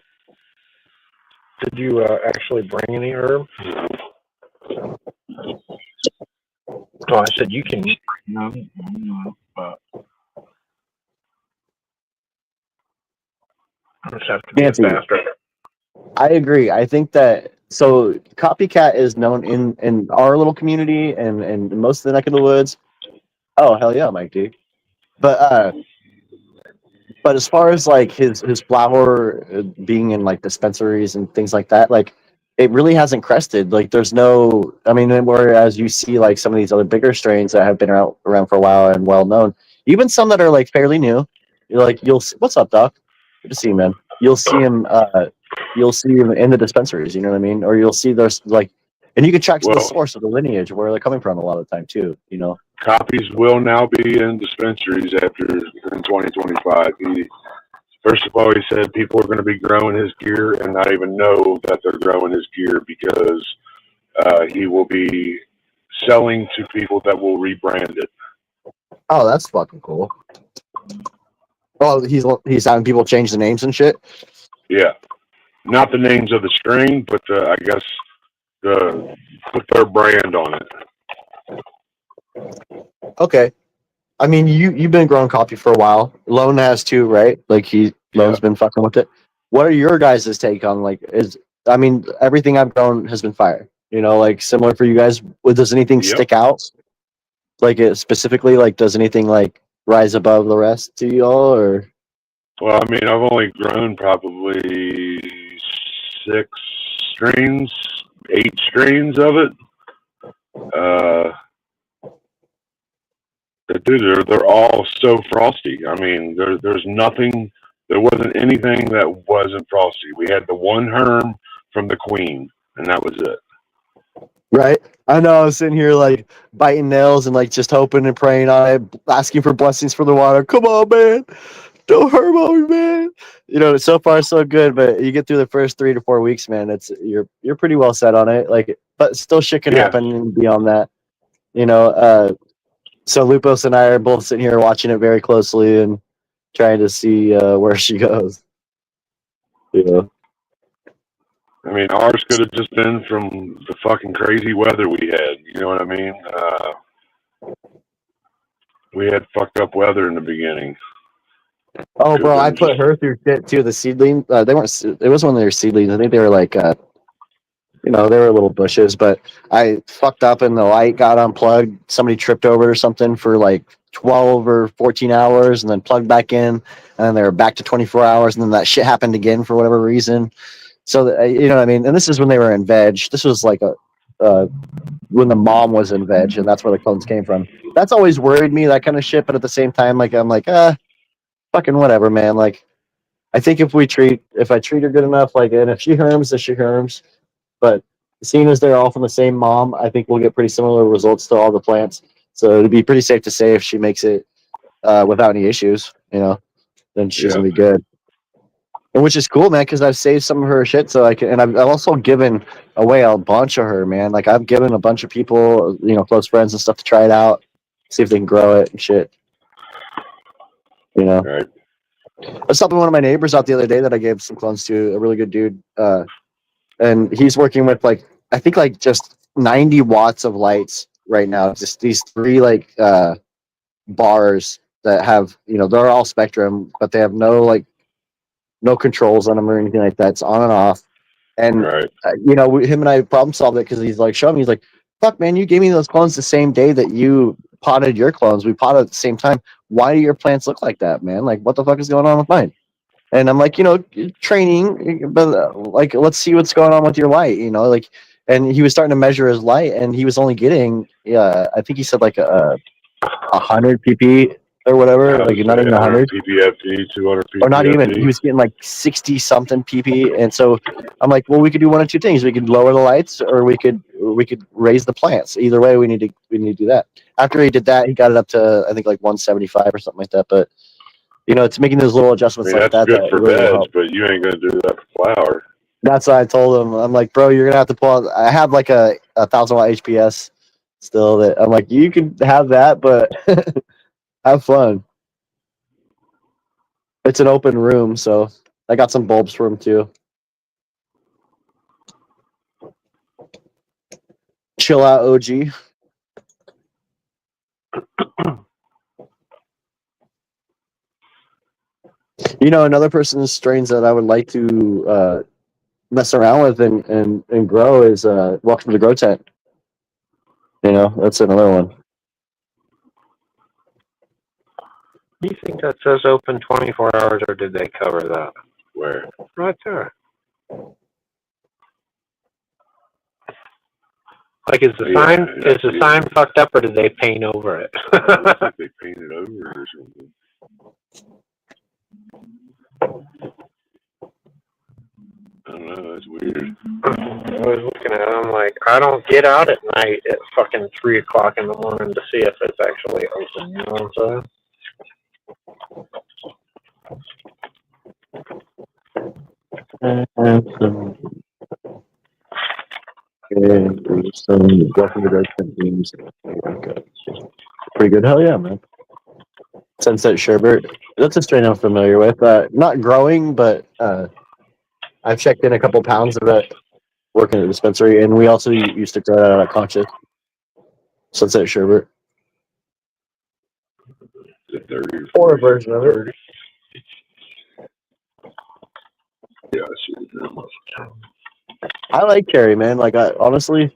Did you actually bring any herb? Oh, I said you can. No, but I just have to be Nancy. faster. I agree. I think that so Copycat is known in our little community and most of the neck of the woods. Oh hell yeah, Mike D. But as far as like his flower being in like dispensaries and things like that, like it really hasn't crested. Like there's no, I mean, whereas you see like some of these other bigger strains that have been around for a while and well known, even some that are like fairly new, you're like what's up, Doc? Good to see you, man. You'll see him in the dispensaries. You know what I mean? Or you'll see there's like, and you can track the source of the lineage where they're coming from a lot of the time too. You know. Copies will now be in dispensaries in 2025. First of all, he said people are going to be growing his gear and not even know that they're growing his gear because he will be selling to people that will rebrand it. Oh, that's fucking cool. Oh, he's having people change the names and shit. Yeah, not the names of the strain, but I guess put their brand on it. Okay. I mean, you've been growing coffee for a while. Lone has too, right? Like Lone's been fucking with it. What are your guys' take on like I mean, everything I've grown has been fire. You know, like similar for you guys. Does anything Yep. stick out? Like it specifically, like does anything like rise above the rest to y'all or Well, I mean, I've only grown probably 6 strains, 8 strains of it. Dude, they're all so frosty. I mean, there's nothing. There wasn't anything that wasn't frosty. We had the one herm from the Queen, and that was it. right? I know I was sitting here like biting nails and like just hoping and praying on it, asking for blessings for the water. Come on, man. Don't hurt on me, man. You know, so far so good, but you get through the first 3 to 4 weeks, man. It's you're pretty well set on it. Like, but still shit can Yeah. happen beyond that. You know, so Lupos and I are both sitting here watching it very closely and trying to see where she goes. You know. I mean, ours could have just been from the fucking crazy weather we had. You know what I mean? We had fucked up weather in the beginning. Oh, bro, I put her through shit too. The seedling, they weren't. It was one of their seedlings. I think they were like, you know, they were little bushes. But I fucked up and the light got unplugged. Somebody tripped over it or something for like 12 or 14 hours, and then plugged back in, and then they were back to 24 hours, and then that shit happened again for whatever reason. So you know what I mean. And this is when they were in veg. This was like when the mom was in veg, and that's where the clones came from. That's always worried me, that kind of shit. But at the same time, like I'm like, fucking whatever, man. Like, I think if I treat her good enough, like, and if she herms, then she herms. But seeing as they're all from the same mom, I think we'll get pretty similar results to all the plants. So it'd be pretty safe to say if she makes it without any issues, you know, then she's gonna be good. And which is cool, man, because I've saved some of her shit, so I can, and I've also given away a bunch of her, man. Like I've given a bunch of people, you know, close friends and stuff to try it out, see if they can grow it and shit. You know. Right. I was helping one of my neighbors out the other day that I gave some clones to, a really good dude. And he's working with like, I think like just 90 watts of lights right now. Just these 3 like bars that have, you know, they're all spectrum, but they have no controls on them or anything like that. It's on and off. And, Right. you know, him and I problem solved it because he's like, show me. He's like, fuck, man, you gave me those clones the same day that you potted your clones. We potted at the same time. Why do your plants look like that, man? Like, what the fuck is going on with mine? And I'm like, you know, training, but like, let's see what's going on with your light, you know, like, and he was starting to measure his light, and he was only getting, I think he said like 100 pp or whatever, like not even 100 ppft, 200 ppft, or not even. He was getting like 60 something pp, and so I'm like, well, we could do one of two things: we could lower the lights, or we could raise the plants. Either way, we need to do that. After he did that, he got it up to I think like 175 or something like that, but. You know, it's making those little adjustments like that's that. good that for really beds, help. but you ain't gonna do that for flower. That's what I told him. I'm like, bro, you're gonna have to pull out. I have like a 1,000-watt HPS still. That I'm like, you can have that, but have fun. It's an open room, so I got some bulbs for him too. Chill out, OG. You know, another person's strains that I would like to mess around with and grow is Welcome to the Grow Tent. You know, that's another one. Do you think that says open 24 hours, or did they cover that? Where? Right there. Like, is the sign fucked up, or did they paint over it? I think they painted over it or something. I don't know. That's weird. I was looking at it. I'm like, I don't get out at night at fucking 3 o'clock in the morning to see if it's actually open. You know what I'm saying? Some Welcome to the Grow Tent teams. Pretty good. Hell yeah, man. Sunset Sherbert. That's a strain I'm familiar with. Not growing, but I've checked in a couple pounds of it working at the dispensary, and we also used to grow that out of Conscious. Sunset Sherbert. The 30 or a version of it. Yeah, I see it very much. I like cherry, man. Like, honestly,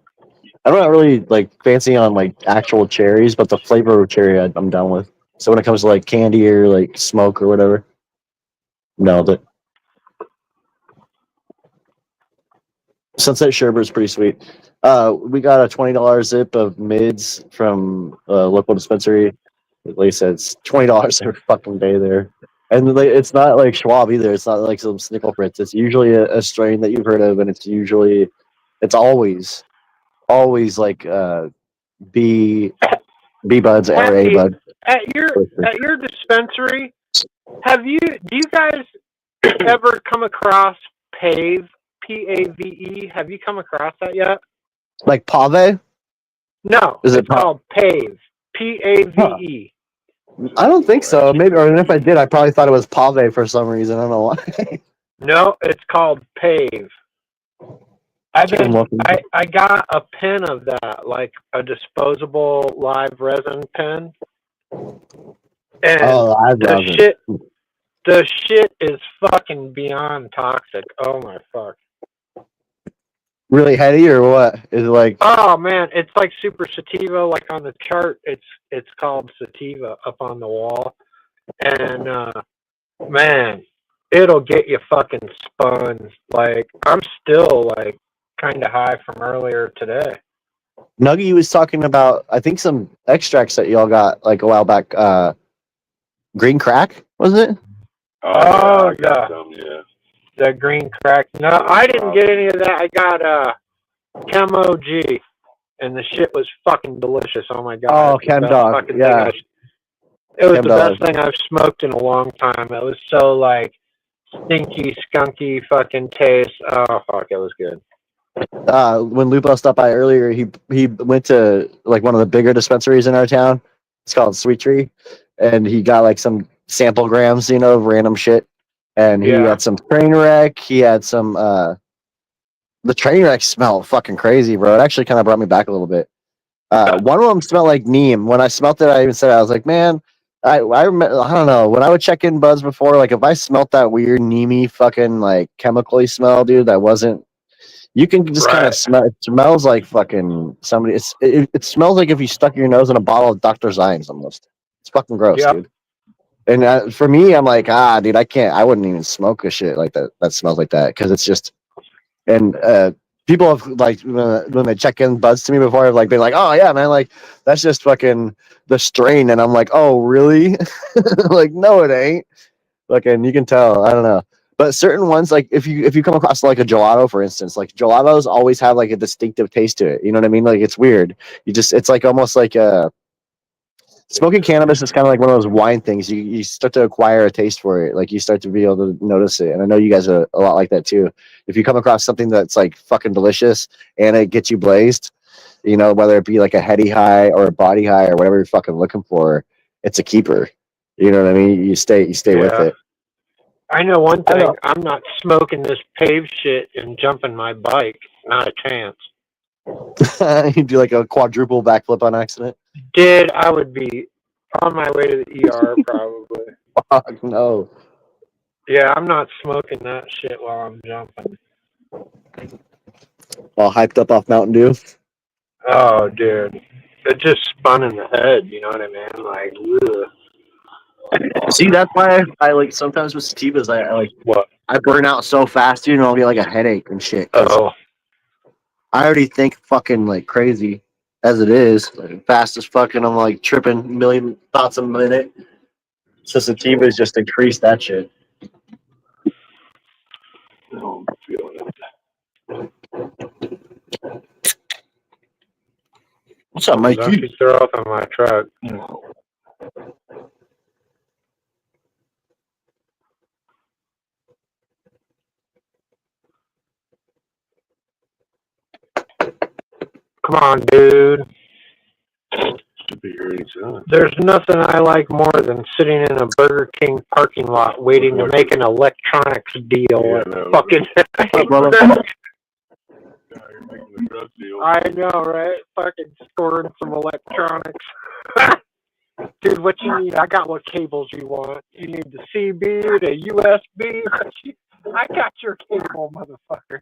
I'm not really like fancy on like actual cherries, but the flavor of cherry, I'm down with. So when it comes to like candy or like smoke or whatever, nailed it. Sunset Sherbet's pretty sweet. We got a $20 zip of mids from a local dispensary. Like I said, it's $20 every fucking day there. And like, it's not like Schwab either. It's not like some Snickle Fritz. It's usually a strain that you've heard of, and it's always like B buds or A Happy, bud. at your dispensary, do you guys ever come across PAVE? PAVE? Have you come across that yet? Like Pave? No, Is it it's called PAVE. PAVE. I don't think so. Maybe, or if I did, I probably thought it was Pave for some reason. I don't know why. No, it's called PAVE. I got a pen of that, like a disposable live resin pen. And the shit is fucking beyond toxic. Oh my fuck. Really heady or what? Is it like? Oh man, it's like super sativa. Like on the chart, it's called sativa up on the wall, and man, it'll get you fucking spun. Like I'm still like kind of high from earlier today. Nuggy was talking about, I think, some extracts that y'all got like a while back. Green crack, was it? Oh, I got some, yeah. The green crack. No, I didn't get any of that. I got Chem OG, and the shit was fucking delicious. Oh my god. Oh, Chem Dog. Yeah. It was the best thing I've smoked in a long time. It was so like stinky, skunky fucking taste. Oh fuck, it was good. When Lupo stopped by earlier, he went to like one of the bigger dispensaries in our town. It's called Sweet Tree, and he got like some sample grams, of random shit. And he had some train wreck. He had some. The train wreck smelled fucking crazy, bro. It actually kind of brought me back a little bit. One of them smelled like neem. When I smelt it, I even said, I was like, man, I don't know. When I would check in buds before, like if I smelt that weird neemy fucking like chemically smell, dude, that wasn't. You can just kind of smell. It smells like fucking somebody. It smells like if you stuck your nose in a bottle of Dr. Zines almost. It's fucking gross, dude. And for me, I'm like, dude, I can't. I wouldn't even smoke a shit like that. That smells like that because it's just. And people have like when they check in buds to me before, have like been like, oh yeah, man, like that's just fucking the strain. And I'm like, oh really? Like no, it ain't. Like, and you can tell. I don't know. But certain ones, like if you come across like a gelato, for instance, like gelatos always have like a distinctive taste to it. You know what I mean? Like it's weird. It's like almost like smoking cannabis is kind of like one of those wine things. You start to acquire a taste for it. Like you start to be able to notice it. And I know you guys are a lot like that too. If you come across something that's like fucking delicious and it gets you blazed, whether it be like a heady high or a body high or whatever you're fucking looking for, it's a keeper. You know what I mean? You stay with it. I know one thing. I'm not smoking this PAVE shit and jumping my bike. Not a chance. You do like a quadruple backflip on accident? Dude, I would be on my way to the ER probably. Fuck no. Yeah, I'm not smoking that shit while I'm jumping. All hyped up off Mountain Dew? Oh, dude. It just spun in the head, you know what I mean? Like, ugh. See, that's why I like sometimes with sativas, I like what I burn out so fast, dude, and I'll get like a headache and shit. I already think fucking like crazy as it is, like, fast as fucking. I'm like tripping a million thoughts a minute. So sativas just increase that shit. No, I'm feeling it. What's up, Mike? Don't you throw up on my truck. No. Come on, dude. Should be here anytime. There's nothing I like more than sitting in a Burger King parking lot waiting to make an electronics deal. Yeah, Fucking. I know, right? Fucking scoring some electronics. Dude, what you need? I got what cables you want. You need the CB, the USB. I got your cable, motherfucker.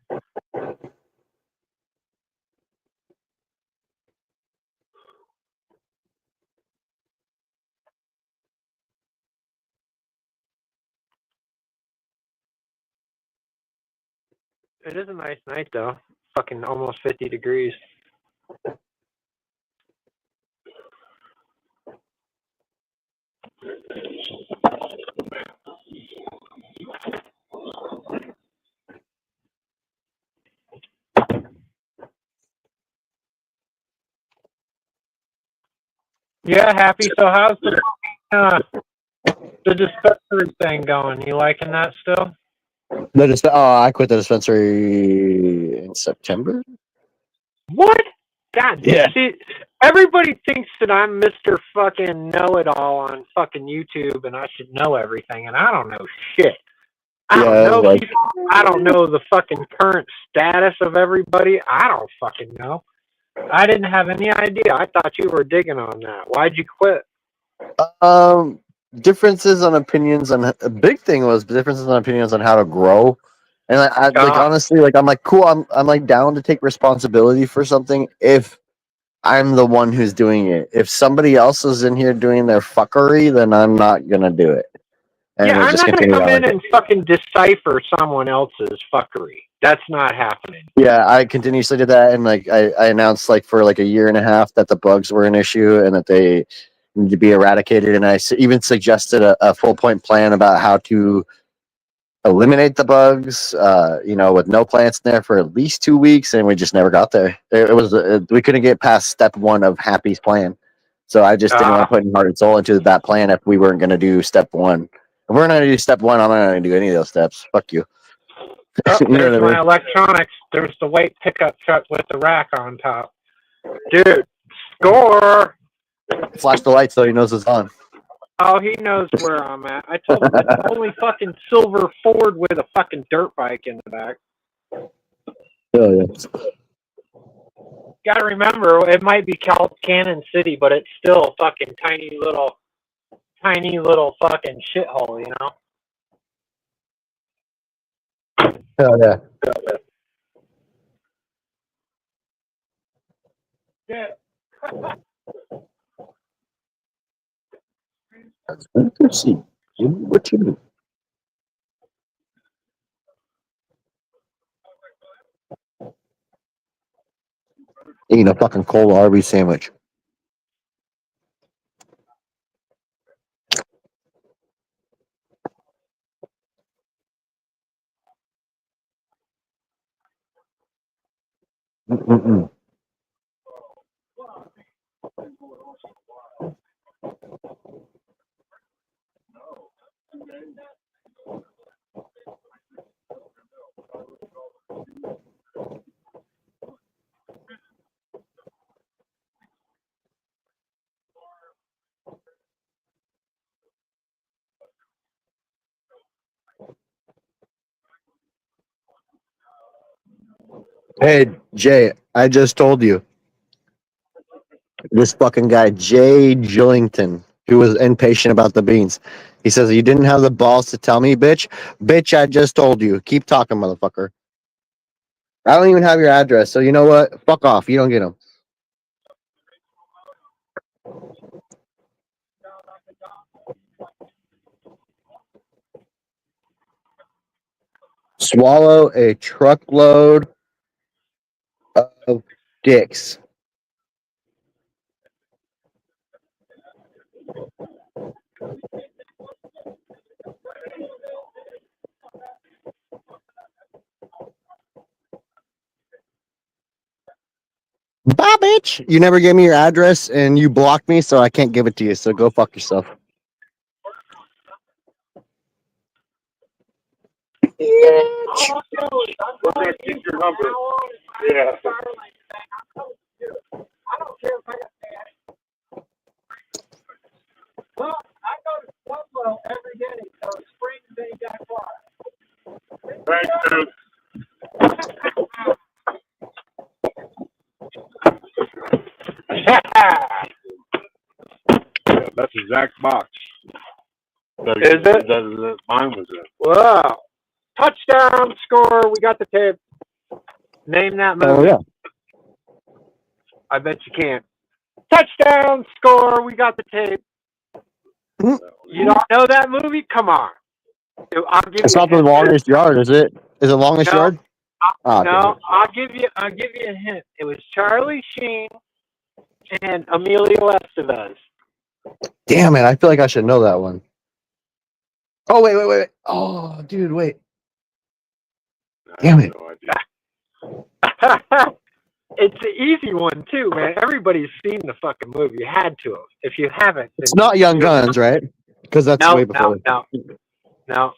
It is a nice night, though. Fucking almost 50 degrees. Yeah, happy. So how's the dispensary thing going? You liking that still? I quit the dispensary in September. What? God, Yeah. see, everybody thinks that I'm Mr. fucking know-it-all on fucking YouTube and I should know everything, and I don't know shit. I don't know like- people. I don't know the fucking current status of everybody. I don't fucking know. I didn't have any idea. I thought you were digging on that. Why'd you quit? Differences on opinions on a big thing was differences on opinions on how to grow, and like honestly, like I'm like cool. I'm like down to take responsibility for something if I'm the one who's doing it. If somebody else is in here doing their fuckery, then I'm not gonna do it. And Yeah, we'll I'm just not gonna continue come on in like and fucking decipher someone else's fuckery. That's not happening. Yeah, I continuously did that, and like I announced like for like a year and a half that the bugs were an issue and that they need to be eradicated, and I even suggested a full point plan about how to eliminate the bugs. With no plants in there for at least 2 weeks, and we just never got there. We couldn't get past step one of Happy's plan, so I just didn't want to put any heart and soul into that plan if we weren't going to do step one. If we're not going to do step one, I'm not going to do any of those steps. Fuck you. Oh, You know there's what I my electronics. There's the white pickup truck with the rack on top. Dude, score! Flash the light so he knows it's on. Oh, he knows where I'm at. I told him it's only fucking silver Ford with a fucking dirt bike in the back. Oh, yeah. Gotta remember, it might be Cannon City, but it's still a fucking tiny little fucking shithole, you know? Hell yeah. Yeah. That's interesting. What you mean? Eating a fucking cold Arby's sandwich. Mm-mm-mm. Hey, Jay, I just told you. This fucking guy, Jay Gillington, who was impatient about the beans. He says, you didn't have the balls to tell me, bitch. Bitch, I just told you. Keep talking, motherfucker. I don't even have your address, so you know what? Fuck off. You don't get them. Swallow a truckload of dicks. Bye, bitch. You never gave me your address and you blocked me, so I can't give it to you. So go fuck yourself. Yeah. Well, I go to Buffalo every day, so spring they got quiet. Thanks, dude. Yeah, that's the exact box. Is it? That mine was in. Wow. Touchdown, score, we got the tape. Name that movie. Oh yeah. I bet you can't. Touchdown, score, we got the tape. You don't know that movie? Come on. I'll give It's you not a the hint. longest yard, is it? Is it longest No. yard? Ah, damn No, it. I'll give you a hint. It was Charlie Sheen and Emilio Estevez. Damn it! I feel like I should know that one. Oh wait. Oh, dude, wait. Damn it. No idea. It's an easy one too, man. Everybody's seen the fucking movie. You had to have. If you haven't, It's not Young Guns, right? Because that's way before. No.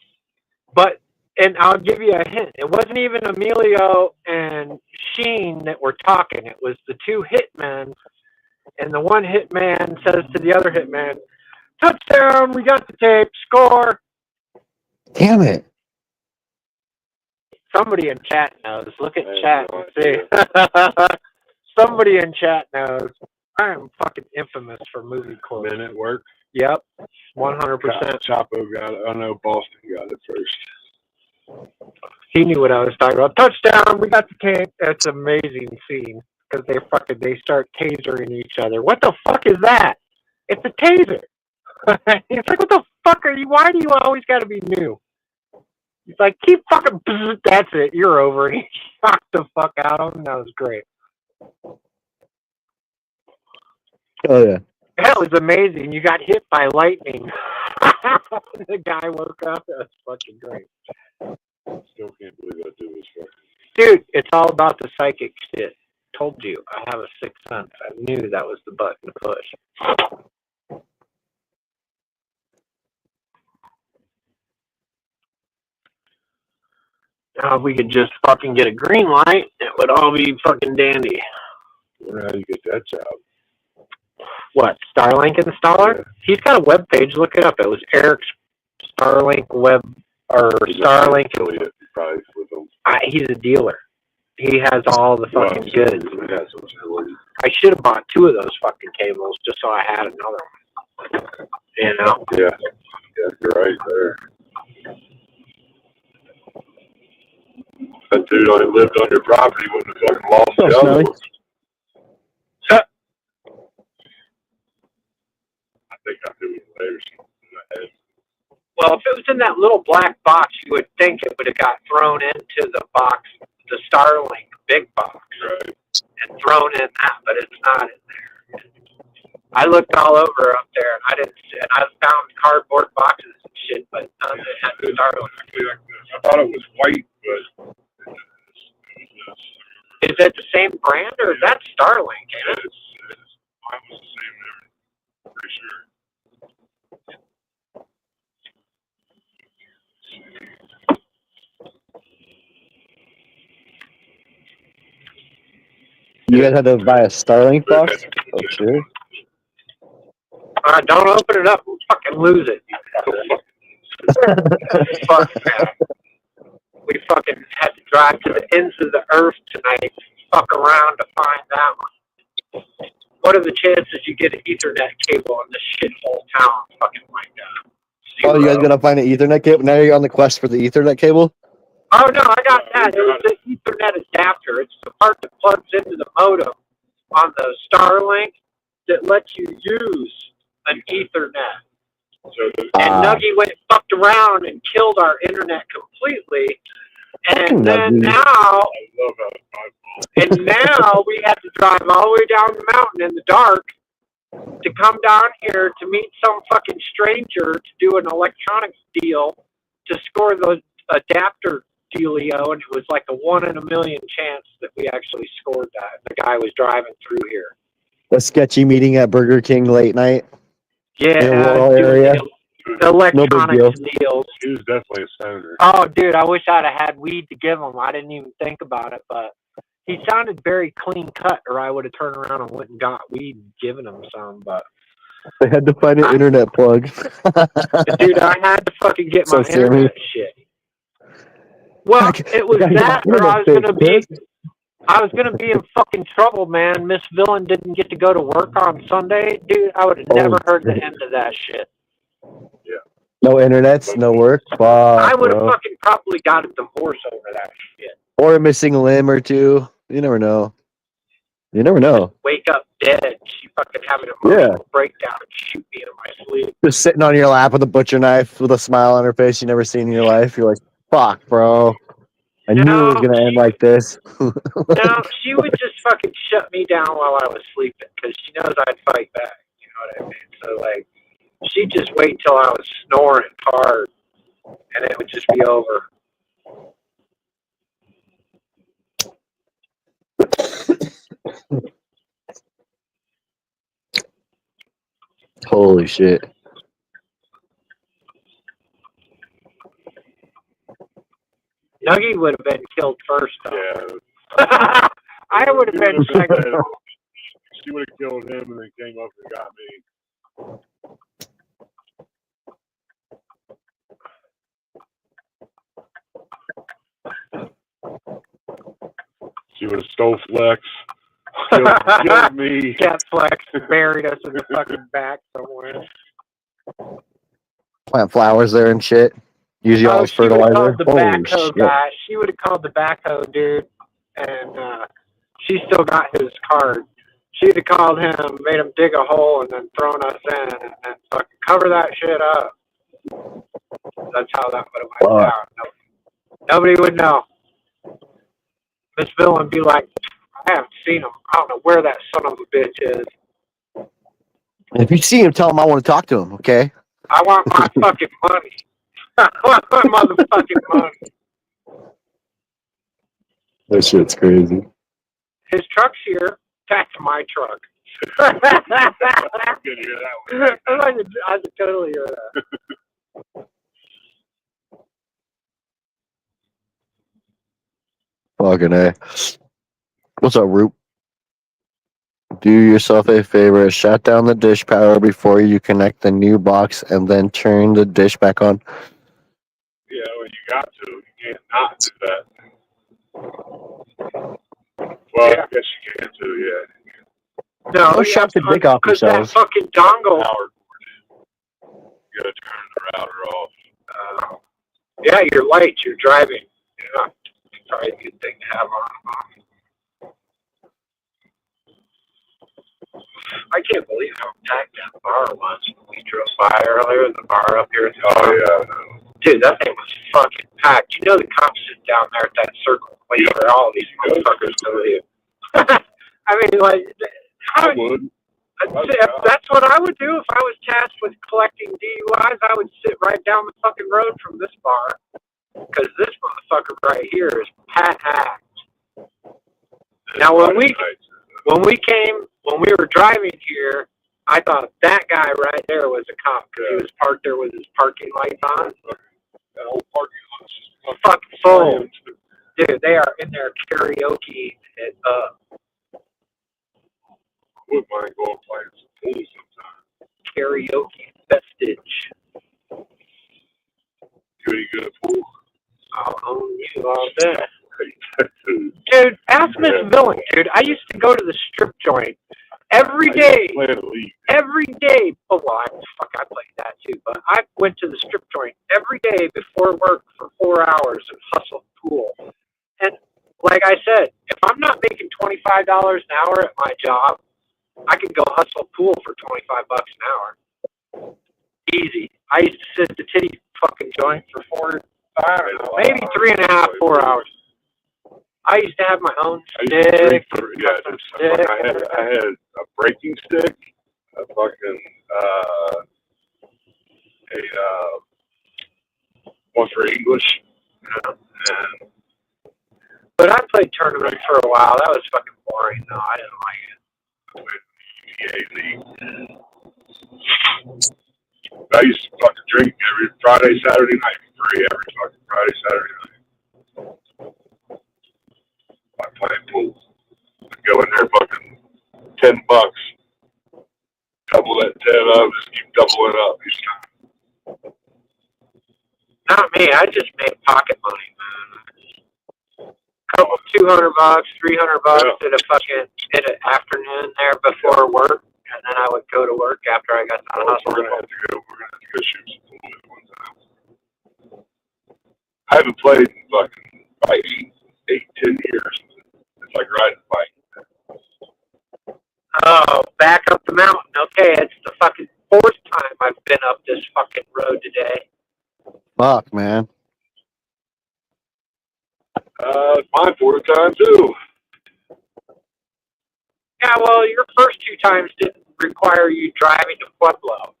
But and I'll give you a hint. It wasn't even Emilio and Sheen that were talking. It was the two hitmen, and the one hitman says to the other hitman, "Touchdown! We got the tape. Score!" Damn it. Somebody in chat knows. Look at I have chat no and see. Somebody in chat knows. I am fucking infamous for movie quotes. Minute work. Yep, 100%. Chapo got it. I know Boston got it first. He knew what I was talking about. Touchdown! We got the tape. That's an amazing scene because they start tasering each other. What the fuck is that? It's a taser. It's like, what the fuck are you? Why do you always got to be new? He's like, keep fucking. That's it. You're over. He shocked the fuck out of him. That was great. Oh yeah. That was amazing. You got hit by lightning. The guy woke up. That was fucking great. Still can't believe I do this fucking. Dude, it's all about the psychic shit. Told you, I have a sixth sense. I knew that was the button to push. Now, if we could just fucking get a green light, it would all be fucking dandy. I wonder how you get that job. What, Starlink installer? Yeah. He's got a web page. Look it up. It was Eric's Starlink web, or Starlink. Affiliate, probably with them. He's a dealer. He has all the fucking goods. He has some affiliate. I should have bought 2 of those fucking cables just so I had another one. You know? Yeah, you're right there. That dude only lived on your property, wouldn't have fucking lost the other Smelly. one. I think I knew it later. Well, if it was in that little black box, you would think it would have got thrown into the box, the Starlink big box, Right. and thrown in that, but it's not in there. I looked all over up there, and I didn't see it. I found cardboard boxes and shit, but none of it had the Starlink. I thought it was white, but Is that the same brand, or is that Starlink? Ain't it? mine was the same and everything, pretty sure. You guys had to buy a Starlink box? Oh, sure. Don't open it up. We'll fucking lose it. Fuck, man. We fucking had to drive to the ends of the earth tonight, fuck around to find that one. What are the chances you get an Ethernet cable in this shithole town? Fucking like that. Oh, you guys gotta find an Ethernet cable? Now you're on the quest for the Ethernet cable? Oh, no, I got that. It was the Ethernet adapter. It's the part that plugs into the modem on the Starlink that lets you use an Ethernet. So And Nuggy went fucked around and killed our internet completely. And then Nuggy. now, I love how now we have to drive all the way down the mountain in the dark to come down here to meet some fucking stranger to do an electronics deal to score the adapter dealio, and it was like a 1 in a million chance that we actually scored that. The guy was driving through here. A sketchy meeting at Burger King late night. Yeah, In a rural doing area. the electronics deals. he was definitely a stoner. Oh, dude, I wish I'd have had weed to give him. I didn't even think about it, but he sounded very clean cut, or I would have turned around and went and got weed and given him some. But They had to find an internet plug. dude, I had to fucking get So my serious. internet shit. Well, it was that, or I was gonna be in fucking trouble, man. Miss Villain didn't get to go to work on Sunday, dude. I would have never heard the end of that shit. Yeah. No internets, no work. Fuck, I would have bro. fucking probably got a divorce over that shit. Or a missing limb or two. You never know. You never know. Wake up dead. She fucking have an Yeah. emotional breakdown and shoot me in my sleep. Just sitting on your lap with a butcher knife with a smile on her face you never seen in your life. You're like, fuck, bro. I knew it was No, gonna end like this. No, she would just fucking shut me down while I was sleeping because she knows I'd fight back. You know what I mean? So, like, she'd just wait till I was snoring hard and it would just be over. Holy shit. Nuggie would have been killed first, though. Yeah. I would have been second. She would have killed him and then came up and got me. She would have stole Flex, killed me. Cat Flex buried us in the fucking back somewhere. Plant flowers there and shit. Use you all as she would have fertilizer. called the Holy backhoe shit. guy. She would have called the backhoe dude, and she still got his card. She'd have called him, made him dig a hole, and then thrown us in, and then fucking cover that shit up. That's how that would have went down. Nobody would know. Miss Villain would be like, I haven't seen him. I don't know where that son of a bitch is. If you see him, tell him I want to talk to him, okay? I want my fucking money. I want my motherfucking money. That shit's crazy. His truck's here. That's my truck. I could hear that one. I could totally hear that. Fucking A. What's up, Roop? Do yourself a favor. Shut down the dish power before you connect the new box and then turn the dish back on. Yeah, well, you got to. You can't not do that. Well, Yeah. I guess you can too, yeah. No, Go shut the dick off because that yourselves. fucking dongle. Power cord. You gotta turn the router off. Yeah, your lights, you're driving. Yeah, it's probably a good thing to have on. I can't believe how packed that bar was when we drove by earlier. The bar up here. Oh, yeah. Dude, that thing was fucking packed. You know the cops sit down there at that circle place where all these motherfuckers go to. I mean, like, I would. that's what I would do if I was tasked with collecting DUIs. I would sit right down the fucking road from this bar because this motherfucker right here is packed. Now, when we were driving here, I thought that guy right there was a cop because he was parked there with his parking lights on. That whole parking lot's Fucking full. Dude, they are in there karaoke it up. I wouldn't mind going playing some pool sometime. Karaoke vestige. You any good at pool? I'll own you all day. Dude, Dude, ask Miss Villain, dude. I used to go to the strip joint every day. Play in the league. Every day. Oh, well, I played that too, but I went to the strip joint every day before work for 4 hours and hustled pool. And like I said, if I'm not making $25 an hour at my job, I can go hustle pool for $25 an hour. Easy. I used to sit at the titty fucking joint for maybe 3.5, 4 hours. I used to have my own I used to drink stick. for, stick. I had a breaking stick, a fucking, one for English, and But I played tournaments for a while. That was fucking boring, though. I didn't like it. UVA league. I used to fucking drink every Friday, Saturday night for free, every fucking Friday, Saturday night. I playing pool. I'd go in there fucking $10. Double that 10 up, just keep doubling up each time. Not me. I just made pocket money, man. Couple $200, $300 in an afternoon there before work, and then I would go to work after I got done hustling. We're gonna have to go shoot some pool one time. I haven't played in fucking like 10 years. It's like riding a bike. Oh, back up the mountain. Okay, it's the fucking fourth time I've been up this fucking road today. Fuck, man. It's my fourth time too. Yeah, well, your first two times didn't require you driving to Pueblo.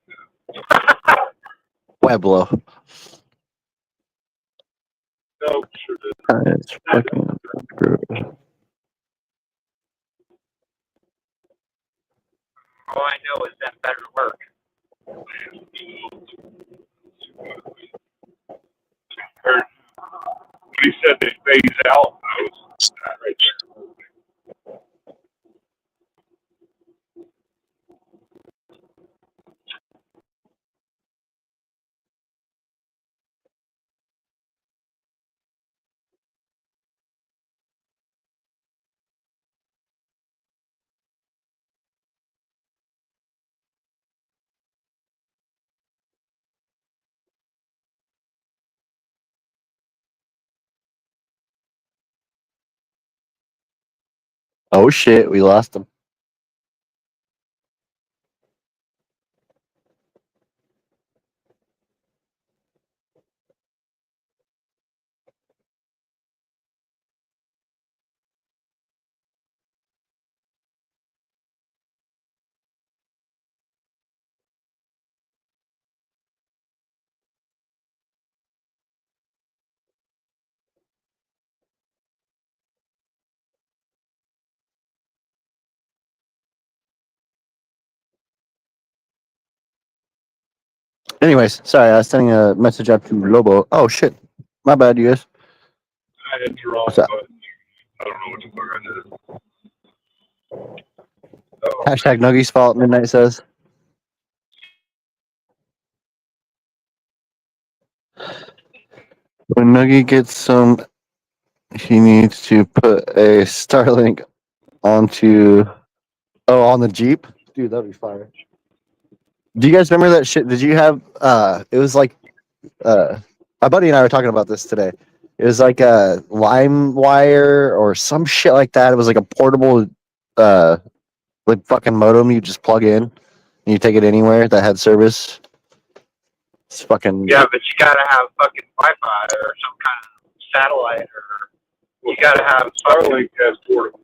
Pueblo. No, sure did. It's fucking good. All I know is that better work. When he said they phase out, I was right there. Oh shit, we lost him. Anyways, sorry, I was sending a message out to Lobo. Oh shit. My bad, you guys. I hit the wrong What's up? button. I don't know what the fuck I did. Oh, Hashtag Nuggy's fault, Midnight says. When Nuggy gets some, he needs to put a Starlink onto, on the Jeep. Dude, that'd be fire. Do you guys remember that shit? Did you have, it was like, my buddy and I were talking about this today. It was like a Lime Wire or some shit like that. It was like a portable, like fucking modem you just plug in and you take it anywhere that had service. It's fucking Yeah, but you gotta have fucking Wi-Fi or some kind of satellite, or you gotta have fucking. Starlink has portable.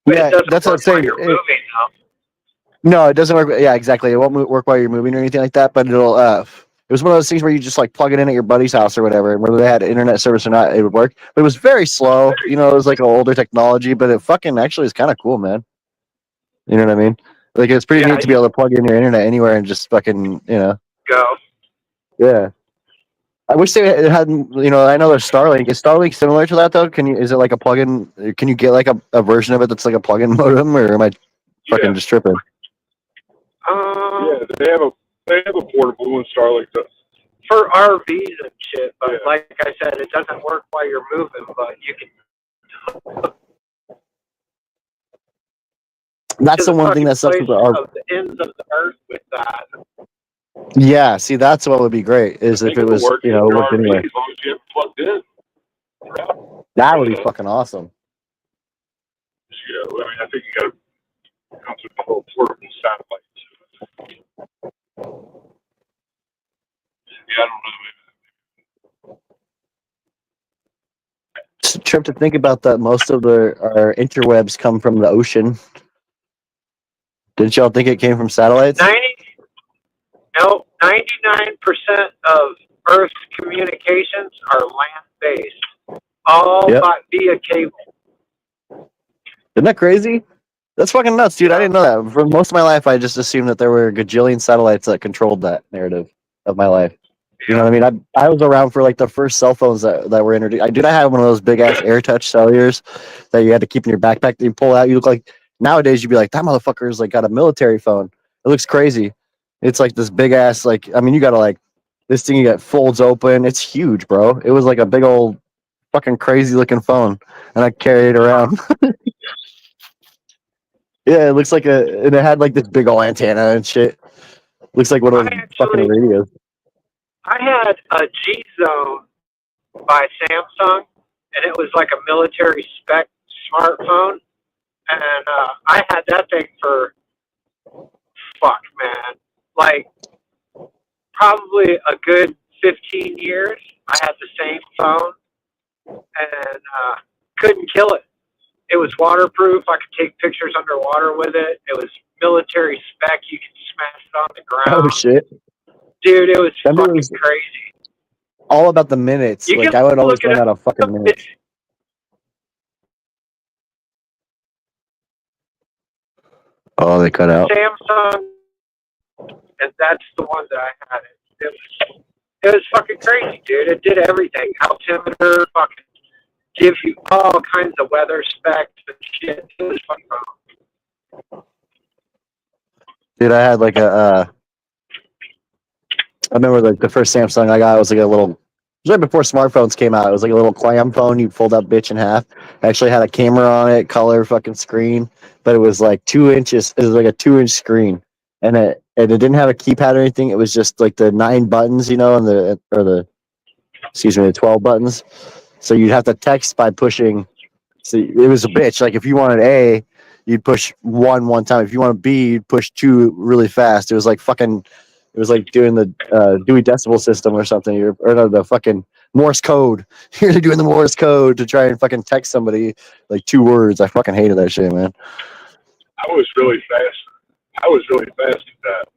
But yeah. it doesn't That's what I'm work while saying. you're moving, though. No, it doesn't work. Yeah, exactly. It won't work while you're moving or anything like that. But it'll. It was one of those things where you just like plug it in at your buddy's house or whatever, and whether they had internet service or not, it would work. But it was very slow. You know, it was like an older technology, but it fucking actually is kind of cool, man. You know what I mean? Like it's pretty Yeah, neat to be able to plug in your internet anywhere and just fucking, Go. yeah. I wish they had, I know there's Starlink. Is Starlink similar to that though? Is it like a plug-in? Can you get like a version of it that's like a plug-in modem, or am I fucking Yeah, just tripping? yeah, they have a portable and Starlink does. For RVs and shit, but Yeah. like I said, it doesn't work while you're moving, but you can. That's the one thing that sucks place with the RV. of the ends of the earth with that. Yeah, see, that's what would be great is I if think it was, works in it your worked RV anywhere. as long as you have it plugged in. That would be fucking awesome. Yeah, I mean, I think you got to come to a little portable satellite. Yeah, I don't know. It's a trip to think about that. Most of our interwebs come from the ocean. Didn't y'all think it came from satellites? 99% of Earth's communications are land-based, all Yep. via cable. Isn't that crazy? That's fucking nuts, dude. I didn't know that. For most of my life, I just assumed that there were a gajillion satellites that controlled that narrative of my life. You know what I mean? I was around for like the first cell phones that were introduced. I had one of those big ass AirTouch cellulars that you had to keep in your backpack. You pull out, you look like nowadays you'd be like, that motherfucker's like got a military phone. It looks crazy. It's like this big ass, like, I mean, you gotta like this thing you got folds open. It's huge, bro. It was like a big old fucking crazy looking phone, and I carried it around. Yeah, it looks like and it had like this big old antenna and shit. Looks like one of those fucking radios. I had a G Zone by Samsung, and it was like a military spec smartphone. And I had that thing for, fuck, man, like probably a good 15 years. I had the same phone and couldn't kill it. It was waterproof. I could take pictures underwater with it. It was military spec. You could smash it on the ground. Oh shit! Dude, it was That fucking was crazy. all about the minutes. You Like can I would always look it run out of fucking up. minutes. Oh, they cut out. Samsung, and that's the one that I had. It was fucking crazy, dude. It did everything. Altimeter, fucking give you all kinds of weather specs and shit. It was fucking wrong. Dude, I had like I remember like the first Samsung I got was like a little. It was right before smartphones came out. It was like a little clam phone. You'd fold that bitch in half. It actually had a camera on it, color fucking screen, but it was like 2 inches. It was like a 2-inch screen, and it didn't have a keypad or anything. It was just like the 9 buttons, you know, and the 12 buttons. So you'd have to text by pushing. So it was a bitch. Like if you wanted A, you'd push one time. If you wanted B, you'd push 2 really fast. It was like fucking. It was like doing the Dewey Decimal System or something, or no, the fucking Morse code. You're doing the Morse code to try and fucking text somebody like 2 words. I fucking hated that shit, man. I was really fast. I was really fast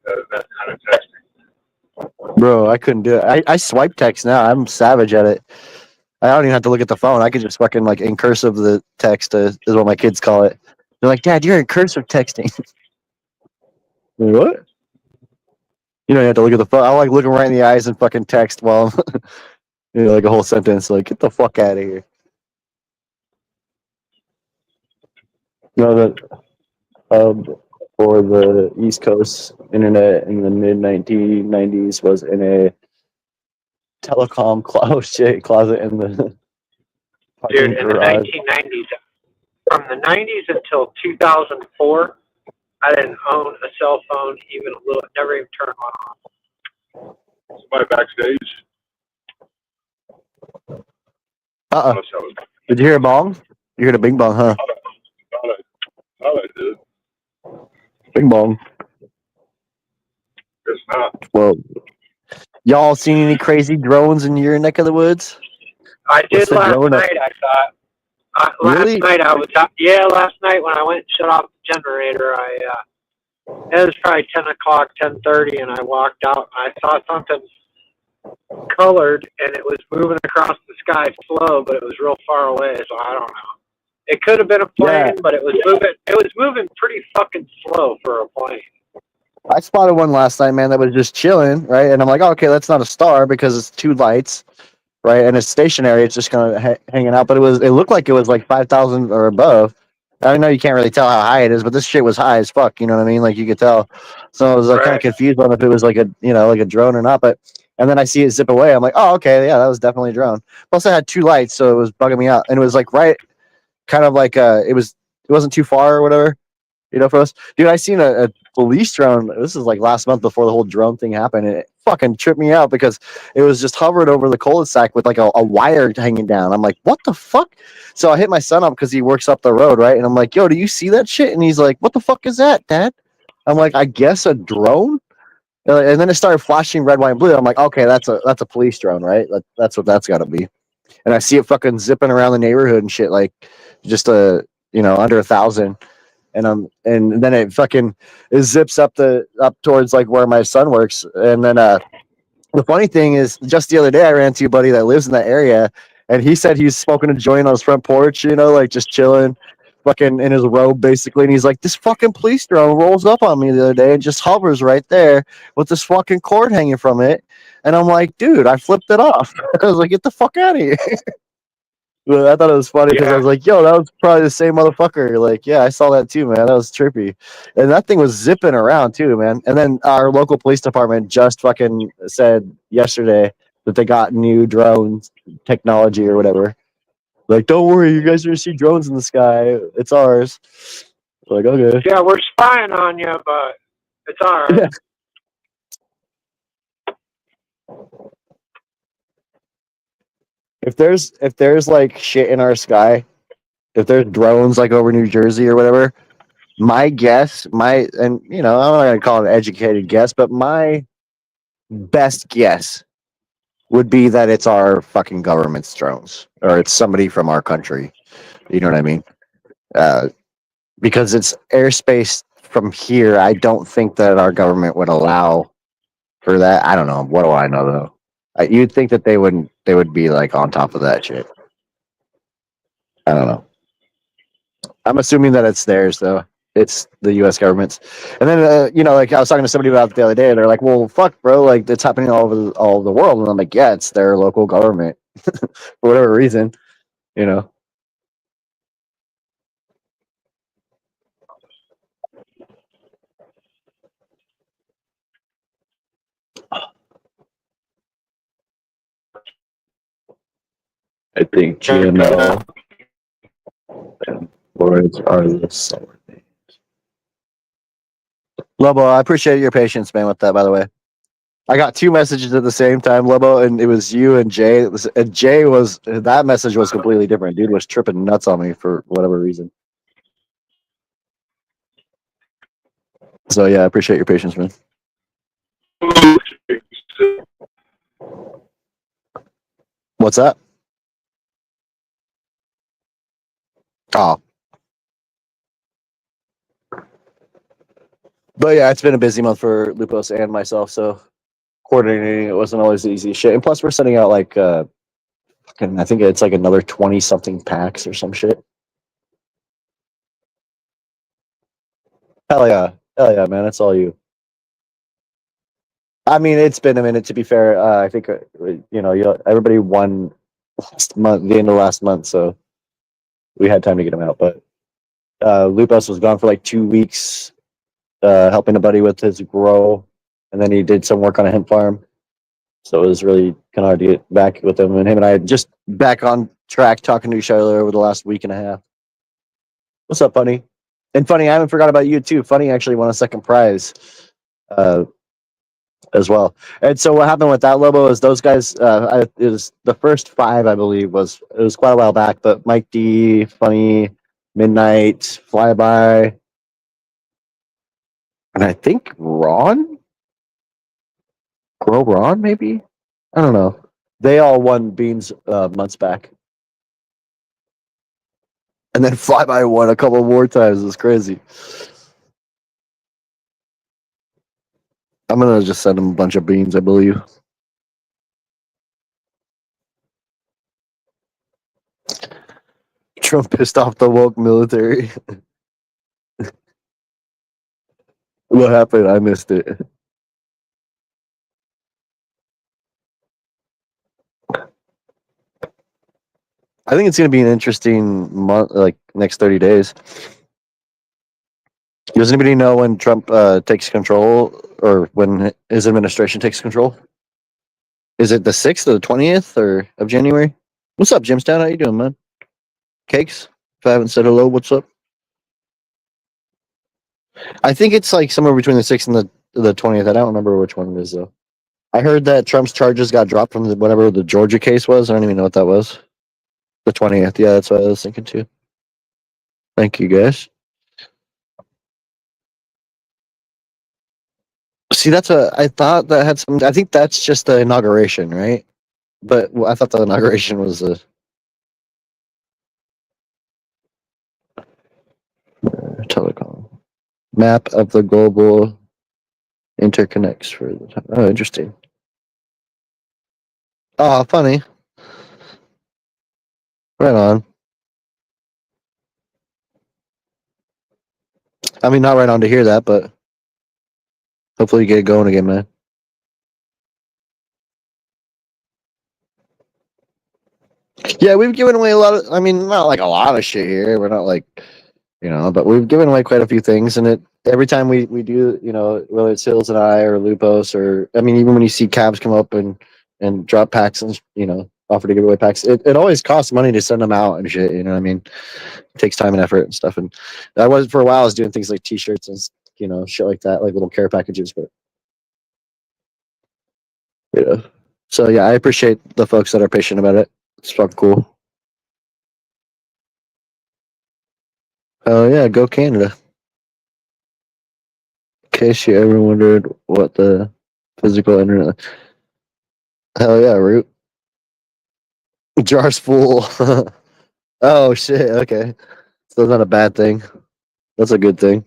at that kind of texting. Bro, I couldn't do it. I swipe text now. I'm savage at it. I don't even have to look at the phone. I could just fucking like in cursive the text is what my kids call it. They're like, Dad, you're in cursive texting. What? You don't have to look at the phone. I like looking right in the eyes and fucking text while I'm like a whole sentence. Like, get the fuck out of here. The for the East Coast internet in the mid 1990s was in a telecom closet in the Dude, parking in the garage. 1990s, from the 90s until 2004, I didn't own a cell phone even a little. Never even turned one on. Somebody backstage. Uh-uh. Did you hear a bong? You heard a bing bong, huh? Thought I did. Bing bong. Guess not. Well, y'all seen any crazy drones in your neck of the woods? I did What's the last drone up? night, I thought. Really? Last night I was out. Yeah, last night when I went and shut off the generator, it was probably 10 o'clock, 10:30, and I walked out and I saw something colored and it was moving across the sky slow, but it was real far away, so I don't know. It could have been a plane, Yeah. but it was moving pretty fucking slow for a plane. I spotted one last night, man, that was just chilling, right? And I'm like, oh, okay, that's not a star because it's 2 lights, right? And it's stationary. It's just kind of hanging out. But it looked like it was like 5,000 or above. I know you can't really tell how high it is, but this shit was high as fuck. You know what I mean? Like you could tell. So I was like kind of Right. confused on if it was like a drone or not. But and then I see it zip away. I'm like, oh, okay, yeah, that was definitely a drone. Plus, I had 2 lights, so it was bugging me out. And it was like right, kind of like it wasn't too far or whatever. For us, dude, I seen a police drone. This is like last month before the whole drone thing happened, and it fucking tripped me out because it was just hovered over the cul-de-sac with like a wire hanging down. I'm like, what the fuck? So I hit my son up because he works up the road, right? And I'm like, yo, do you see that shit? And he's like, what the fuck is that, Dad? I'm like, I guess a drone. And then it started flashing red, white, and blue. I'm like, okay, that's a police drone, right? That's what that's got to be. And I see it fucking zipping around the neighborhood and shit, like just under 1,000. And then it zips up towards like where my son works. And then the funny thing is, just the other day I ran into a buddy that lives in that area, and he said he's smoking a joint on his front porch, like just chilling, fucking in his robe basically. And he's like, this fucking police drone rolls up on me the other day and just hovers right there with this fucking cord hanging from it. And I'm like, dude, I flipped it off. I was like, get the fuck out of here. But I thought it was funny because I was like, yo, that was probably the same motherfucker. Like, yeah, I saw that too, man. That was trippy. And that thing was zipping around too, man. And then our local police department just fucking said yesterday that they got new drone technology or whatever. Like, don't worry, you guys are going to see drones in the sky. It's ours. Like, okay. Yeah, we're spying on you, but it's ours. Yeah. if there's like shit in our sky, if there's drones like over New Jersey or whatever, my guess, and I'm not gonna call it an educated guess, but my best guess would be that it's our fucking government's drones or it's somebody from our country. You know what I mean? Because it's airspace from here. I don't think that our government would allow for that. I don't know. What do I know though? You'd think that they would be like on top of that shit. I don't know. I'm assuming that it's theirs though. It's the U.S. government's. And then like I was talking to somebody about it the other day. They're like, "Well, fuck, bro. Like it's happening all over all the world." And I'm like, "Yeah, it's their local government for whatever reason." You know. I think GML and Lawrence are the solar names. Lobo, I appreciate your patience, man, with that, by the way. I got two messages at the same time, Lobo, and it was you and Jay. And that message was completely different. Dude was tripping nuts on me for whatever reason. So yeah, I appreciate your patience, man. What's that? Oh. But yeah, it's been a busy month for Lupos and myself, so coordinating it wasn't always the easiest shit. And plus we're sending out like I think it's like another 20 something packs or some shit. Hell yeah, man, it's all you. I mean, it's been a minute. To be fair, I think everybody won last month, the end of last month, so we had time to get them out. But Lupus was gone for like 2 weeks, helping a buddy with his grow, and then he did some work on a hemp farm. So it was really kind of hard to get back with him. And him and I just back on track talking to each other over the last week and a half. What's up, Funny? And Funny, I haven't forgot about you too. Funny actually won a second prize as well. And so what happened with that, Lobo, is those guys, it was the first 5, I believe, it was quite a while back, but Mike D, Funny, Midnight, Flyby, and I think Ron? Grow Ron, maybe? I don't know. They all won beans months back. And then Flyby won a couple more times. It was crazy. I'm going to just send him a bunch of beans, I believe. Trump pissed off the woke military. What happened? I missed it. I think it's going to be an interesting month, like next 30 days. Does anybody know when Trump takes control or when his administration takes control? Is it the 6th or the 20th or of January? What's up, Jimstown? How you doing, man? Cakes? If I haven't said hello, what's up? I think it's like somewhere between the 6th and the 20th. I don't remember which one it is, though. I heard that Trump's charges got dropped from whatever the Georgia case was. I don't even know what that was. The 20th. Yeah, that's what I was thinking, too. Thank you, guys. See, that's I thought that had some. I think that's just the inauguration, right? But I thought the inauguration was a telecom map of the global interconnects for the time. Oh, interesting. Oh, funny. Right on. I mean, not right on to hear that, but hopefully you get it going again, man. Yeah, we've given away a lot of. I mean, not like a lot of shit here. We're not like, but we've given away quite a few things, and every time we do, whether it's Hills and I or Lupos or I mean, even when you see cabs come up and drop packs and offer to give away packs, it always costs money to send them out and shit. You know what I mean? It takes time and effort and stuff. And I was for a while. I was doing things like T-shirts and shit like that, like little care packages. But so yeah, I appreciate the folks that are patient about it. It's fucking cool. Oh yeah, go Canada. In case you ever wondered what the physical internet. Hell yeah, Root. Jar's full. Oh shit. Okay, so that's not a bad thing. That's a good thing.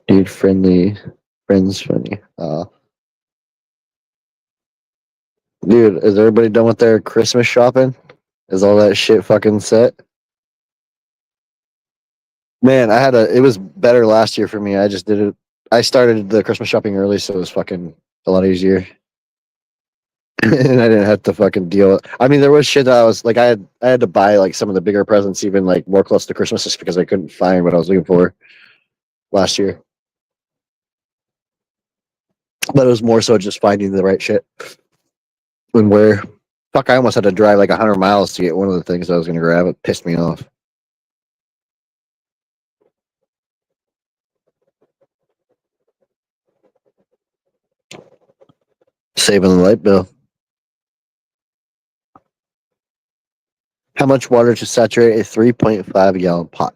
Dude, friendly, friends, funny. Dude, is everybody done with their Christmas shopping? Is all that shit fucking set? Man, it was better last year for me. I just did it. I started the Christmas shopping early, so it was fucking a lot easier. And I didn't have to fucking deal. I mean, there was shit that I was like, I had to buy like some of the bigger presents, even like more close to Christmas, just because I couldn't find what I was looking for last year. But it was more so just finding the right shit and where. Fuck, I almost had to drive like 100 miles to get one of the things I was gonna grab. It pissed me off. Saving the light bill. How much water to saturate a 3.5 gallon pot?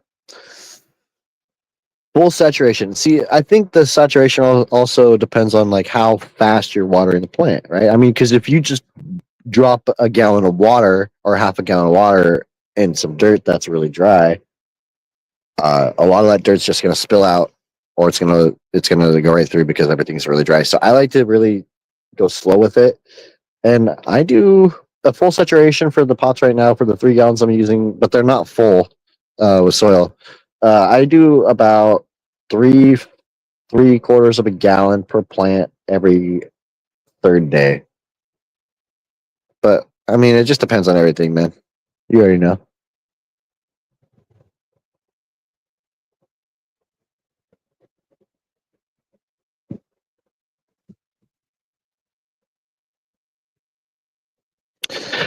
Full saturation. See, I think the saturation also depends on like how fast you're watering the plant, right? I mean, because if you just drop a gallon of water or half a gallon of water in some dirt that's really dry, a lot of that dirt's just gonna spill out, or it's gonna go right through because everything's really dry. So I like to really go slow with it, and I do a full saturation for the pots right now for the 3 gallons I'm using, but they're not full with soil. I do about three quarters of a gallon per plant every third day. But I mean, it just depends on everything, man. You already know.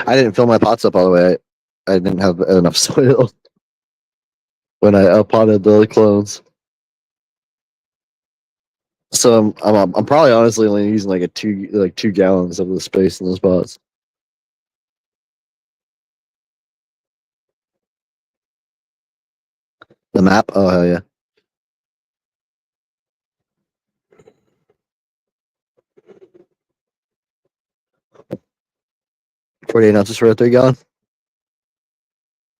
I didn't fill my pots up all the way. I didn't have enough soil when I potted the clones. So I'm probably honestly only using like 2 gallons of the space in those pots. The map? Oh hell yeah. 48 ounces for a 3 gallon?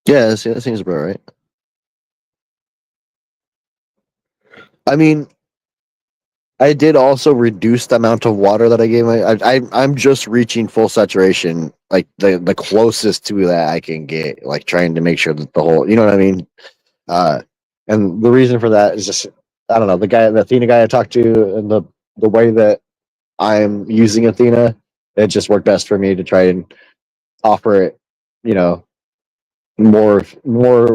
Yeah, that seems about right. I mean, I did also reduce the amount of water that I gave I'm just reaching full saturation, like the closest to that I can get, like trying to make sure that the whole, you know what I mean? Uh, and the reason for that is just, I don't know, the Athena guy I talked to, and the way that I'm using Athena, it just worked best for me to try and offer it, you know, more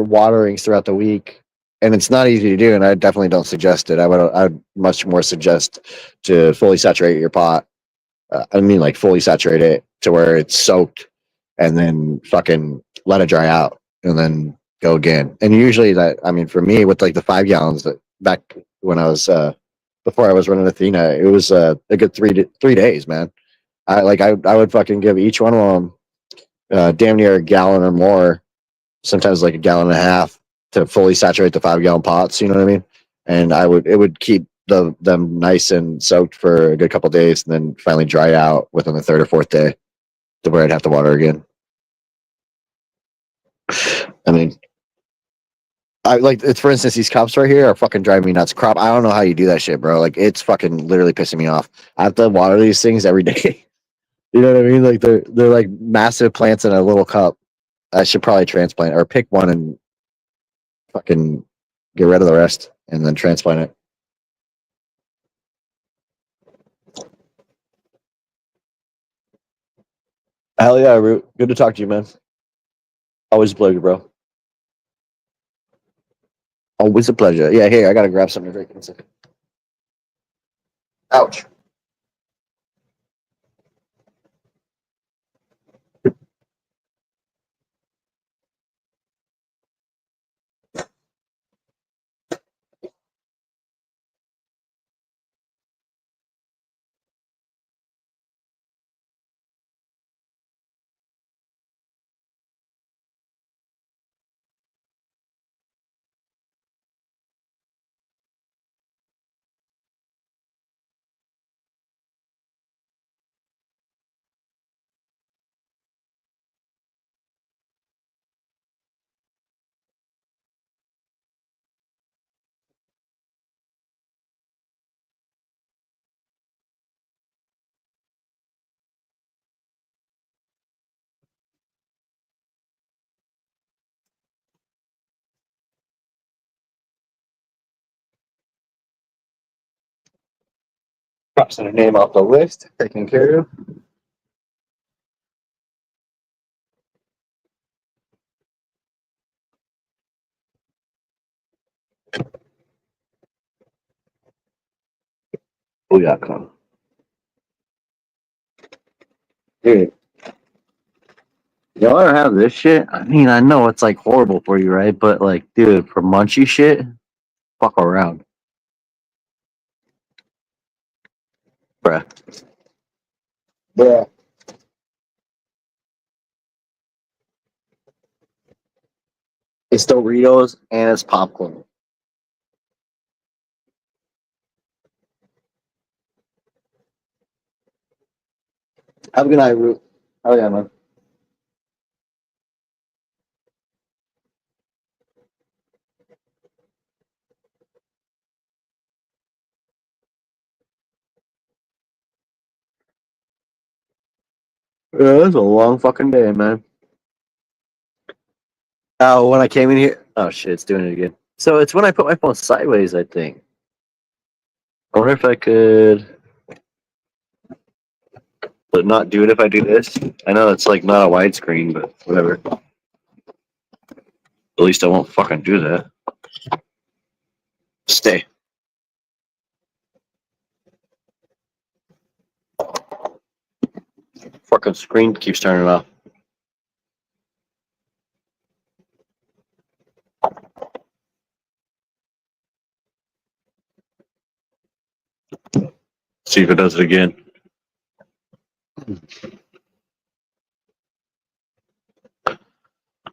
waterings throughout the week. And it's not easy to do, and I definitely don't suggest it. I'd much more suggest to fully saturate your pot. I mean, like fully saturate it to where it's soaked, and then fucking let it dry out, and then go again. And usually that, I mean, for me with like the 5 gallons that back when I was before I was running Athena, it was a good 3 days, man. I would fucking give each one of them damn near a gallon or more, sometimes like a gallon and a half to fully saturate the 5 gallon pots. You know what I mean? And it would keep them nice and soaked for a good couple days, and then finally dry out within the third or fourth day to where I'd have to water again. I mean, I like it's for instance, these cops right here are fucking driving me nuts. Crop, I don't know how you do that shit, bro. Like it's fucking literally pissing me off. I have to water these things every day. You know what I mean? Like they're like massive plants in a little cup. I should probably transplant or pick one and fucking get rid of the rest and then transplant it. Hell yeah, Root. Good to talk to you, man. Always a pleasure, bro. Always a pleasure. Yeah, here, I gotta grab something to drink. 1 second. Ouch. crossing her name off the list, taken care of. Booyaka. Dude, y'all ever have this shit? I mean, I know it's like horrible for you, right? But like, dude, for munchy shit, fuck around. Bruh. Bruh. It's Doritos and it's popcorn. Have a good night, Root. Oh yeah, man. Yeah, it was a long fucking day, man. Oh, when I came in here. Oh shit, it's doing it again. So it's when I put my phone sideways, I think. I wonder if I could, but not do it if I do this. I know it's like not a widescreen, but whatever. At least I won't fucking do that. Stay. Fucking screen keeps turning off. See if it does it again.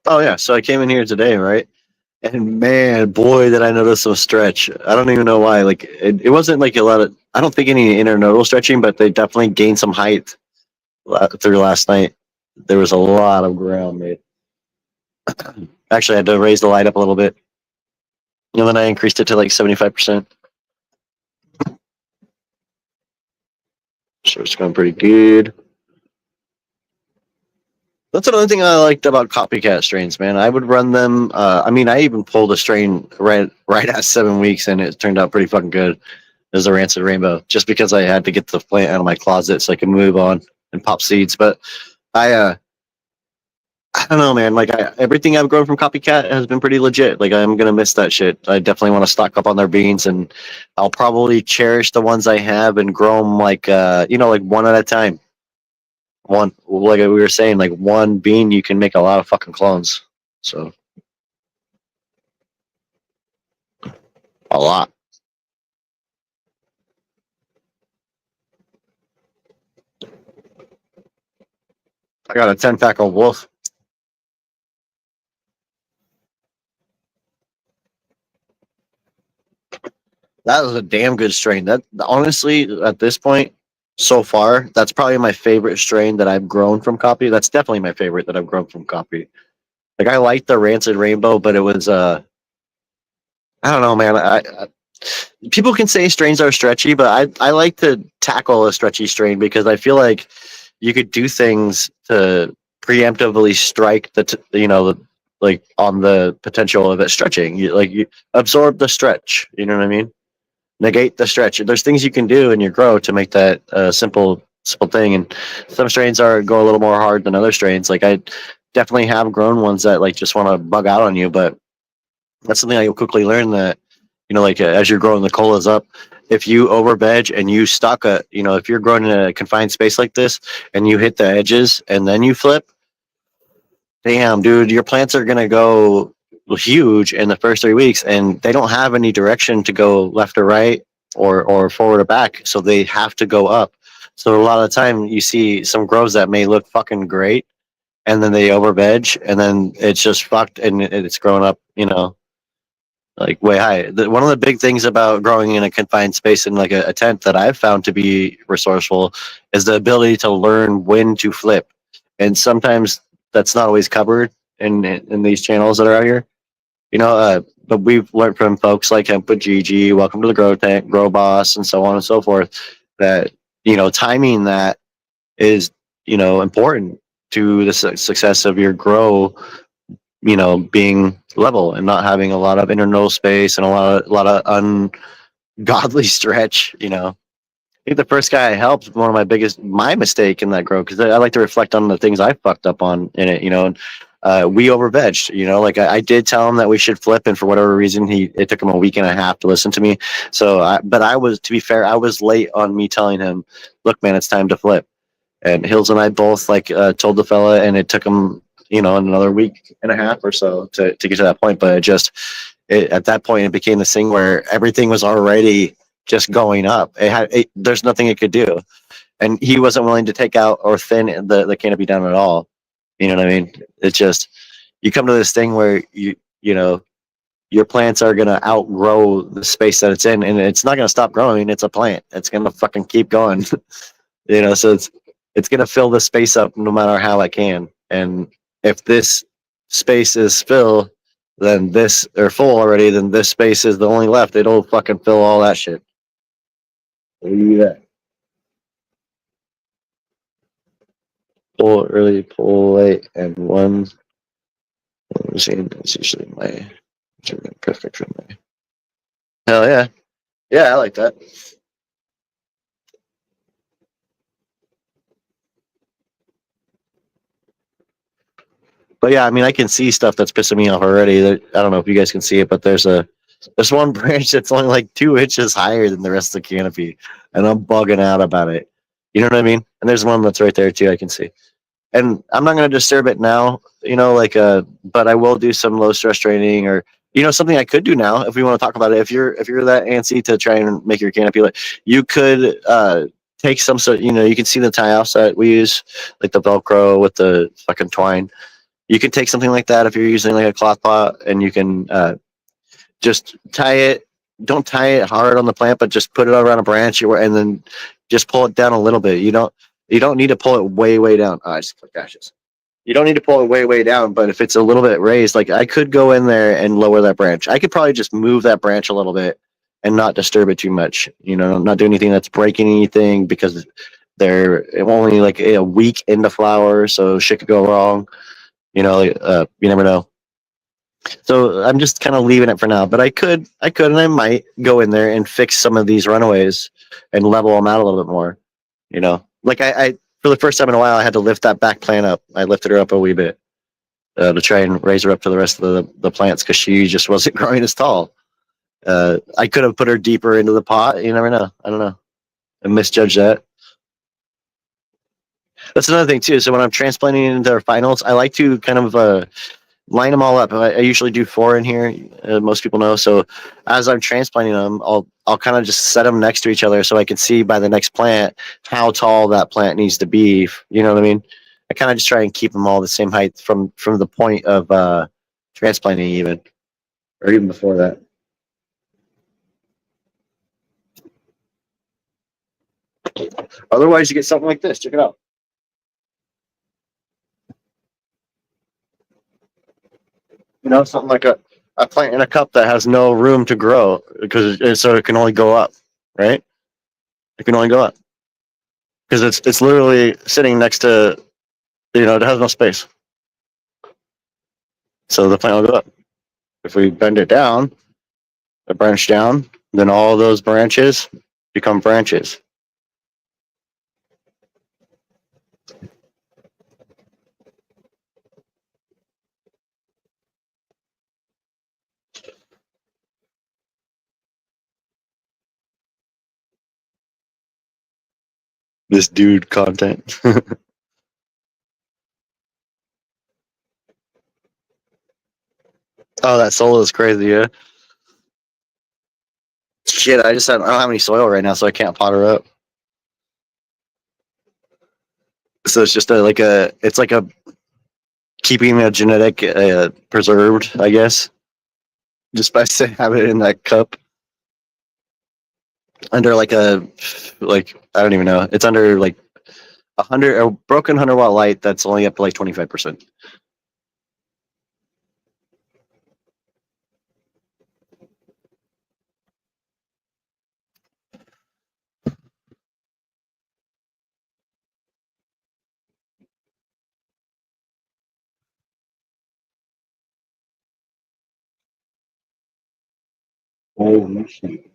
Oh yeah, so I came in here today, right? And man, boy, did I notice some stretch. I don't even know why. Like it wasn't like a lot of. I don't think any internodal stretching, but they definitely gained some height through last night. There was a lot of ground made. Actually, I had to raise the light up a little bit, and then I increased it to like 75%. So it's going pretty good. That's another thing I liked about copycat strains, man. I would run them. I mean, I even pulled a strain right at 7 weeks, and it turned out pretty fucking good. It was a Rancid Rainbow, just because I had to get the plant out of my closet so I could move on and pop seeds. But I don't know, man. Like everything I've grown from Copycat has been pretty legit. Like I'm gonna miss that shit. I definitely want to stock up on their beans, and I'll probably cherish the ones I have and grow them like like one at a time. One, like we were saying, like one bean you can make a lot of fucking clones. So a lot. I got a 10-pack of Wolf. That was a damn good strain. That honestly, at this point, so far, that's probably my favorite strain that I've grown from Copy. That's definitely my favorite that I've grown from Copy. Like I liked the Rancid Rainbow, but it was I don't know, man. People can say strains are stretchy, but I like to tackle a stretchy strain because I feel like you could do things to preemptively strike like on the potential of it stretching. You absorb the stretch. You know what I mean? Negate the stretch. There's things you can do in your grow to make that simple thing. And some strains go a little more hard than other strains. Like I definitely have grown ones that like just want to bug out on you, but that's something I quickly learned that as you're growing the colas up, if you over veg and you stock if you're growing in a confined space like this and you hit the edges and then you flip, damn, dude, your plants are gonna go huge in the first 3 weeks, and they don't have any direction to go left or right or forward or back, so they have to go up. So a lot of the time, you see some grows that may look fucking great, and then they over veg, and then it's just fucked, and it's growing up, like way high. One of the big things about growing in a confined space in like a tent that I've found to be resourceful is the ability to learn when to flip, and sometimes that's not always covered in these channels that are out here. But we've learned from folks like Hemp with Gigi, Welcome to the Grow Tank, Grow Boss, and so on and so forth, that timing that is important to the success of your grow. Being level and not having a lot of internodal space and a lot of ungodly stretch. think the first guy I helped was one of my mistake in that grow, because I like to reflect on the things I fucked up on in it, and we over-vegged, like I did tell him that we should flip, and for whatever reason, it took him a week and a half to listen to me. So, but to be fair, I was late on me telling him, look, man, it's time to flip. And Hills and I both told the fella, and it took him, another week and a half or so to get to that point. But at that point, it became this thing where everything was already just going up. There's nothing it could do, and he wasn't willing to take out or thin the canopy down at all. You know what I mean? It's just, you come to this thing where your plants are gonna outgrow the space that it's in, and it's not gonna stop growing. It's a plant. It's gonna fucking keep going. So it's gonna fill the space up no matter how it can. And if this space is full, full already, then this space is the only left. It'll fucking fill all that shit. Look at that. Pull early, pull late, and one. Let me see. It's usually perfect for me. Hell yeah. Yeah, I like that. But yeah, I mean, I can see stuff that's pissing me off already. I don't know if you guys can see it, but there's one branch that's only like 2 inches higher than the rest of the canopy, and I'm bugging out about it. You know what I mean? And there's one that's right there too. I can see, and I'm not going to disturb it now. But I will do some low stress training, or something I could do now if we want to talk about it. If you're that antsy to try and make your canopy, you could take some sort. You can see the tie offs that we use, like the Velcro with the fucking twine. You can take something like that if you're using like a cloth pot, and you can just tie it. Don't tie it hard on the plant, but just put it around a branch, and then just pull it down a little bit. You don't need to pull it way down. Oh, I just clicked ashes. You don't need to pull it way down, but if it's a little bit raised, like I could go in there and lower that branch. I could probably just move that branch a little bit and not disturb it too much. Not do anything that's breaking anything, because they're only like a week into flower, so shit could go wrong. You never know. So I'm just kind of leaving it for now. But I could, and I might go in there and fix some of these runaways and level them out a little bit more. Like I for the first time in a while, I had to lift that back plant up. I lifted her up a wee bit to try and raise her up to the rest of the plants, because she just wasn't growing as tall. I could have put her deeper into the pot. You never know. I don't know. I misjudged that. That's another thing too. So when I'm transplanting into their finals, I like to kind of line them all up. I usually do 4 in here. Most people know. So as I'm transplanting them, I'll kind of just set them next to each other so I can see by the next plant how tall that plant needs to be. You know what I mean? I kind of just try and keep them all the same height from the point of transplanting, even, or even before that. Otherwise, you get something like this. Check it out. Something like a plant in a cup that has no room to grow, so it can only go up, right? It can only go up because it's literally sitting next to, it has no space. So the plant will go up. If we bend it down, a branch down, then all those branches become branches. This dude content. Oh, that solo is crazy, yeah. Shit, I don't have any soil right now, so I can't pot her up. So it's just it's like a keeping a genetic preserved, I guess, just by having it in that cup under like I don't even know. It's under like a broken 100-watt light that's only up to like 25%. Holy shit.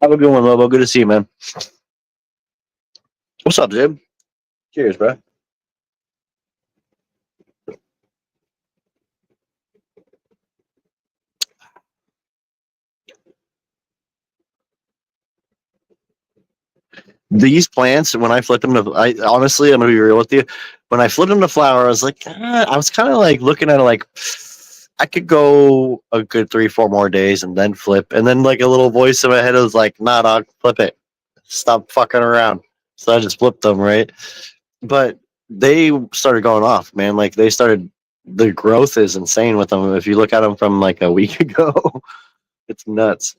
Have a good one, Lobo. Good to see you, man. What's up, Zib? Cheers, bro. These plants, when I flipped them to, I honestly, I'm gonna be real with you. When I flipped them to flower, I was like, I was kind of like looking at it like I could go a good 3, 4 more days and then flip, and then like a little voice in my head was like, nah, dog, flip it, stop fucking around. So I just flipped them, right? But they started going off, man. Like they started, the growth is insane with them. If you look at them from like a week ago, it's nuts.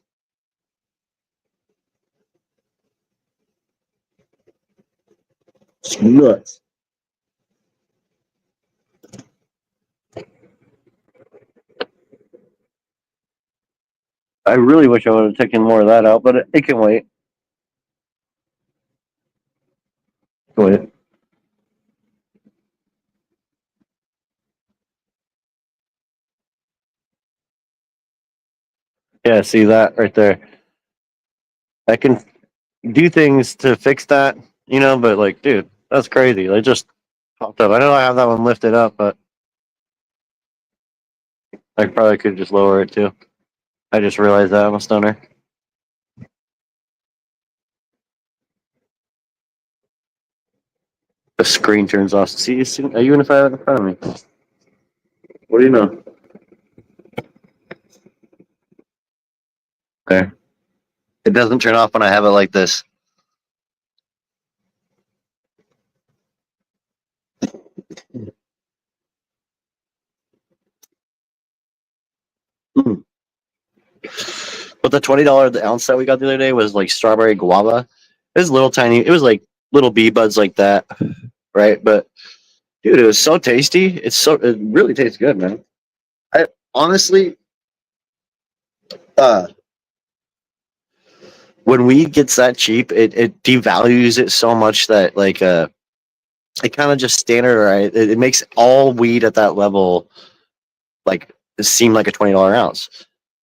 It's nuts. I really wish I would have taken more of that out, but it can wait. Wait. Yeah, see that right there. I can do things to fix that, but like, dude, that's crazy. They just popped up. I know I have that one lifted up, but I probably could just lower it too. I just realized that I'm a stoner. The screen turns off. See, are you in if I have it in front of me? What do you know? There. It doesn't turn off when I have it like this. Mm. But the $20 the ounce that we got the other day was like strawberry guava. It was little tiny. It was like little bee buds like that, right? But dude, it was so tasty. It really tastes good, man. I honestly, uh, when weed gets that cheap, it devalues it so much that like it kind of just standardized. It makes all weed at that level like seem like a $20 ounce.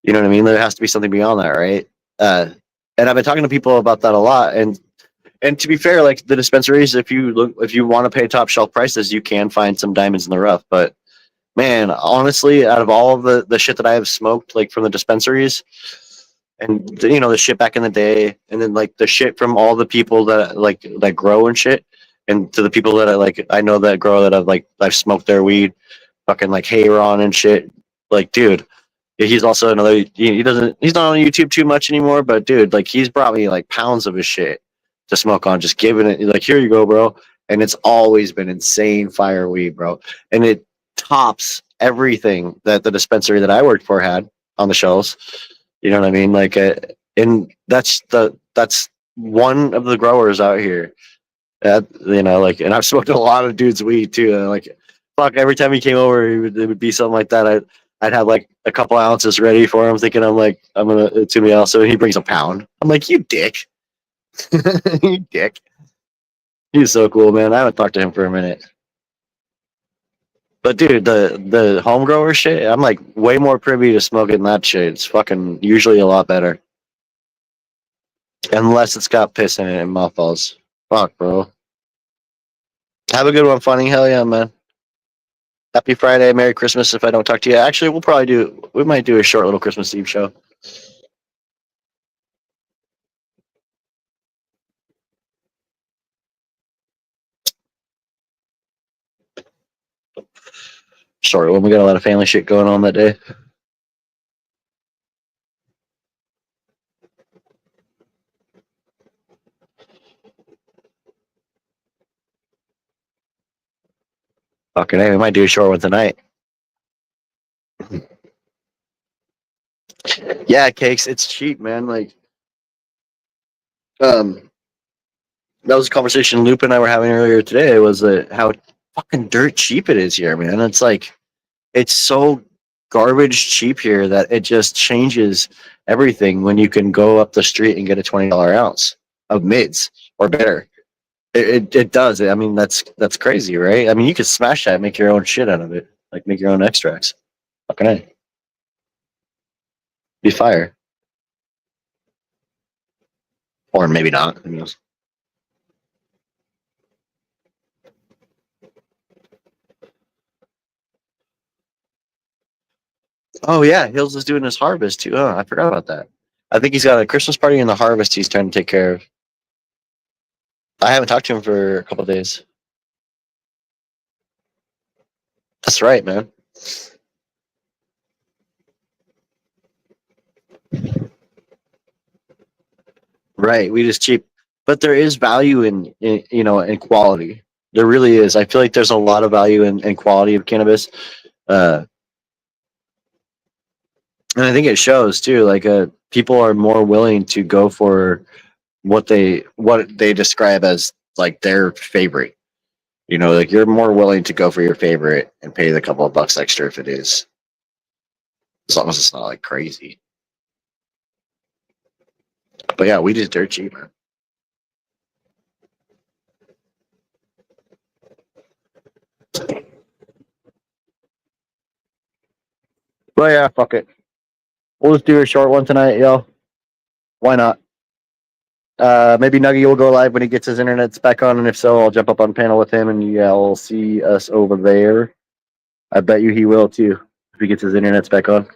You know what I mean? There has to be something beyond that, right? Uh, and I've been talking to people about that a lot. And to be fair, like the dispensaries, if you want to pay top shelf prices, you can find some diamonds in the rough. But man, honestly, out of all of the shit that I have smoked, like from the dispensaries, and the shit back in the day, and then like the shit from all the people that grow and shit, and to the people that I know that grow that I've smoked their weed, fucking like Hayron and shit. Like, dude, he's also another. He's not on YouTube too much anymore, but dude, like he's brought me like pounds of his shit to smoke on, just giving it like, here you go, bro. And it's always been insane fire weed, bro, and it tops everything that the dispensary that I worked for had on the shelves. You know what I mean? Like, and that's one of the growers out here. Like, and I've smoked a lot of dudes' weed too. And like, fuck, every time he came over, it would be something like that. I'd have like a couple ounces ready for him, thinking it's gonna be awesome. And he brings a pound. I'm like, you dick, you dick. He's so cool, man. I haven't talked to him for a minute. But dude, the home grower shit, I'm like way more privy to smoking that shit. It's fucking usually a lot better. Unless it's got piss in it and mothballs. Fuck, bro. Have a good one, Funny. Hell yeah, man. Happy Friday. Merry Christmas if I don't talk to you. Actually, we might do a short little Christmas Eve show. Short one. We got a lot of family shit going on that day. Fucking hey, we might do a short one tonight. Yeah, cakes. It's cheap, man. Like, that was a conversation Lupe and I were having earlier today. Was how fucking dirt cheap it is here, man. It's like it's so garbage cheap here that it just changes everything when you can go up the street and get a $20 ounce of mids or better. It does. I mean, that's crazy, right? I mean, you could smash that, and make your own shit out of it, like make your own extracts. Fucking A. Be fire. Or maybe not. Who knows? Oh yeah, Hills is doing his harvest too. Oh, I forgot about that. I think he's got a Christmas party and the harvest he's trying to take care of. I haven't talked to him for a couple of days. That's right, man. Right, weed is cheap, but there is value in in quality. There really is. I feel like there's a lot of value in quality of cannabis, and I think it shows too. Like, people are more willing to go for what they describe as like their favorite. Like you're more willing to go for your favorite and pay the couple of bucks extra if it is, as long as it's not like crazy. But yeah, weed is dirt cheap, man. But yeah, fuck it. We'll just do a short one tonight, yo. Why not? Maybe Nuggy will go live when he gets his internet's back on, and if so, I'll jump up on panel with him, and you'll see us over there. I bet you he will too if he gets his internet's back on.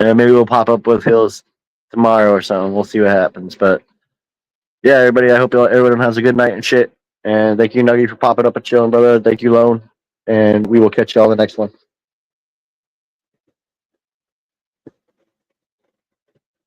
And maybe we'll pop up with Hills tomorrow or something. We'll see what happens. But yeah, everybody, I hope everyone has a good night and shit. And thank you, Nuggy, for popping up and chilling, brother. Thank you, Lone. And we will catch you all in the next one.